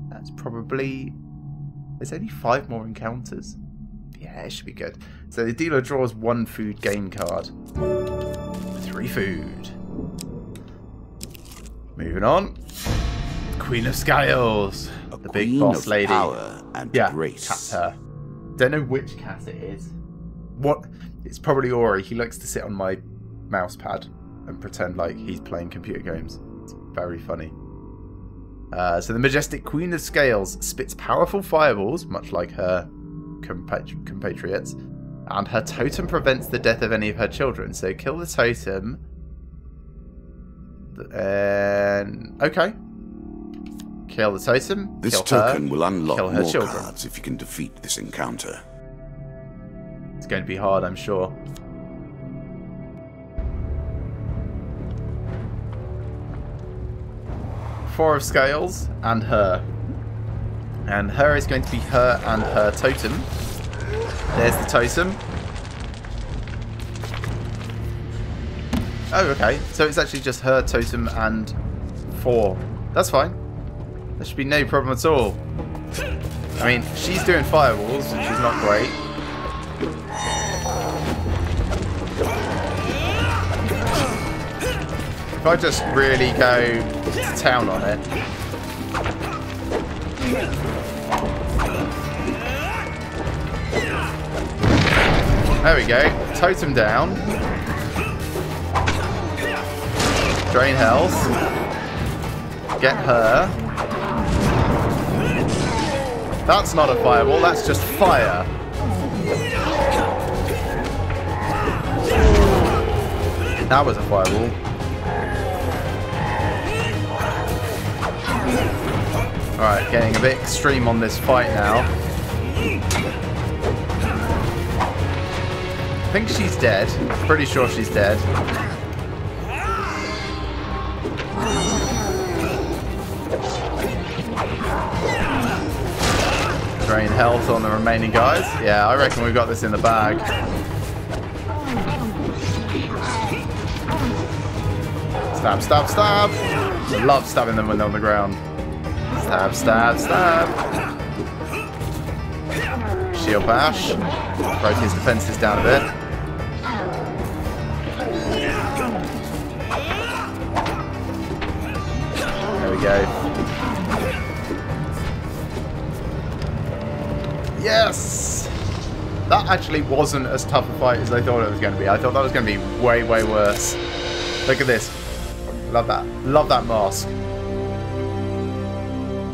that's probably... There's only 5 more encounters. Yeah, it should be good. So the dealer draws 1 food gain card. 3 food. Moving on. Queen of Scales. The big boss lady. Power and yeah, grace. Cat's her. Don't know which cat it is. What? It's probably Ori. He likes to sit on my mouse pad and pretend like he's playing computer games. It's very funny. So the majestic Queen of Scales spits powerful fireballs, much like her compatriots, and her totem prevents the death of any of her children. So kill the totem. Okay. Kill the totem. This kill token her, will unlock kill her more children. cards if you can defeat this encounter. It's going to be hard, I'm sure. Four of Scales and her. And her is going to be her and her totem. There's the totem. Oh, okay. So it's actually just her totem and 4. That's fine. There should be no problem at all. I mean, she's doing firewalls, which is not great. If I just really go to town on it. There we go. Totem down. Drain health. Get her. That's not a fireball, that's just fire. That was a fireball. Alright, getting a bit extreme on this fight now. I think she's dead. Pretty sure she's dead. Drain health on the remaining guys. Yeah, I reckon we've got this in the bag. Stab, stab, stab. I love stabbing them when they're on the ground. Stab, stab, stab. Shield bash. Broke his defenses down a bit. There we go. Yes! That actually wasn't as tough a fight as I thought it was going to be. I thought that was going to be way, way worse. Look at this. Love that. Love that mask.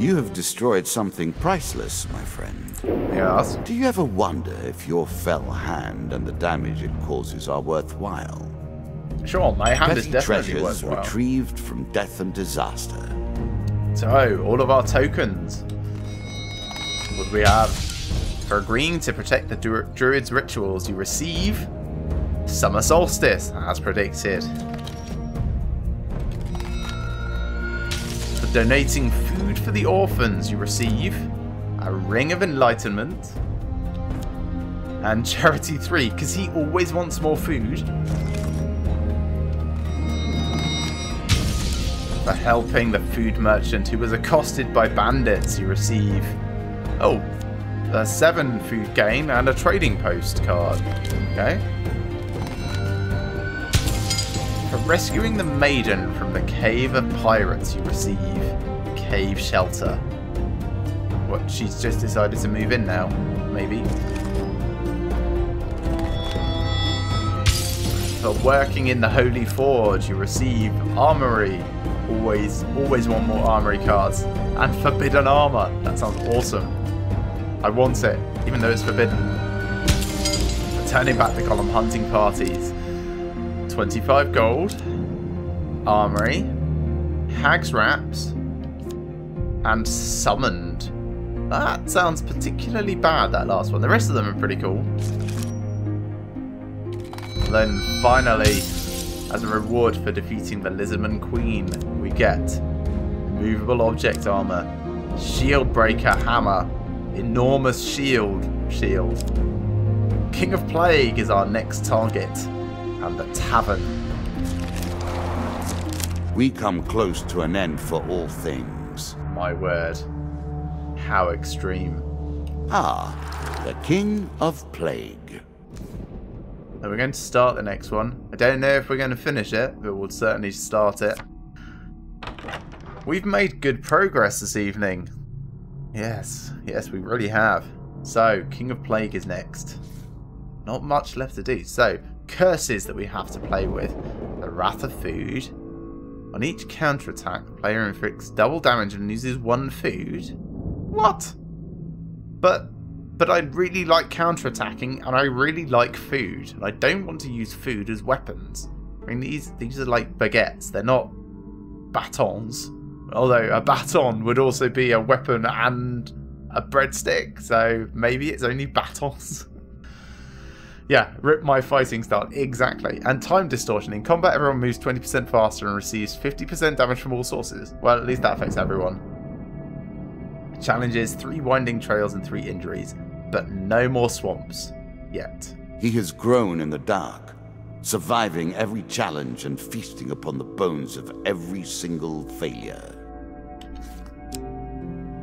You have destroyed something priceless, my friend. Yes. Do you ever wonder if your fell hand and the damage it causes are worthwhile? Sure, my hand is Petty definitely treasures worthwhile. retrieved from death and disaster. So, all of our tokens. What do we have? For agreeing to protect the druid's rituals, you receive Summer Solstice, as predicted. For donating food for the orphans, you receive a Ring of Enlightenment and Charity 3, because he always wants more food. For helping the food merchant who was accosted by bandits, you receive... Oh, a 7 food gain and a trading post card. Okay. For rescuing the maiden from the cave of pirates, you receive cave shelter. What, she's just decided to move in now? Maybe. For working in the Holy Forge, you receive Armory. Always want more Armory cards. And Forbidden Armor. That sounds awesome. I want it, even though it's forbidden. For turning back the column hunting parties. 25 gold. Armory. Hag's Wraps. And Summoned. That sounds particularly bad, that last one. The rest of them are pretty cool. Then finally, as a reward for defeating the Lizardman Queen, we get Movable Object Armor, Shield Breaker Hammer, Enormous Shield. King of Plague is our next target, and the Tavern. We come close to an end for all things. My word. How extreme. Ah, the King of Plague. So we're going to start the next one. I don't know if we're going to finish it, but we'll certainly start it. We've made good progress this evening. Yes, we really have. So, King of Plague is next. Not much left to do. So, curses that we have to play with. The Wrath of Food. On each counterattack, the player inflicts double damage and loses 1 food. What? But I really like counterattacking, and I really like food. And I don't want to use food as weapons. I mean, these are like baguettes. They're not batons. Although a baton would also be a weapon and a breadstick. So maybe it's only batons. Yeah, rip my fighting style. Exactly. And time distortion. In combat, everyone moves 20% faster and receives 50% damage from all sources. Well, at least that affects everyone. Challenges 3 winding trails and 3 injuries. But no more swamps. Yet. He has grown in the dark, surviving every challenge and feasting upon the bones of every single failure.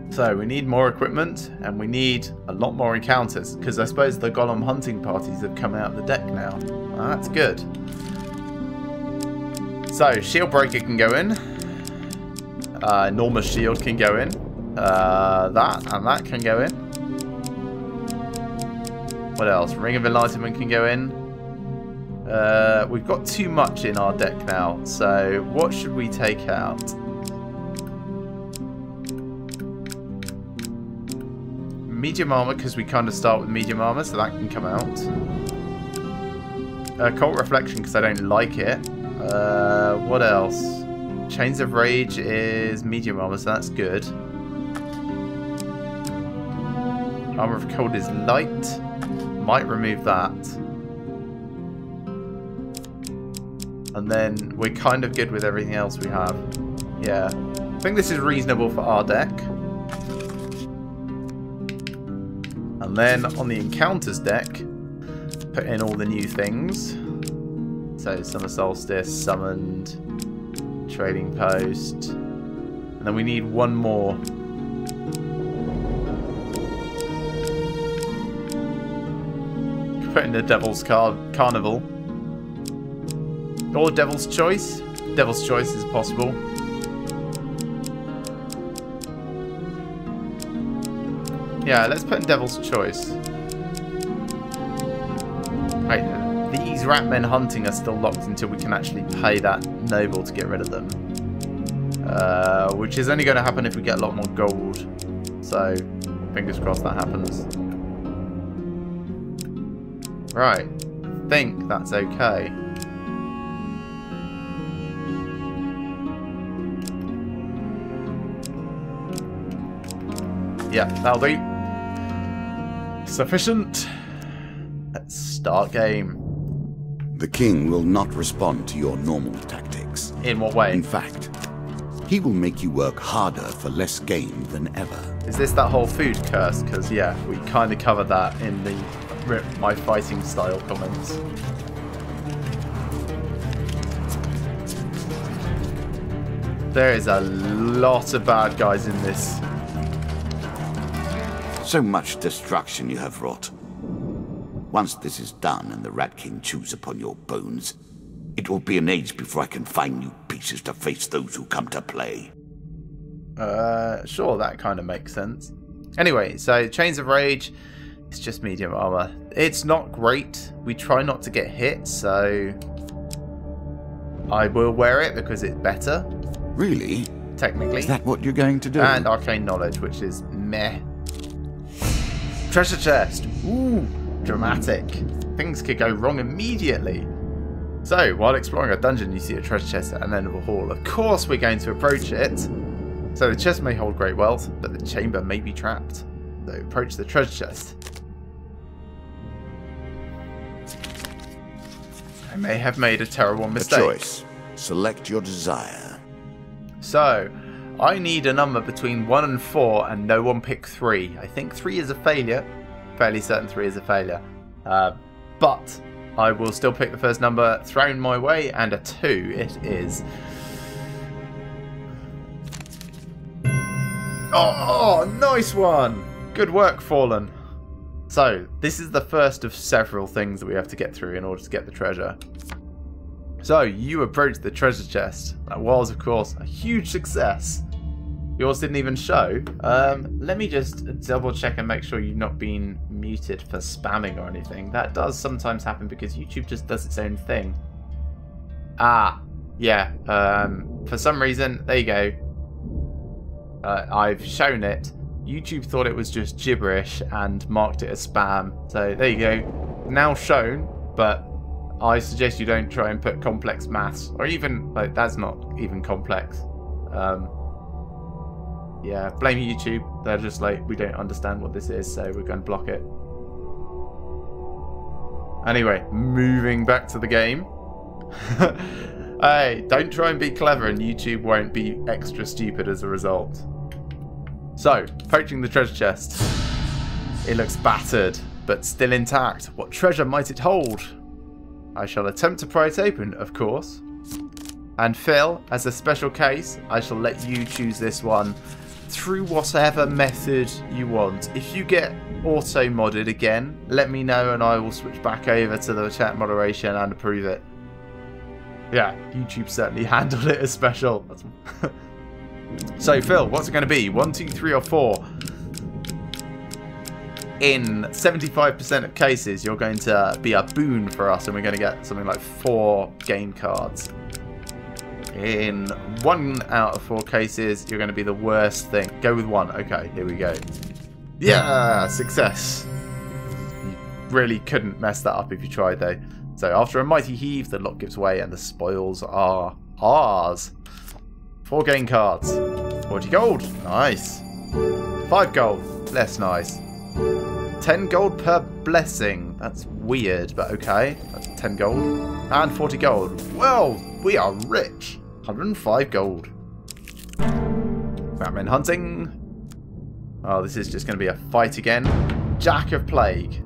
So we need more equipment, and we need a lot more encounters, because I suppose the Golem hunting parties have come out of the deck now. Well, that's good. So, Shield Breaker can go in. Enormous Shield can go in. That and that can go in. What else? Ring of Enlightenment can go in. We've got too much in our deck now, so what should we take out? Medium armor, because we kind of start with medium armor, so that can come out. Cult Reflection, because I don't like it. What else? Chains of Rage is medium armor, so that's good. Armor of Cold is light. Might remove that. And then we're kind of good with everything else we have. Yeah. I think this is reasonable for our deck. And then on the encounters deck, put in all the new things. So Summer Solstice, Summoned, Trading Post. And then we need 1 more. Put in the Devil's Carnival. Or Devil's Choice. Devil's Choice is possible. Yeah, let's put in Devil's Choice. Right, these Ratmen hunting are still locked until we can actually pay that noble to get rid of them. Which is only going to happen if we get a lot more gold. So, fingers crossed that happens. Right, I think that's okay. Yeah, that'll do. Sufficient. Let's start game. The king will not respond to your normal tactics. In what way? In fact, he will make you work harder for less gain than ever. Is this that whole food curse? Because, yeah, we kind of covered that in the rip my fighting style comments. There is a lot of bad guys in this. So much destruction you have wrought. Once this is done and the Rat King chews upon your bones, it will be an age before I can find new pieces to face those who come to play. Sure, that kind of makes sense. Anyway, so Chains of Rage, it's just medium armor. It's not great. We try not to get hit, so I will wear it because it's better. Really? Technically. Is that what you're going to do? And Arcane Knowledge, which is meh. Treasure chest. Ooh, dramatic. Things could go wrong immediately. So, while exploring a dungeon, you see a treasure chest at an end of a hall. Of course, we're going to approach it. So the chest may hold great wealth, but the chamber may be trapped. So approach the treasure chest. I may have made a terrible mistake. A choice. Select your desire. So, I need a number between 1 and 4, and no one picked 3. I think 3 is a failure. Fairly certain 3 is a failure. But I will still pick the first number thrown my way, and a 2 it is. Oh, nice one! Good work, Fallen. So, this is the first of several things that we have to get through in order to get the treasure. So, you approached the treasure chest. That was, of course, a huge success. Yours didn't even show. Let me just double check and make sure you've not been muted for spamming or anything. That does sometimes happen because YouTube just does its own thing. Ah, yeah. For some reason, there you go. I've shown it. YouTube thought it was just gibberish and marked it as spam. So there you go. Now shown, but I suggest you don't try and put complex maths, or even, like, that's not even complex. Yeah, blame YouTube. They're just like, we don't understand what this is, so we're going to block it. Anyway, moving back to the game. Hey, don't try and be clever and YouTube won't be extra stupid as a result. So, approaching the treasure chest. It looks battered, but still intact. What treasure might it hold? I shall attempt to pry it open, of course. And Phil, as a special case, I shall let you choose this one through whatever method you want. If you get auto-modded again, let me know and I will switch back over to the chat moderation and approve it. Yeah, YouTube certainly handled it as special. So, Phil, what's it going to be? 1, 2, 3, or 4? In 75% of cases, you're going to be a boon for us, and we're going to get something like 4 game cards. In 1 out of 4 cases, you're going to be the worst thing. Go with 1. Okay, here we go. Yeah, success. You really couldn't mess that up if you tried, though. So after a mighty heave, the lock gives way and the spoils are ours. 4 game cards. 40 gold. Nice. 5 gold. Less nice. 10 gold per blessing. That's weird, but okay. That's 10 gold. And 40 gold. Well, we are rich. 105 gold. Batman hunting. Oh, this is just going to be a fight again. Jack of Plague.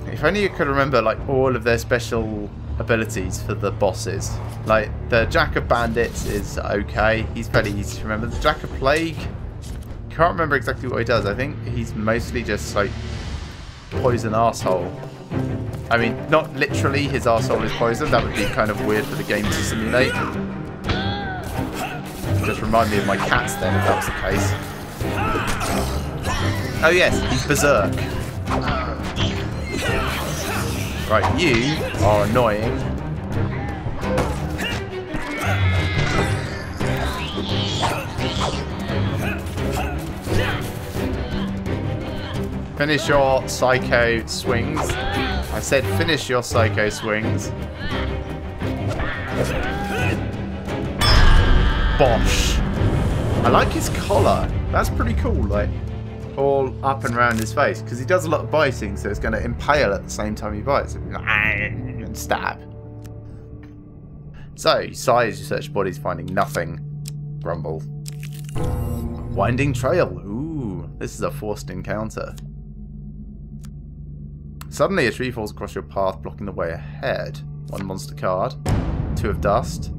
If only you could remember, like, all of their special abilities for the bosses. Like, the Jack of Bandits is okay. He's fairly easy to remember. The Jack of Plague, can't remember exactly what he does. I think he's mostly just, like, poison arsehole. I mean, not literally his arsehole is poison. That would be kind of weird for the game to simulate. Just remind me of my cats then, if that was the case. Oh yes, he's Berserk. Right, you are annoying. Finish your psycho swings. I said finish your psycho swings. Bosh. I like his collar. That's pretty cool, like, all up and around his face, because he does a lot of biting, so it's going to impale at the same time he bites and stab. So you sigh as you search bodies, finding nothing. Grumble. Winding trail. Ooh, this is a forced encounter. Suddenly a tree falls across your path, blocking the way ahead. 1 monster card. 2 of dust.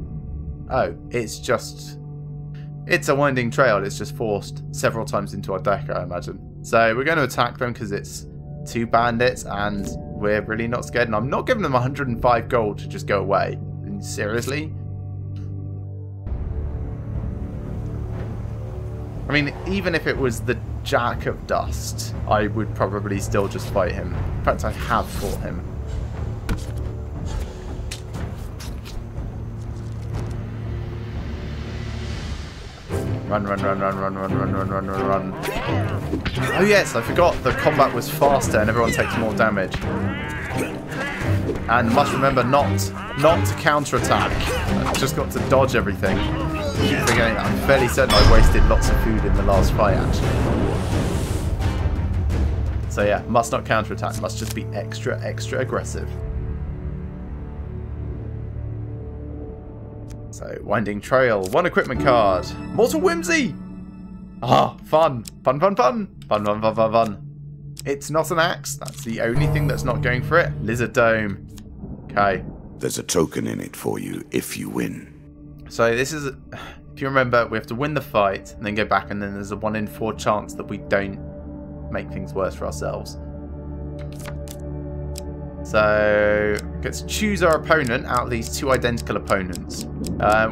Oh, it's just It's a winding trail. It's just forced several times into our deck, I imagine. So we're going to attack them because it's 2 bandits and we're really not scared. And I'm not giving them 105 gold to just go away. Seriously? I mean, even if it was the Jack of Dust, I would probably still just fight him. In fact, I have fought him. Run, run, run, run, run, run, run, run, run, run, run. Oh yes, I forgot the combat was faster and everyone takes more damage. And must remember not to counter-attack. I've just got to dodge everything. Forgetting that. I'm fairly certain I wasted lots of food in the last fight, actually. So yeah, must not counter-attack. Must just be extra aggressive. So, Winding Trail. 1 equipment card. Mortal Whimsy! Ah, fun. Fun, fun, fun. Fun, fun, fun, fun, fun. It's not an axe. That's the only thing that's not going for it. Lizard Dome. Okay. There's a token in it for you if you win. So this is, if you remember, we have to win the fight and then go back, and then there's a 1 in 4 chance that we don't make things worse for ourselves. So let's choose our opponent out of these 2 identical opponents.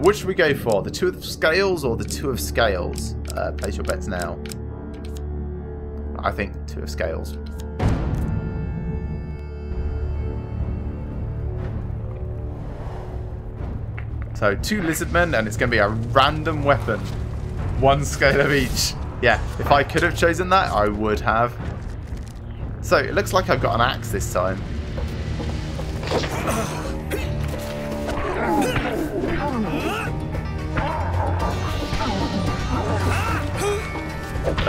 Which should we go for? The 2 of Scales or the 2 of Scales? Place your bets now. I think 2 of Scales. So 2 Lizardmen, and it's going to be a random weapon. 1 scale of each. Yeah, if I could have chosen that, I would have. So it looks like I've got an axe this time.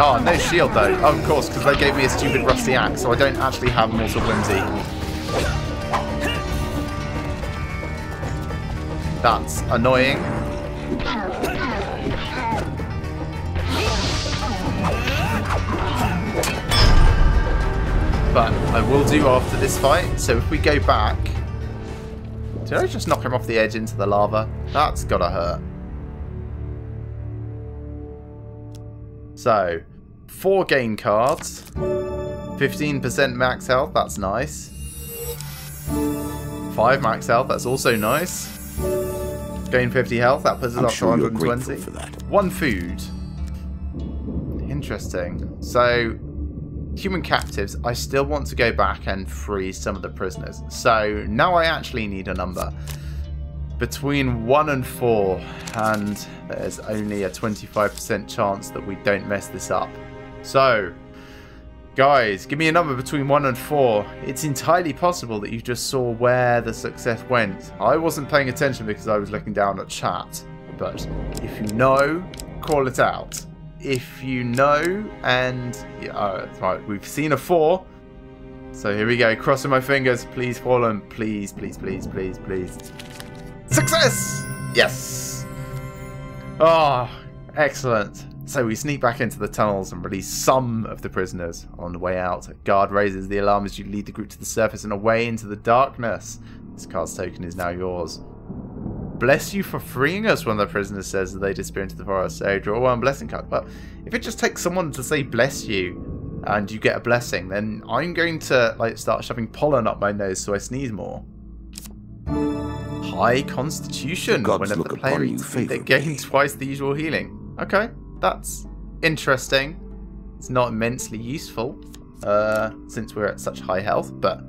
Oh, no shield though. Oh, of course, because they gave me a stupid rusty axe, so I don't actually have Mortal Whimsy. That's annoying. But I will do after this fight. So if we go back... Did I just knock him off the edge into the lava? That's gotta hurt. So, 4 gain cards. 15% max health, that's nice. 5 max health, that's also nice. Gain 50 health, that puts us up to 120. For that. 1 food. Interesting. So, human captives, I still want to go back and free some of the prisoners. So, now I actually need a number. Between 1 and 4, and there's only a 25% chance that we don't mess this up. So, guys, give me a number between 1 and 4. It's entirely possible that you just saw where the success went. I wasn't paying attention because I was looking down at chat. But if you know, call it out. If you know, and... yeah, right, we've seen a 4. So here we go, crossing my fingers. Please fall on. Please, please, please, please, please. Success! Yes! Oh, excellent. So we sneak back into the tunnels and release some of the prisoners. On the way out, a guard raises the alarm as you lead the group to the surface and away into the darkness. This card's token is now yours. Bless you for freeing us, one of the prisoners says as they disappear into the forest. So draw 1 blessing card. But if it just takes someone to say bless you and you get a blessing, then I'm going to like start shoving pollen up my nose so I sneeze more. High Constitution. Whenever the player eats, they gain twice the usual healing. Okay, that's interesting. It's not immensely useful since we're at such high health, but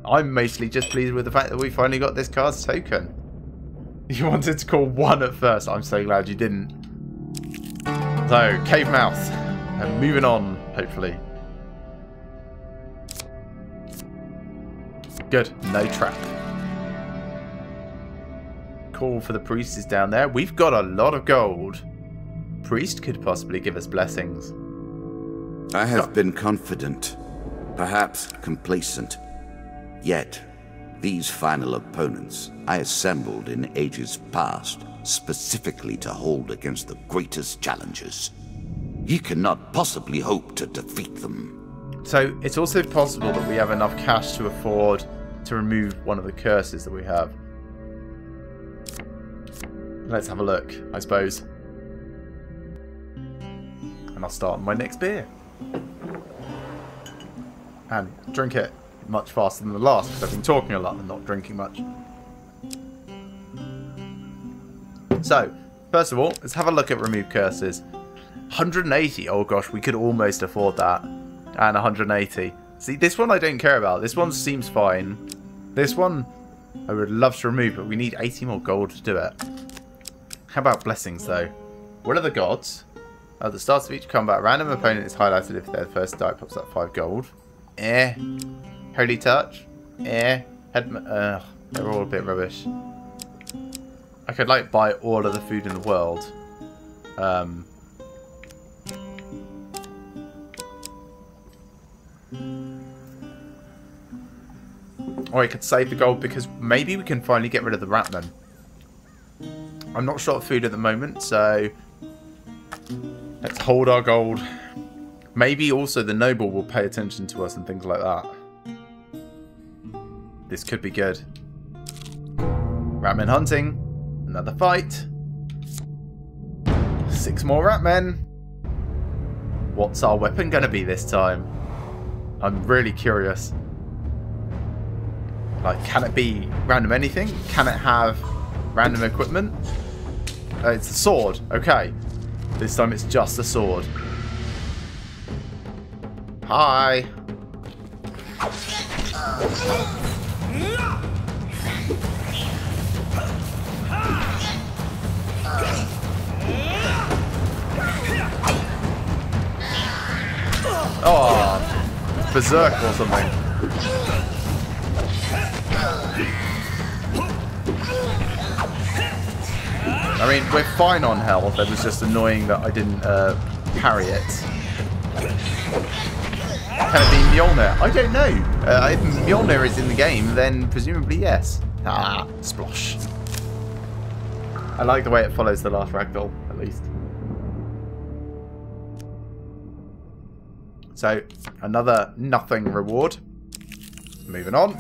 I'm mostly just pleased with the fact that we finally got this card's token. You wanted to call 1 at first. I'm so glad you didn't. So, Cave Mouth. And moving on, hopefully. Good. No trap. Call for the priest is down there. We've got a lot of gold. Priest could possibly give us blessings. I have been confident, perhaps complacent. Yet, these final opponents I assembled in ages past, specifically to hold against the greatest challenges. You cannot possibly hope to defeat them. So, it's also possible that we have enough cash to afford to remove one of the curses that we have. Let's have a look, I suppose. And I'll start my next beer. And drink it much faster than the last, because I've been talking a lot and not drinking much. So, first of all, let's have a look at remove curses. 180, oh gosh, we could almost afford that. And 180. See, this one I don't care about. This one seems fine. This one I would love to remove, but we need 80 more gold to do it. How about blessings, though? What are the gods? At the start of each combat, a random opponent is highlighted if their first die pops up 5 gold. Holy touch. They're all a bit rubbish. I could, like, buy all of the food in the world. Or I could save the gold because maybe we can finally get rid of the ratman. I'm not short of food at the moment, so let's hold our gold. Maybe also the noble will pay attention to us and things like that. This could be good. Ratman hunting. Another fight. 6 more ratmen. What's our weapon going to be this time? I'm really curious. Like, can it be random anything? Can it have random equipment? It's a sword. Okay. This time it's just a sword. Hi. Oh, berserk or something. I mean, we're fine on health. It was just annoying that I didn't parry it. Can it be Mjolnir? I don't know. If Mjolnir is in the game, then presumably yes. Ah, splosh. I like the way it follows the last ragdoll, at least. So, another nothing reward. Moving on.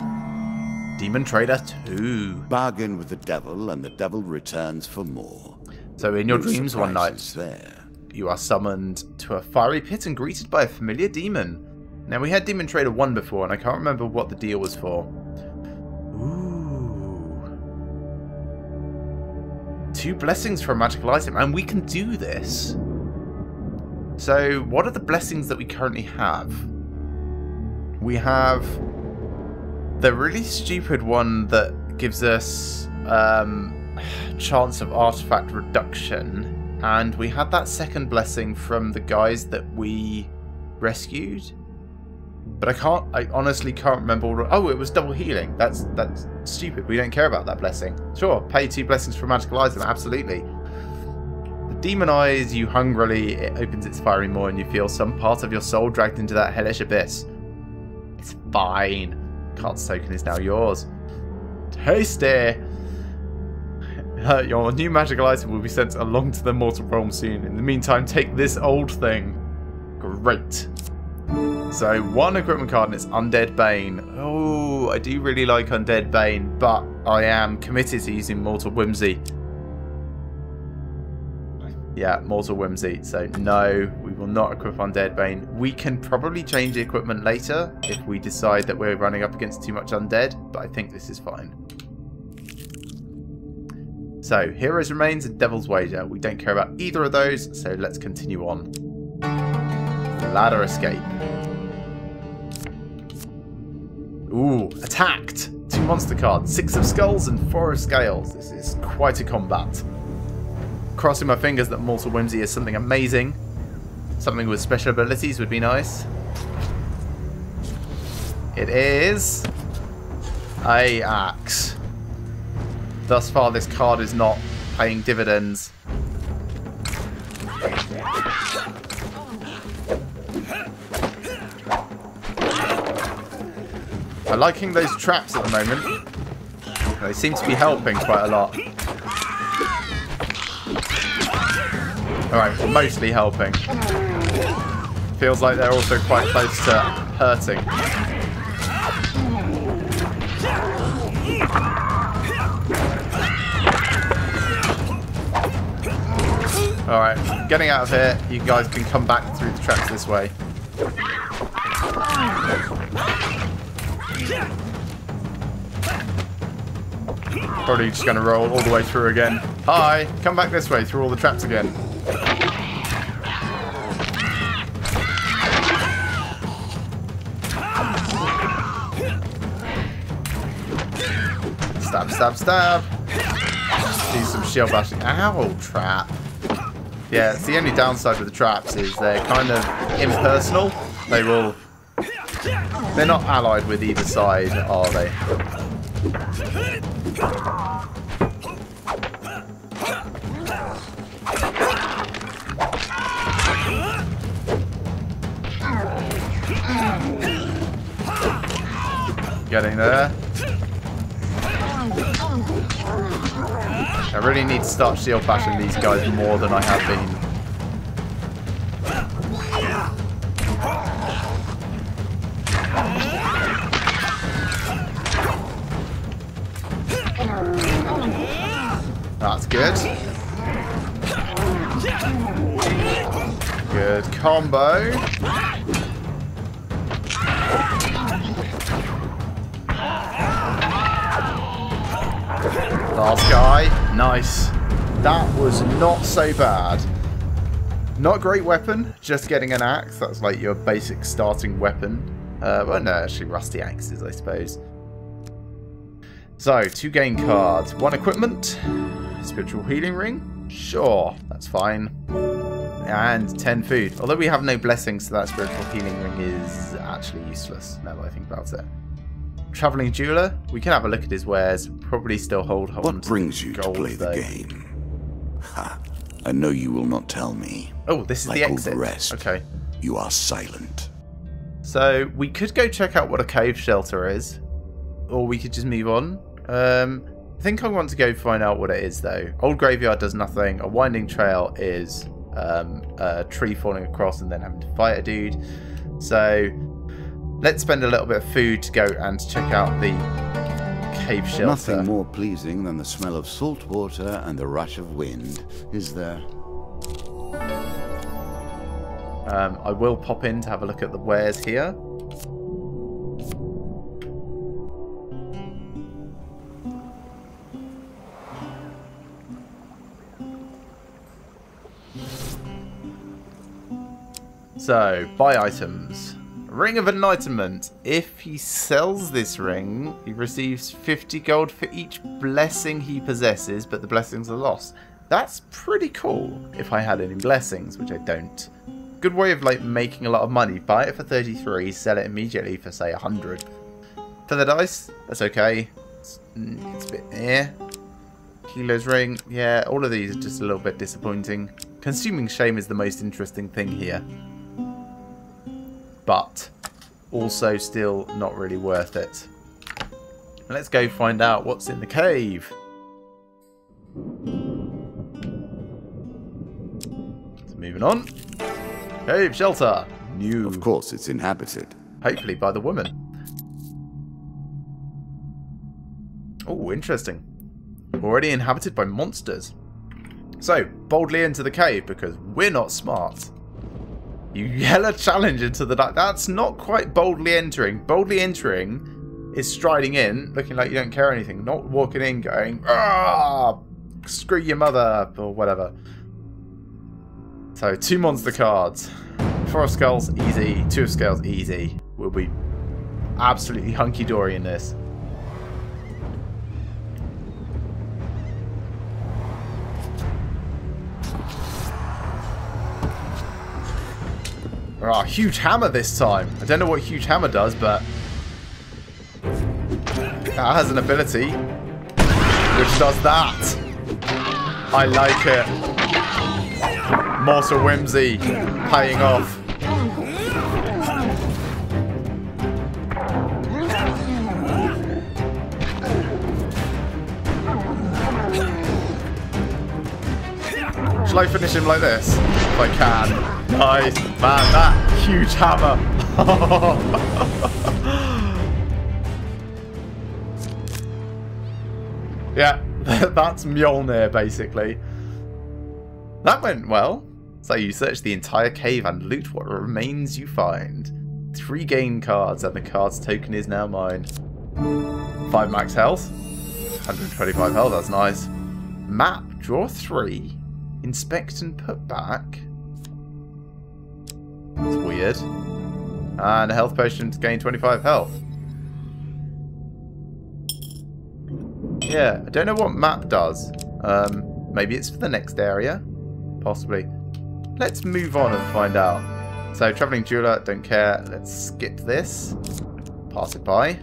Demon Trader 2. Bargain with the devil, and the devil returns for more. So in your dreams one night, there. you are summoned to a fiery pit and greeted by a familiar demon. Now, we had Demon Trader 1 before, and I can't remember what the deal was for. Ooh. 2 blessings for a magical item, and we can do this. So, what are the blessings that we currently have? We have the really stupid one that gives us chance of artifact reduction, and we had that second blessing from the guys that we rescued, but I honestly can't remember. Oh, it was double healing. That's stupid. We don't care about that blessing. Sure, pay 2 blessings for a magical item, absolutely. The demon eyes you hungrily, it opens its fiery maw and you feel some part of your soul dragged into that hellish abyss. It's fine. Card's token is now yours. Tasty! Your new magical item will be sent along to the mortal realm soon. In the meantime, take this old thing. Great. So, 1 equipment card and it's Undead Bane. Oh, I do really like Undead Bane, but I am committed to using Mortal Whimsy. Yeah, Mortal Whimsy. So, no, we will not equip Undead Bane. We can probably change the equipment later if we decide that we're running up against too much undead, but I think this is fine. So, Heroes Remains and Devil's Wager. We don't care about either of those, so let's continue on. Ladder Escape. Ooh, Attacked. 2 monster cards, 6 of Skulls and 4 of Scales. This is quite a combat. Crossing my fingers that Mortal Whimsy is something amazing. Something with special abilities would be nice. It is a axe. Thus far, this card is not paying dividends. I'm liking those traps at the moment. They seem to be helping quite a lot. Alright, mostly helping. Feels like they're also quite close to hurting. Alright. getting out of here. You guys can come back through the tracks this way. Probably just going to roll all the way through again. Hi, come back this way through all the traps again. Stab, stab, stab. Do some shield bashing. Ow, trap. Yeah, it's the only downside with the traps is they're kind of impersonal. They're not allied with either side, are they? Getting there. I really need to start shield bashing these guys more than I have been. That's good. Good combo. Last guy. Nice. That was not so bad. Not a great weapon. Just getting an axe. That's like your basic starting weapon. Well, no, actually rusty axes, I suppose. So, 2 gain cards. 1 equipment. Spiritual healing ring. Sure, that's fine. And 10 food. Although we have no blessings, so that spiritual healing ring is actually useless, now that I think about it. Traveling jeweler. We can have a look at his wares. Probably still hold on. What brings you gold, to play the game? Ha! I know you will not tell me. Oh, this is like the exit. All the rest, okay. You are silent. So we could go check out what a cave shelter is, or we could just move on. I think I want to go find out what it is, though. Old graveyard does nothing. A winding trail is a tree falling across and then having to fight a dude. So let's spend a little bit of food to go and check out the cave shelter. Nothing more pleasing than the smell of salt water and the rush of wind, is there? I will pop in to have a look at the wares here. So, buy items. Ring of Enlightenment. If he sells this ring, he receives 50 gold for each blessing he possesses, but the blessings are lost. That's pretty cool if I had any blessings, which I don't. Good way of like making a lot of money. Buy it for 33, sell it immediately for say 100. For the dice, that's okay. It's a bit Kilo's ring, yeah, all of these are just a little bit disappointing. Consuming shame is the most interesting thing here. But also still not really worth it. Let's go find out what's in the cave. So moving on. Cave shelter. New. Of course it's inhabited. Hopefully by the woman. Oh, interesting. Already inhabited by monsters. So, boldly into the cave because we're not smart. You yell a challenge into the dark. That's not quite boldly entering. Boldly entering is striding in, looking like you don't care anything. Not walking in going, ah, screw your mother, or whatever. So, 2 monster cards. 4 of skulls, easy. 2 of skulls, easy. We'll be absolutely hunky-dory in this. Oh, huge hammer this time. I don't know what huge hammer does, but that has an ability which does that. I like it. Mortal whimsy paying off. Shall I finish him like this? If I can. Nice. Man, that huge hammer. Yeah, that's Mjolnir, basically. That went well. So you search the entire cave and loot what remains you find. 3 gain cards and the card's token is now mine. 5 max health. 125 health, that's nice. Map, draw 3. Inspect and put back. That's weird. And a health potion to gain 25 health. Yeah, I don't know what map does. Maybe it's for the next area. Possibly. Let's move on and find out. So, travelling jeweler, don't care. Let's skip this. Pass it by.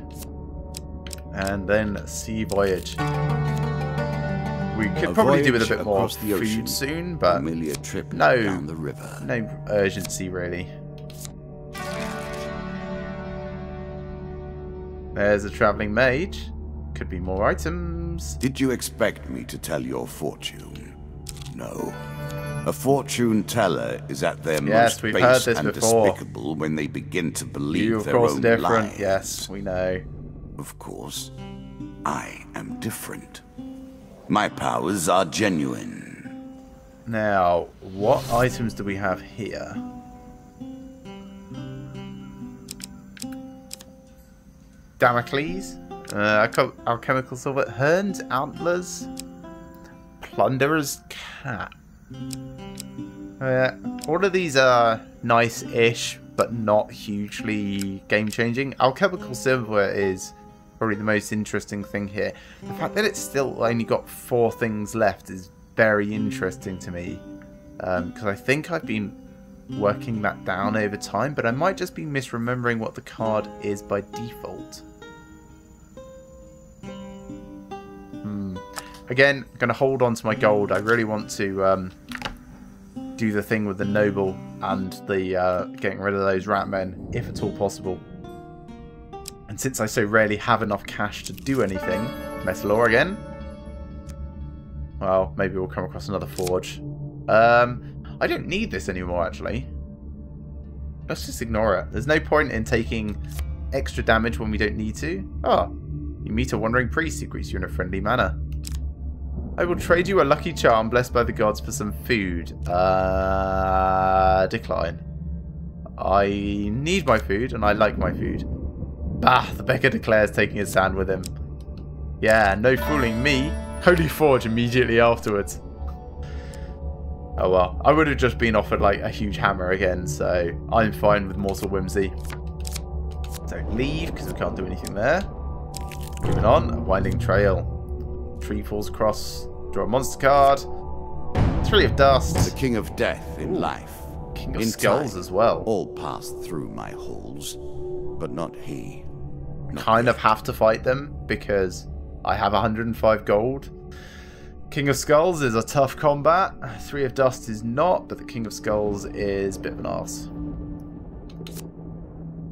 And then sea voyage. We could probably do with a bit more food soon, but trip no, down the river. No urgency really. There's a travelling mage. Could be more items. Did you expect me to tell your fortune? No. A fortune teller is at their most base and despicable when they begin to believe their own lies. Yes, we know. Of course, I am different. My powers are genuine. Now, what items do we have here? Damocles, alchemical silver, Hearn's antlers, plunderer's cap. All of these are nice-ish, but not hugely game-changing. Alchemical silver is probably the most interesting thing here. The fact that it's still only got 4 things left is very interesting to me, because I think I've been working that down over time, but I might just be misremembering what the card is by default. Again, I'm going to hold on to my gold. I really want to do the thing with the noble and the getting rid of those rat men, if at all possible. And since I so rarely have enough cash to do anything, metal ore again. Well, maybe we'll come across another forge. I don't need this anymore, actually. Let's just ignore it. There's no point in taking extra damage when we don't need to. Oh, you meet a wandering priest who greets you in a friendly manner. I will trade you a lucky charm blessed by the gods for some food. Decline. I need my food and I like my food. Bah, the beggar declares, taking his stand with him. Yeah, no fooling me. Holy Forge immediately afterwards. Oh well, I would have just been offered like a huge hammer again, so I'm fine with mortal whimsy. Don't leave because we can't do anything there. Moving on, a winding trail. Tree falls across, draw a monster card. 3 of dust. The king of death in life. King of skulls as well. All pass through my halls, but not he. Kind of have to fight them because I have 105 gold. King of Skulls is a tough combat. 3 of Dust is not, but the King of Skulls is a bit of an arse.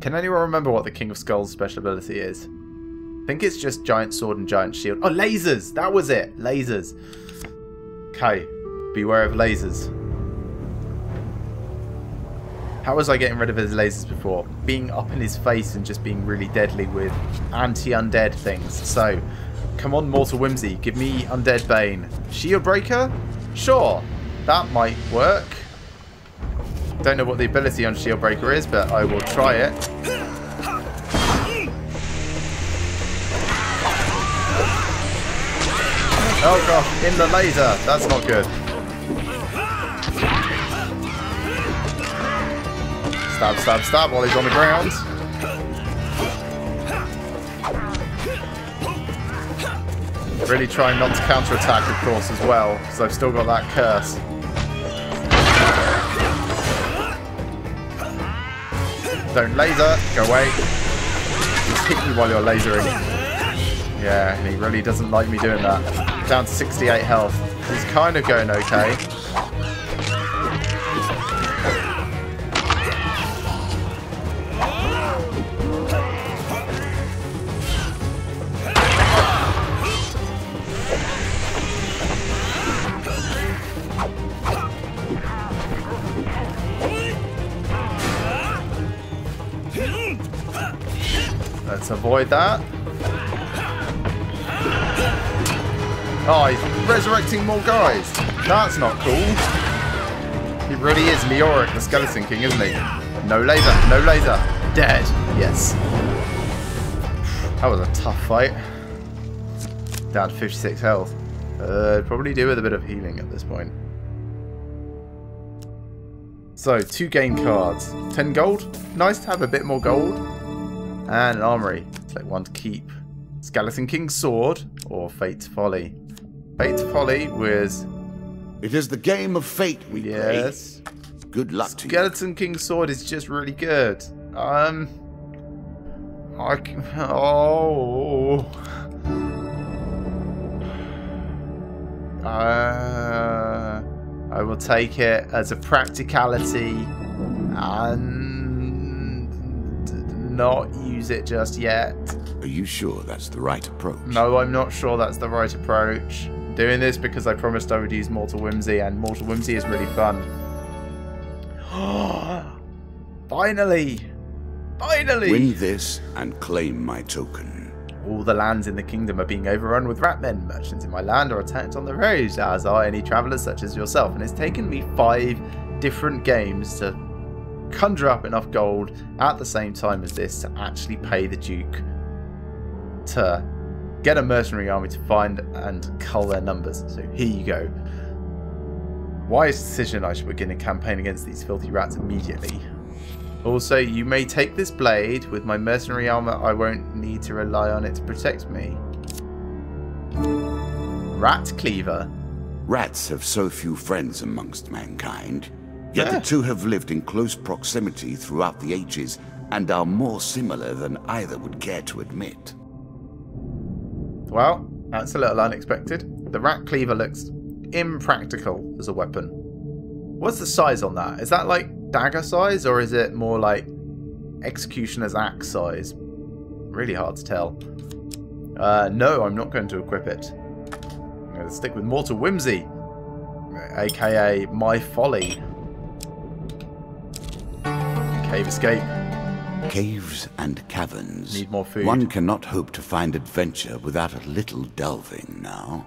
Can anyone remember what the King of Skulls' special ability is? I think it's just Giant Sword and Giant Shield. Oh, lasers! That was it! Lasers. Okay. Beware of lasers. How was I getting rid of his lasers before? Being up in his face and just being really deadly with anti-undead things. So, come on, Mortal Whimsy. Give me Undead Bane. Shield Breaker? Sure. That might work. Don't know what the ability on Shield Breaker is, but I will try it. Oh gosh, in the laser. That's not good. Stab, stab, stab while he's on the ground. Really trying not to counter-attack, of course, as well, because I've still got that curse. Don't laser. Go away. Just hit me while you're lasering. Yeah, and he really doesn't like me doing that. Down to 68 health. He's kind of going okay. Let's avoid that. Oh, he's resurrecting more guys. That's not cool. He really is Leoric, the Skeleton King, isn't he? No laser, no laser. Dead. Yes. That was a tough fight. Down to 56 health. Probably do with a bit of healing at this point. So, 2 game cards. 10 gold. Nice to have a bit more gold. And an armory. Select one to keep. Skeleton King's Sword or Fate's Folly. Fate's Folly was... It is the game of fate we play. Yes. Good luck to you. Skeleton King's Sword is just really good. I will take it as a practicality and not use it just yet. Are you sure that's the right approach? No, I'm not sure that's the right approach. I'm doing this because I promised I would use Mortal Whimsy, and Mortal Whimsy is really fun. Finally! Finally! Win this and claim my token. All the lands in the kingdom are being overrun with ratmen. Merchants in my land are attacked on the roads, as are any travellers such as yourself. And it's taken me 5 different games to conjure up enough gold at the same time as this to actually pay the Duke to get a mercenary army to find and cull their numbers. So here you go. Wise decision, I should begin a campaign against these filthy rats immediately. Also, you may take this blade. With my mercenary armor, I won't need to rely on it to protect me. Rat Cleaver. Rats have so few friends amongst mankind, yet the two have lived in close proximity throughout the ages and are more similar than either would care to admit. Well, that's a little unexpected. The Rat Cleaver looks impractical as a weapon. What's the size on that? Is that like dagger size, or is it more like executioner's axe size? Really hard to tell. No, I'm not going to equip it. I'm going to stick with Mortal Whimsy, aka My Folly. Cave escape. Caves and caverns. Need more food. One cannot hope to find adventure without a little delving now.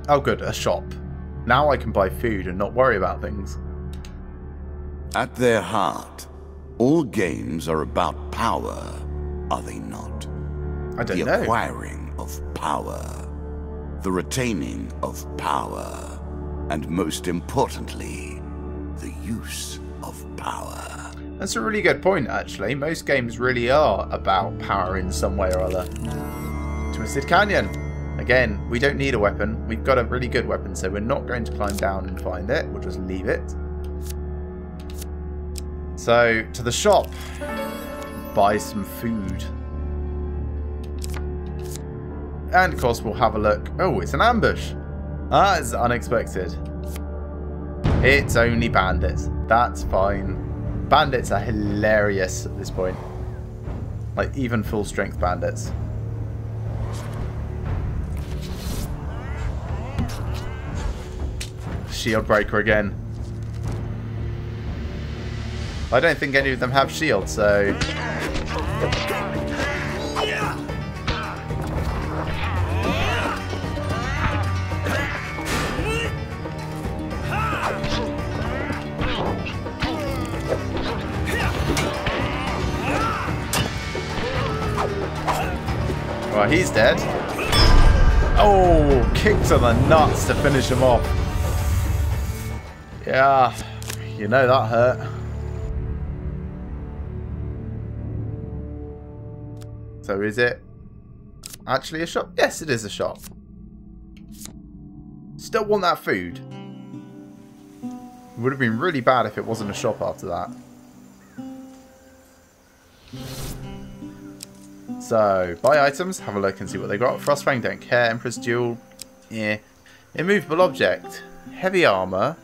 Oh good, a shop. Now I can buy food and not worry about things. At their heart, all games are about power, are they not? I don't the know. Acquiring of power, the retaining of power, and most importantly, the use of power. That's a really good point, actually. Most games really are about power in some way or other. Twisted Canyon. Again, we don't need a weapon. We've got a really good weapon, so we're not going to climb down and find it. We'll just leave it. So, to the shop. Buy some food. And, of course, we'll have a look. Oh, it's an ambush. Ah, it's unexpected. It's only bandits. That's fine. Bandits are hilarious at this point. Like, even full-strength bandits. Shield breaker again. I don't think any of them have shields, so... Well, he's dead. Oh, kick to the nuts to finish him off. Yeah, you know that hurt. So is it actually a shop? Yes, it is a shop. Still want that food. It would have been really bad if it wasn't a shop after that. So, buy items, have a look and see what they got. Frostfang, don't care. Emperor's Jewel, yeah. Immovable object. Heavy armor.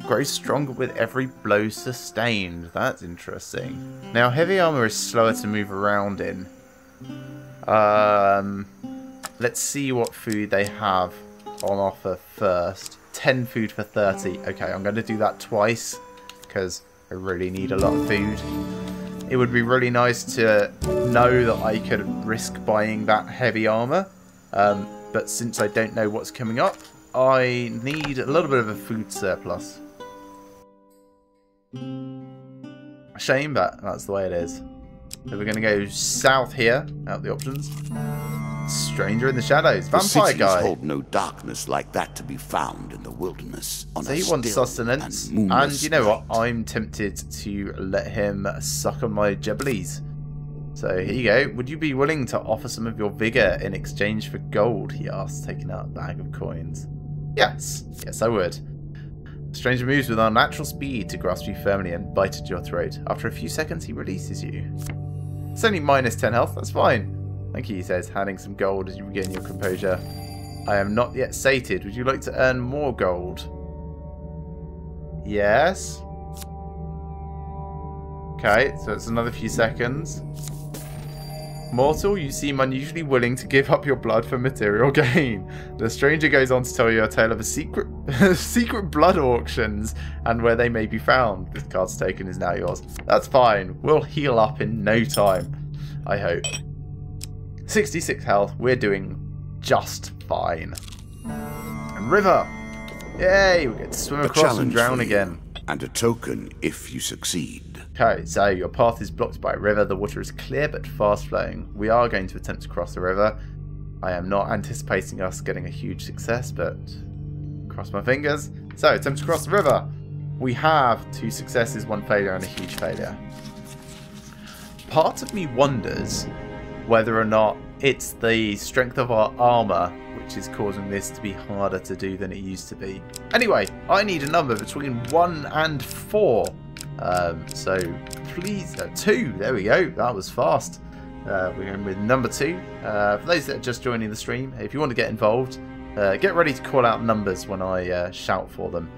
Grows stronger with every blow sustained. That's interesting. Now, heavy armor is slower to move around in. Let's see what food they have on offer first. 10 food for 30. Okay, I'm going to do that twice because I really need a lot of food. It would be really nice to know that I could risk buying that heavy armor But since I don't know what's coming up, I need a little bit of a food surplus. Shame, but that's the way it is. So we're going to go south here, out the options. Stranger in the shadows, vampire guy. Hold no darkness like that to be found in the wilderness. So he wants sustenance, and you know what? I'm tempted to let him suck on my jibblies. So here you go. Would you be willing to offer some of your vigor in exchange for gold? He asks, taking out a bag of coins. Yes, yes I would. The stranger moves with unnatural speed to grasp you firmly and bite at your throat. After a few seconds, he releases you. It's only minus 10 health. That's fine. Thank you, he says, handing some gold as you regain your composure. I am not yet sated. Would you like to earn more gold? Yes. Okay, so it's another few seconds. Mortal, you seem unusually willing to give up your blood for material gain. The stranger goes on to tell you a tale of a secret blood auctions and where they may be found. This card's token is now yours. That's fine. We'll heal up in no time. I hope. 66 health. We're doing just fine. And river. Yay, we get to swim across and drown again. And a token if you succeed. Okay, so your path is blocked by a river. The water is clear but fast flowing. We are going to attempt to cross the river. I am not anticipating us getting a huge success, but cross my fingers. So, attempt to cross the river. We have 2 successes, 1 failure, and a huge failure. Part of me wonders whether or not it's the strength of our armor which is causing this to be harder to do than it used to be. Anyway, I need a number between 1 and 4. So please, 2. There we go. That was fast. We're going with number 2. For those that are just joining the stream, if you want to get involved, get ready to call out numbers when I shout for them.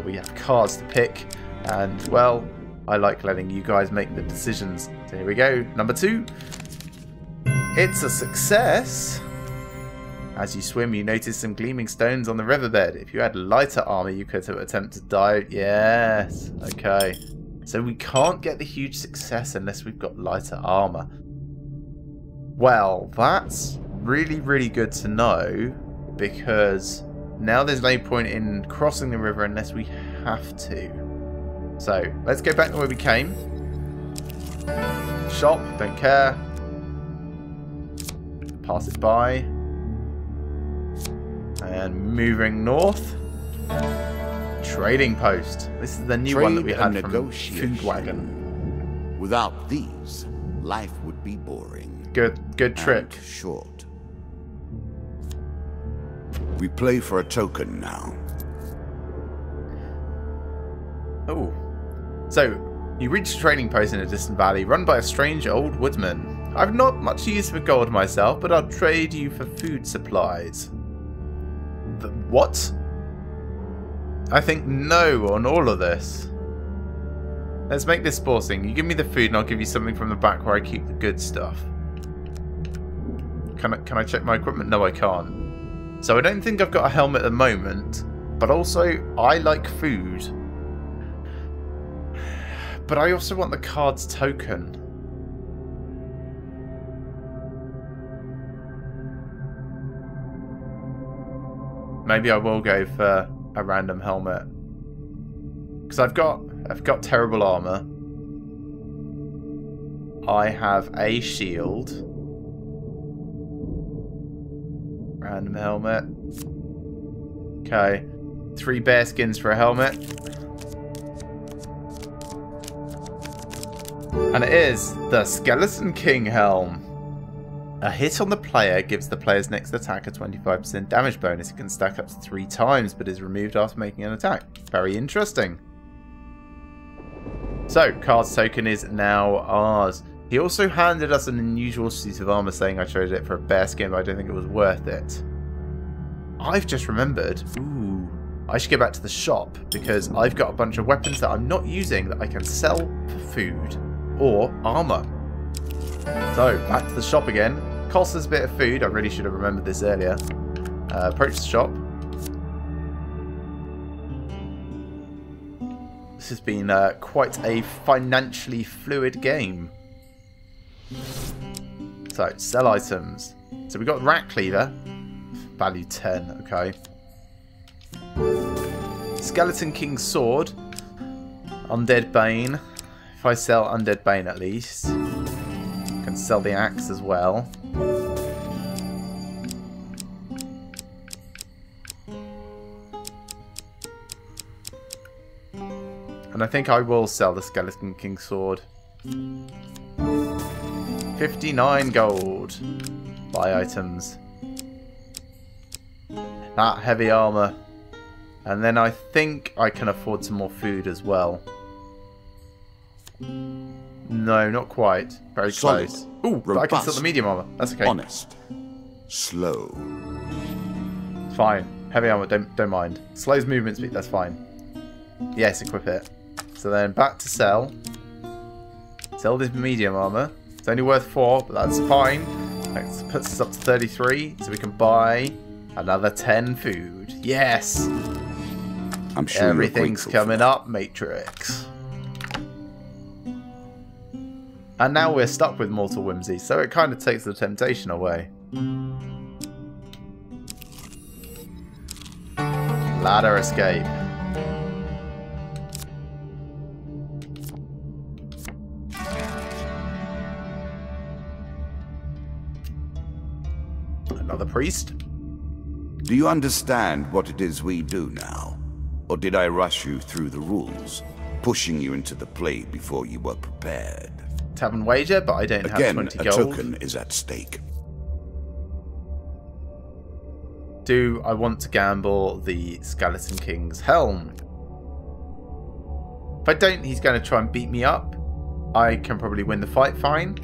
We have cards to pick, and well, I like letting you guys make the decisions. So here we go. Number 2. It's a success. As you swim, you notice some gleaming stones on the riverbed. If you had lighter armor, you could have attempted to dive. Yes. Okay. So we can't get the huge success unless we've got lighter armor. Well, that's really, really good to know, because now there's no point in crossing the river unless we have to. So let's go back to where we came. Shop, don't care. Pass it by. And moving north. Trading post. This is the new one that we had from Food Wagon. Without these, life would be boring. Good trick. And short. We play for a token now. Oh. So, you reach a trading post in a distant valley run by a strange old woodsman. I've not much use for gold myself, but I'll trade you for food supplies. What? I think no on all of this. Let's make this sporting. You give me the food and I'll give you something from the back where I keep the good stuff. Can I check my equipment? No, I can't. So I don't think I've got a helmet at the moment, but also I like food. But I also want the card's token. Maybe I will go for a random helmet, because I've got terrible armor. I have a shield. Random helmet. Okay, 3 bear skins for a helmet, and it is the Skeleton King helm. A hit on the player gives the player's next attack a 25% damage bonus. It can stack up to 3 times, but is removed after making an attack. Very interesting. So, card's token is now ours. He also handed us an unusual suit of armor, saying I traded it for a bear skin, but I don't think it was worth it. I've just remembered, ooh, I should go back to the shop, because I've got a bunch of weapons that I'm not using that I can sell for food or armor. So, back to the shop again. Costs us a bit of food. I really should have remembered this earlier. Approach the shop. This has been quite a financially fluid game. So, sell items. So, we've got Rat Cleaver. Value 10, okay. Skeleton King's Sword. Undead Bane. If I sell Undead Bane at least. I can sell the axe as well. And I think I will sell the Skeleton King's Sword. 59 gold. Buy items. That heavy armor. And then I think I can afford some more food as well. No, not quite. Very Solid, close. Ooh, but I can sell the medium armor. That's okay. Honest. Slow. Fine. Heavy armor, don't mind. Slows movement speed, that's fine. Yes, equip it. So then back to sell. Sell this medium armor. It's only worth 4, but that's fine. That puts us up to 33, so we can buy another 10 food. Yes! I'm sure everything's coming up, Matrix. And now we're stuck with Mortal Whimsy, so it kind of takes the temptation away. Ladder escape. Another priest. Do you understand what it is we do now? Or did I rush you through the rules, pushing you into the play before you were prepared? Tavern wager, but I don't have 20 Again, a gold. token is at stake. Do I want to gamble the Skeleton King's helm? If I don't, he's going to try and beat me up. I can probably win the fight fine.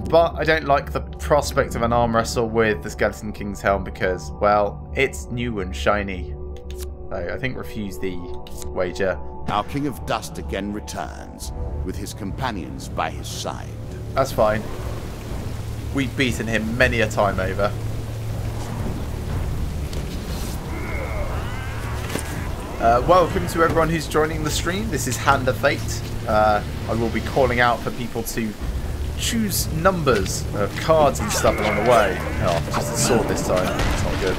But I don't like the prospect of an arm wrestle with the Skeleton King's helm because, well, it's new and shiny. So I think refuse the wager. Our King of Dust again returns, with his companions by his side. That's fine. We've beaten him many a time over. Welcome to everyone who's joining the stream. This is Hand of Fate. I will be calling out for people to choose numbers of cards and stuff along the way. Oh, just a sword this time. It's not good.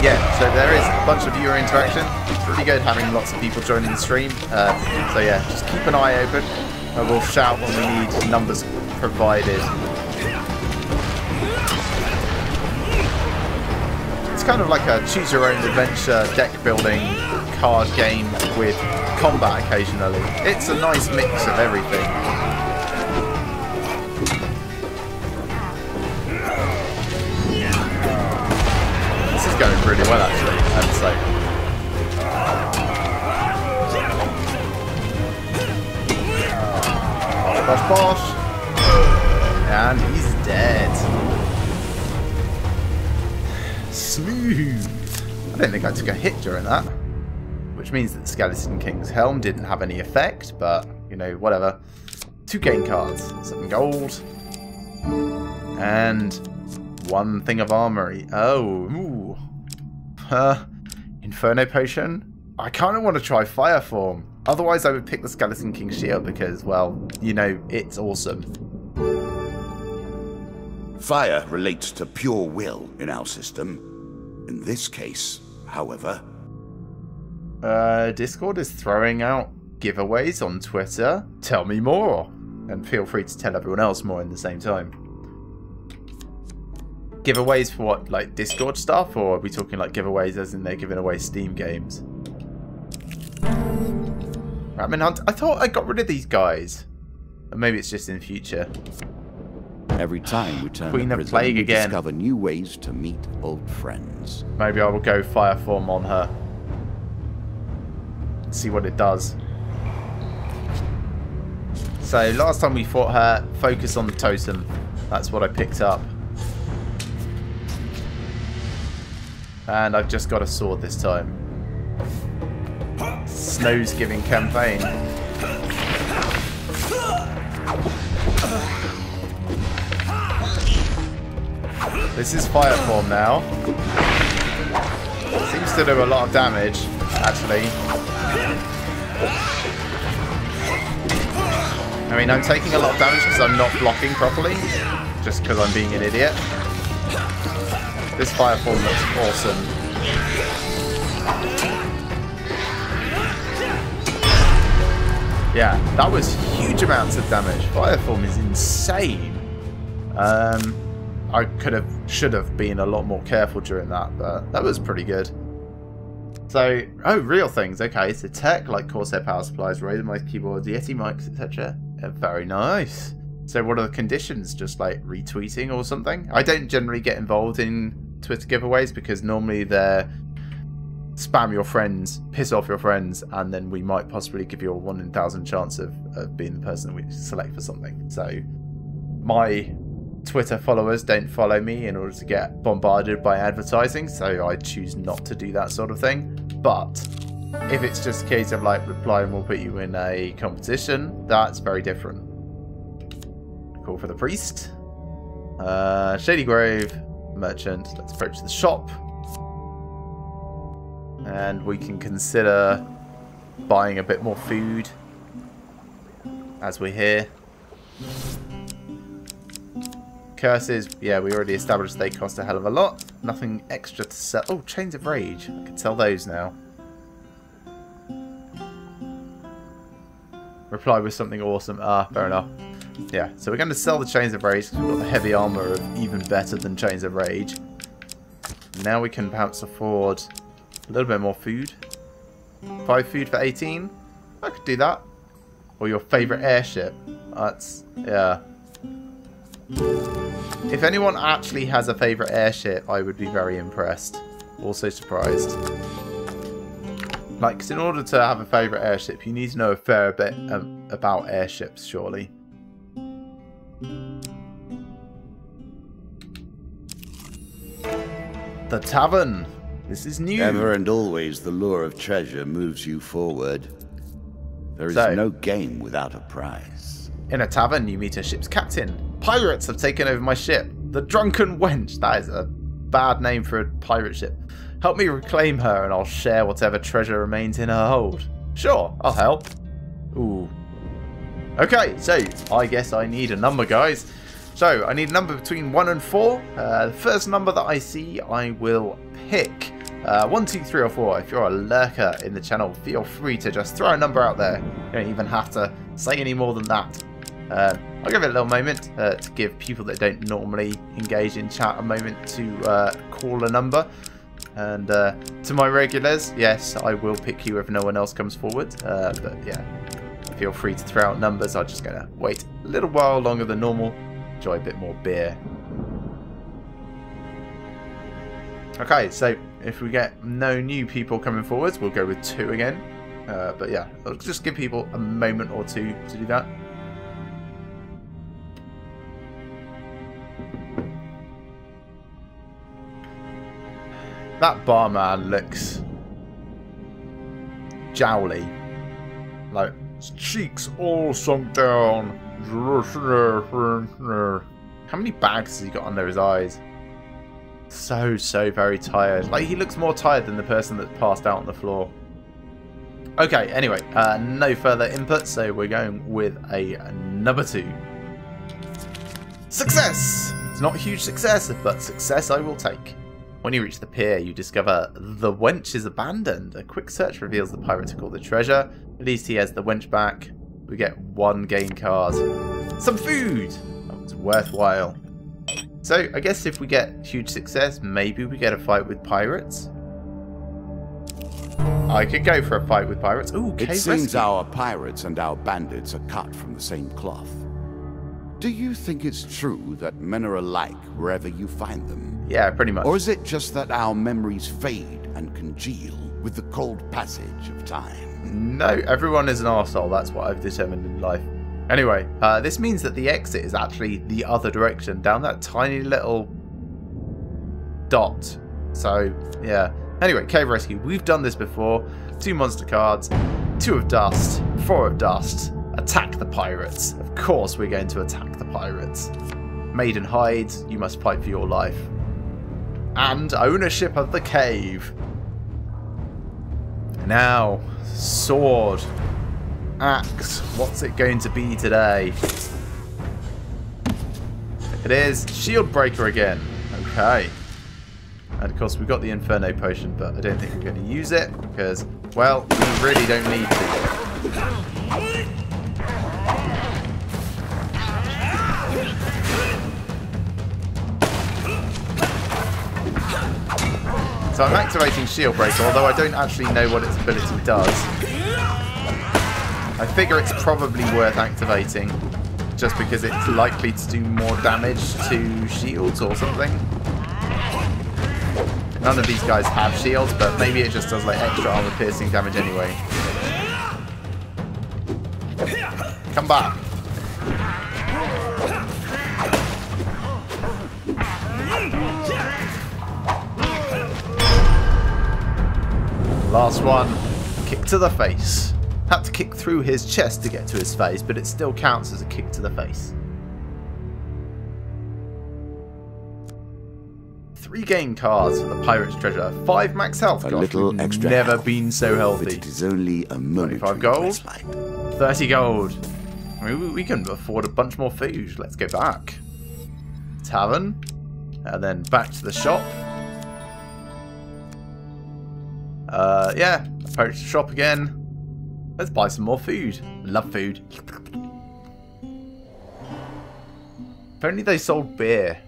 Yeah, so there is a bunch of viewer interaction. It's really good having lots of people joining the stream. So yeah, just keep an eye open. We'll shout when we need numbers provided. It's kind of like a choose your own adventure deck building card game with combat occasionally. It's a nice mix of everything. Going really well actually, and so bosh bosh, and he's dead. Smooth. I don't think I took a hit during that, which means that the Skeleton King's helm didn't have any effect, but you know, whatever. 2 game cards, 7 gold, and 1 thing of armory. Oh, ooh. Inferno Potion? I kind of want to try Fire Form. Otherwise I would pick the Skeleton King Shield because, well, you know, it's awesome. Fire relates to pure will in our system. In this case, however... Discord is throwing out giveaways on Twitter. Tell me more. And feel free to tell everyone else more in the same time. Giveaways for what, like Discord stuff, or are we talking like giveaways as in they're giving away Steam games? Ratman Hunt? I thought I got rid of these guys. Or maybe it's just in future. Every time we turn Queen the of prism, Plague we again. discover new ways to meet old friends. Maybe I will go Fire Form on her. See what it does. So last time we fought her, focus on the totem. That's what I picked up. And I've just got a sword this time. Snow's giving campaign. This is Fire Form now. Seems to do a lot of damage, actually. I mean, I'm taking a lot of damage because I'm not blocking properly. Just because I'm being an idiot. This fire form looks awesome. Yeah, that was huge amounts of damage. Fire form is insane. I should have been a lot more careful during that, but that was pretty good. So, oh, real things. Okay, so tech like Corsair power supplies, Razer mice, keyboards, Yeti mics, etc. Very nice. So, what are the conditions? Just like retweeting or something? I don't generally get involved in Twitter giveaways because normally they're spam your friends, piss off your friends, and then we might possibly give you a 1 in 1,000 chance of being the person that we select for something. So, my Twitter followers don't follow me in order to get bombarded by advertising, so I choose not to do that sort of thing. But if it's just a case of like reply and we'll put you in a competition, that's very different. Call for the priest. Shady Grove, merchant. Let's approach the shop. And we can consider buying a bit more food as we're here. Curses, yeah, we already established they cost a hell of a lot. Nothing extra to sell. Oh, Chains of Rage. I can sell those now. Reply with something awesome. Ah, fair enough. Yeah, so we're going to sell the Chains of Rage because we've got the heavy armor of even better than Chains of Rage. Now we can perhaps afford a little bit more food. 5 food for 18. I could do that. Or your favourite airship. That's, yeah. If anyone actually has a favourite airship, I would be very impressed. Also surprised. Like, 'cause in order to have a favourite airship, you need to know a fair bit about airships, surely. The tavern. This is new. Ever and always the lure of treasure moves you forward. There is no game without a prize. In a tavern, you meet a ship's captain. Pirates have taken over my ship. The Drunken Wench. That is a bad name for a pirate ship. Help me reclaim her and I'll share whatever treasure remains in her hold. Sure, I'll help. Ooh. Okay, so I guess I need a number, guys. So I need a number between 1 and 4. The first number that I see, I will pick. 1, 2, 3, or 4. If you're a lurker in the channel, feel free to just throw a number out there. You don't even have to say any more than that. I'll give it a little moment to give people that don't normally engage in chat a moment to call a number. And to my regulars, yes, I will pick you if no one else comes forward. But yeah, feel free to throw out numbers. I'm just going to wait a little while longer than normal. Enjoy a bit more beer. Okay, so if we get no new people coming forwards, we'll go with 2 again. But yeah, I'll just give people a moment or two to do that. That barman looks jowly. Like, his cheeks all sunk down. How many bags has he got under his eyes? So very tired. Like, he looks more tired than the person that passed out on the floor. Okay, anyway, no further input, so we're going with a number 2. Success! It's not a huge success, but success I will take. When you reach the pier, you discover the wench is abandoned. A quick search reveals the pirate took all the treasure. At least he has the wench back. We get 1 game card. Some food! That was worthwhile. So, I guess if we get huge success, maybe we get a fight with pirates. I could go for a fight with pirates. Ooh, cave It seems rescue. our pirates and our bandits are cut from the same cloth. Do you think it's true that men are alike wherever you find them? Yeah, pretty much. Or is it just that our memories fade and congeal with the cold passage of time? No, everyone is an arsehole. That's what I've determined in life. Anyway, this means that the exit is actually the other direction, down that tiny little dot. So, yeah. Anyway, cave rescue. We've done this before. 2 monster cards, 2 of dust, 4 of dust. Attack the pirates. Of course we're going to attack the pirates. Maiden hides, you must fight for your life. And ownership of the cave. Now, sword. Axe. What's it going to be today? It is shield breaker again. Okay. And of course we've got the Inferno potion, but I don't think we're going to use it because, well, we really don't need to. So I'm activating Shield Breaker, although I don't actually know what its ability does. I figure it's probably worth activating just because it's likely to do more damage to shields or something. None of these guys have shields, but maybe it just does like extra armor piercing damage anyway. Come back. Last one. Kick to the face. Had to kick through his chest to get to his face, but it still counts as a kick to the face. 3 game cards for the Pirate's Treasure. 5 max health. A Gosh, little we've extra never health, been so healthy. But it is only a momentary 25 gold. respite. 30 gold. I mean, we can afford a bunch more food. Let's go back. Tavern. And then back to the shop. Yeah. Approach the shop again. Let's buy some more food. Love food. If only they sold beer.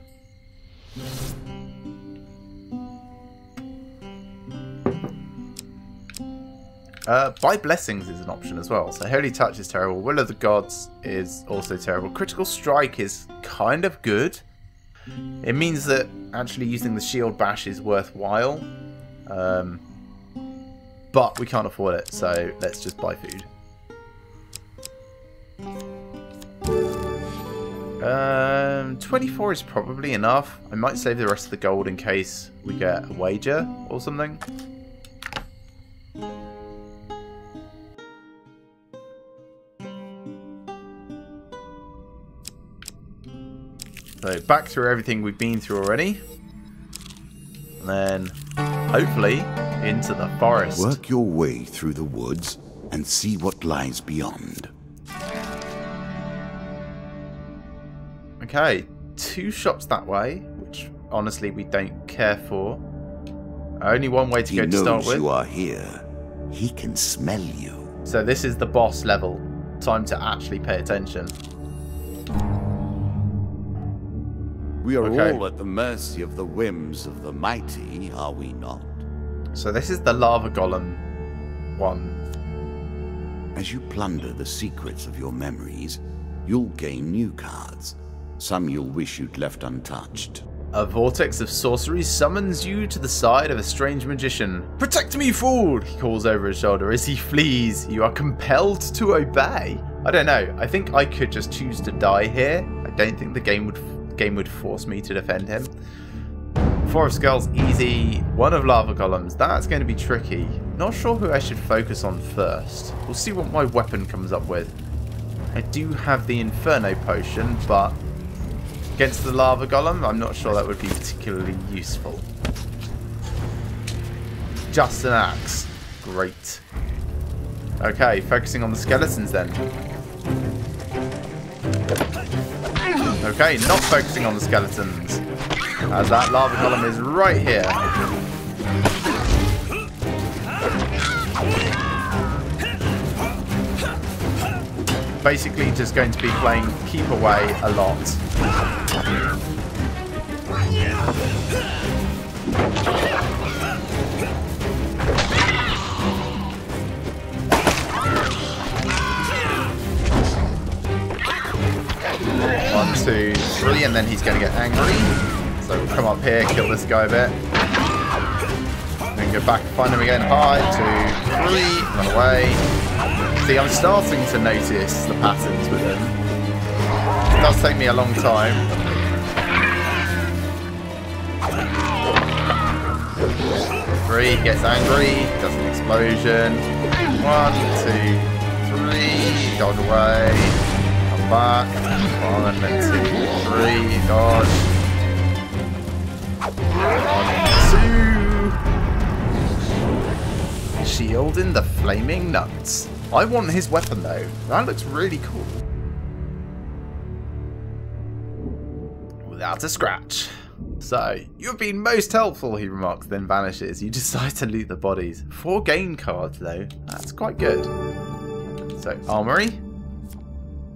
Buy blessings is an option as well. So Holy Touch is terrible. Will of the Gods is also terrible. Critical Strike is kind of good. It means that actually using the Shield Bash is worthwhile. But we can't afford it, so let's just buy food. 24 is probably enough. I might save the rest of the gold in case we get a wager or something. So back through everything we've been through already. And then hopefully into the forest. Work your way through the woods and see what lies beyond. Okay, 2 shops that way, which honestly we don't care for. Only one way to go to start with. He knows you are here. He can smell you. So this is the boss level. Time to actually pay attention. We are Okay. all at the mercy of the whims of the mighty, are we not? So this is the lava golem one. As you plunder the secrets of your memories, you'll gain new cards. Some you'll wish you'd left untouched. A vortex of sorcery summons you to the side of a strange magician. "Protect me, fool!" he calls over his shoulder as he flees. You are compelled to obey. I don't know. I think I could just choose to die here. I don't think the game would force me to defend him. 4 of Skulls, easy. 1 of Lava Golems. That's going to be tricky. Not sure who I should focus on first. We'll see what my weapon comes up with. I do have the Inferno potion, but against the Lava Golem, I'm not sure that would be particularly useful. Just an axe. Great. Okay, focusing on the skeletons then. Okay, not focusing on the skeletons. As that Lava Golem is right here. Basically just going to be playing keep away a lot. One, two, three, and then he's going to get angry. So we'll come up here, kill this guy a bit. Then go back and find him again. 5, 2, 3, run away. See, I'm starting to notice the patterns with him. It does take me a long time. 3, gets angry, does an explosion. 1, 2, 3, dodge away. Come back. 1, 2, 3, dodge. 1, 2. Shield in the flaming nuts. I want his weapon though. That looks really cool. Without a scratch. So, you've been most helpful, he remarks, then vanishes. You decide to loot the bodies. 4 gain cards, though. That's quite good. So, armory.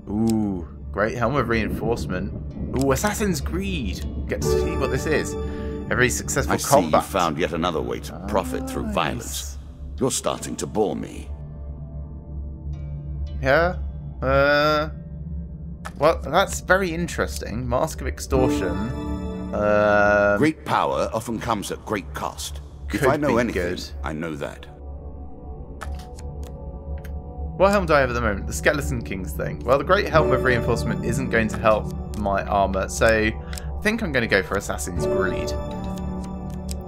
Ooh, great helm of reinforcement. Ooh, Assassin's Greed. Get to see what this is. Every successful combat. I see you found yet another way to profit through violence. You're starting to bore me. Yeah? Well, that's very interesting. Mask of Extortion. Great power often comes at great cost. If I know anything, I know that. What helm do I have at the moment? The Skeleton King's thing. Well, the Great Helm of Reinforcement isn't going to help my armor, so I think I'm going to go for Assassin's Greed.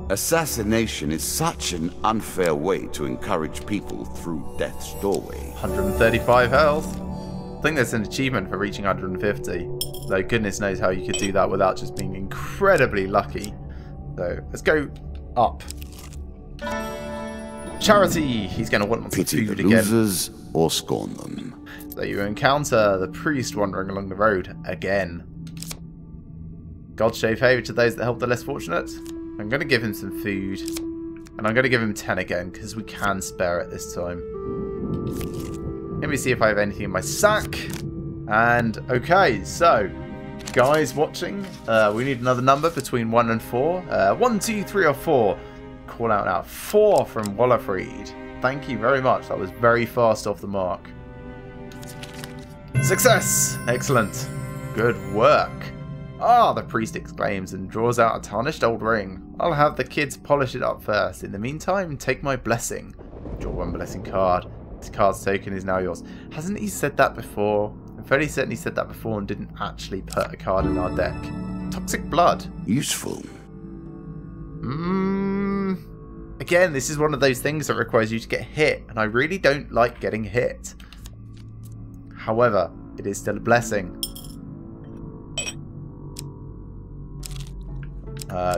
Assassination is such an unfair way to encourage people through death's doorway. 135 health. I think there's an achievement for reaching 150. Though goodness knows how you could do that without just being incredibly lucky. So let's go up. Charity. He's going to want some Pity food the again. losers or scorn them. So you encounter the priest wandering along the road again. God show favour to those that help the less fortunate. I'm going to give him some food. And I'm going to give him 10 again, because we can spare it this time. Let me see if I have anything in my sack. And, okay, so, guys watching, we need another number between 1 and 4. 1, 2, 3 or 4. Call out now. 4 from Wallafried. Thank you very much. That was very fast off the mark. Success! Excellent. Good work. Ah, the priest exclaims and draws out a tarnished old ring. I'll have the kids polish it up first. In the meantime, take my blessing. Draw 1 blessing card. This card's token is now yours. Hasn't he said that before? I'm fairly certain he said that before and didn't actually put a card in our deck. Toxic blood. Useful. Again, this is one of those things that requires you to get hit, and I really don't like getting hit. However, it is still a blessing.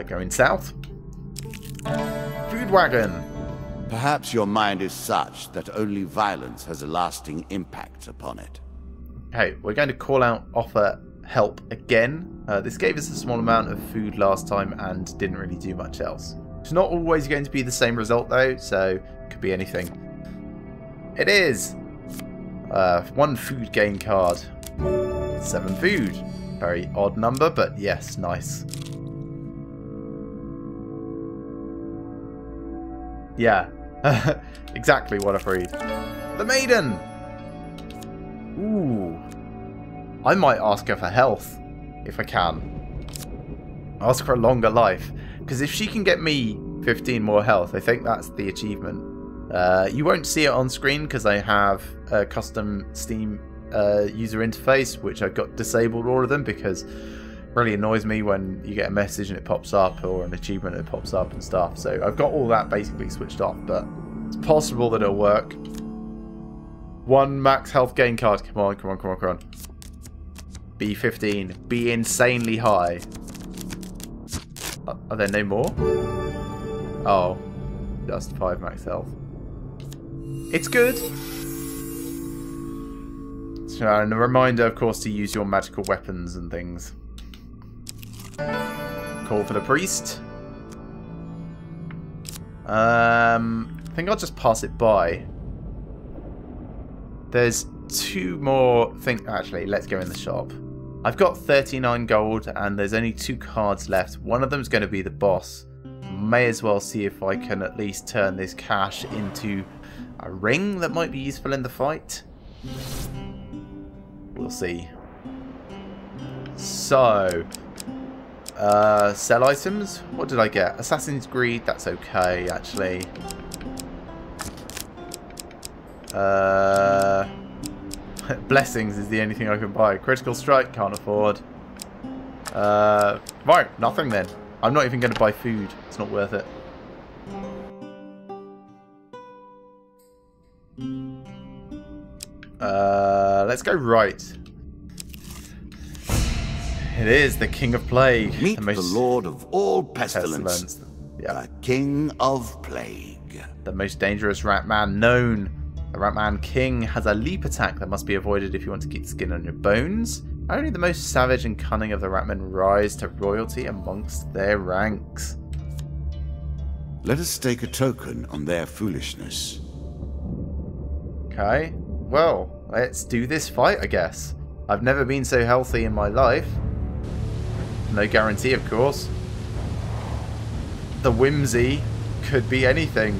Going south. Food wagon. Perhaps your mind is such that only violence has a lasting impact upon it. Okay, we're going to call out offer help again. This gave us a small amount of food last time and didn't really do much else. It's not always going to be the same result though, so it could be anything. It is 1 food gain card. 7 food. Very odd number, but yes, nice. Yeah, exactly what I've read. The maiden! Ooh. I might ask her for health, if I can. Ask for a longer life. Because if she can get me 15 more health, I think that's the achievement. You won't see it on screen because I have a custom Steam user interface, which I've got disabled all of them because really annoys me when you get a message and it pops up, or an achievement and it pops up and stuff. So I've got all that basically switched off, but it's possible that it'll work. 1 max health gain card. Come on, come on, come on, come on. Be 15. Be insanely high. Are there no more? Oh, just 5 max health. It's good. So, and a reminder, of course, to use your magical weapons and things. Call for the priest. I think I'll just pass it by. There's 2 more things. Actually, let's go in the shop. I've got 39 gold and there's only 2 cards left. One of them's going to be the boss. May as well see if I can at least turn this cash into a ring that might be useful in the fight. We'll see. So, sell items. What did I get? Assassin's Greed. That's okay, actually. Blessings is the only thing I can buy. Critical Strike, can't afford. Right, nothing then. I'm not even going to buy food. It's not worth it. Let's go right. It is the King of Plague. Meet the Lord of all pestilence. Yeah. The King of Plague. The most dangerous rat man known. The Ratman King has a leap attack that must be avoided if you want to keep skin on your bones. Only the most savage and cunning of the Ratmen rise to royalty amongst their ranks. Let us stake a token on their foolishness. Okay, well, let's do this fight, I guess. I've never been so healthy in my life. No guarantee, of course. The whimsy could be anything.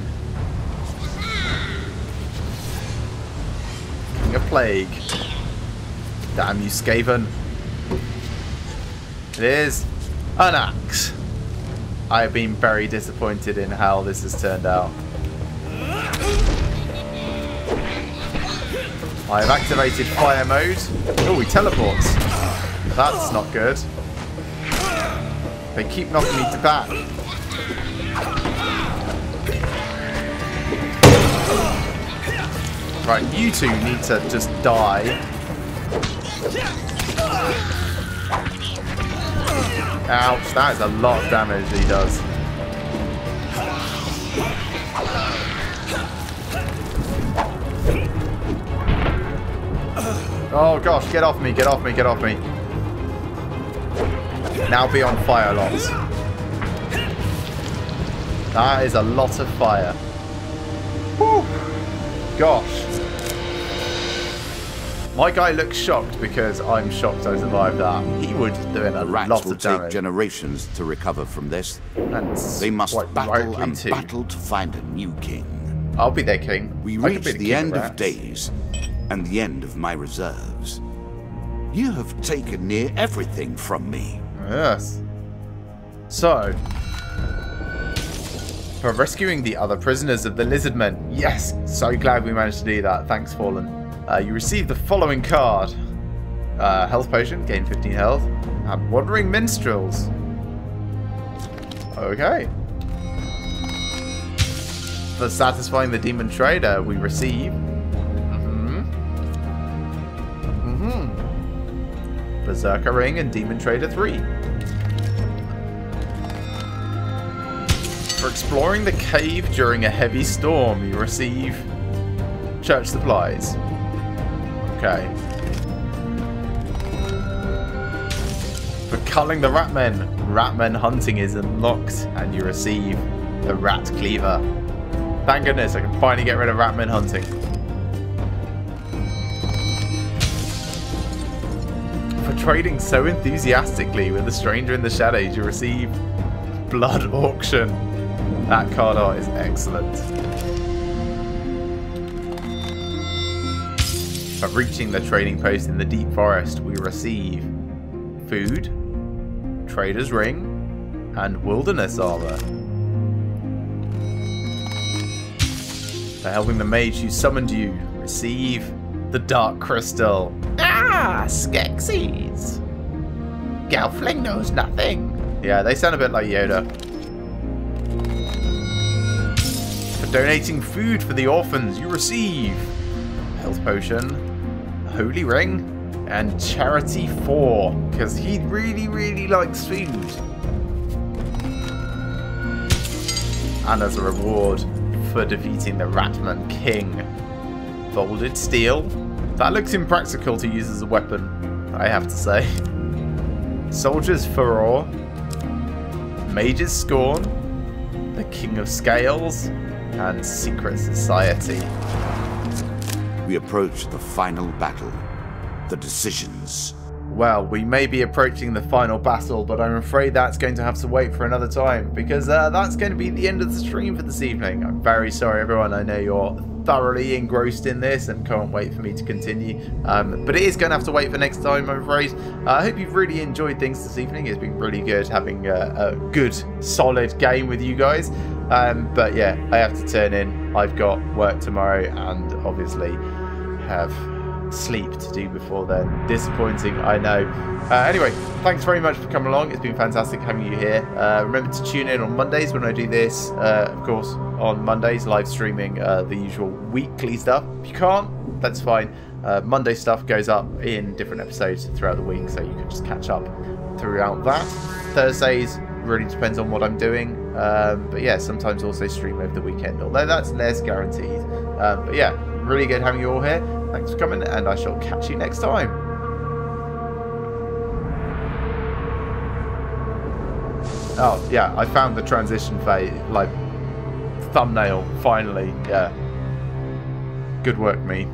King of Plague. Damn you, Skaven. It is an axe. I have been very disappointed in how this has turned out. I have activated fire mode. Oh, he teleports. That's not good. They keep knocking me to back. Right, you two need to just die. Ouch, that is a lot of damage he does. Oh gosh, get off me, get off me, get off me. Now be on fire, lots. That is a lot of fire. Whew. Gosh. My guy looks shocked because I'm shocked I survived that. He would do a lot Rats will of damage. take generations to recover from this. And They must battle and too. battle to find a new king. I'll be their king. We I could reach be the king end of rats. days and the end of my reserves. You have taken near everything from me. Yes. So, for rescuing the other prisoners of the Lizardmen. Yes, so glad we managed to do that. Thanks, Fallen. You receive the following card. Health potion, gain 15 health. And Wandering Minstrels. Okay. For satisfying the Demon Trader, we receive... Berserker Ring and Demon Trader 3. For exploring the cave during a heavy storm, you receive church supplies. Okay. For culling the Ratmen hunting is unlocked, and you receive the Rat Cleaver. Thank goodness, I can finally get rid of Ratmen hunting. For trading so enthusiastically with the stranger in the shadows, you receive Blood Auction. That card art is excellent. For reaching the trading post in the deep forest, we receive food, trader's ring, and wilderness armor. For helping the mage who summoned you, receive the Dark Crystal. Ah, Skeksis! Gelfling knows nothing. Yeah, they sound a bit like Yoda. For donating food for the orphans, you receive a health potion, a holy ring, and charity 4, because he really likes food. And as a reward for defeating the Ratman King, folded steel. That looks impractical to use as a weapon, I have to say. Soldier's Furor, Mage's Scorn, the King of Scales, and Secret Society. We approach the final battle. The decisions. Well, we may be approaching the final battle, but I'm afraid that's going to have to wait for another time, because that's going to be the end of the stream for this evening. I'm very sorry, everyone. I know you're thoroughly engrossed in this and can't wait for me to continue. But it is going to have to wait for next time, I'm afraid. I hope you've really enjoyed things this evening. It's been really good having a good, solid game with you guys. But yeah, I have to turn in. I've got work tomorrow and obviously have sleep to do before then. Disappointing, I know. Anyway, thanks very much for coming along. It's been fantastic having you here. Remember to tune in on Mondays when I do this. Of course, on Mondays, live streaming the usual weekly stuff. If you can't, that's fine. Monday stuff goes up in different episodes throughout the week, so you can just catch up throughout that. Thursdays really depends on what I'm doing. But yeah, sometimes also stream over the weekend, although that's less guaranteed. But yeah, really good having you all here. Thanks for coming, and I shall catch you next time. Oh, yeah, I found the transition phase, like, thumbnail, finally, yeah. Good work, me.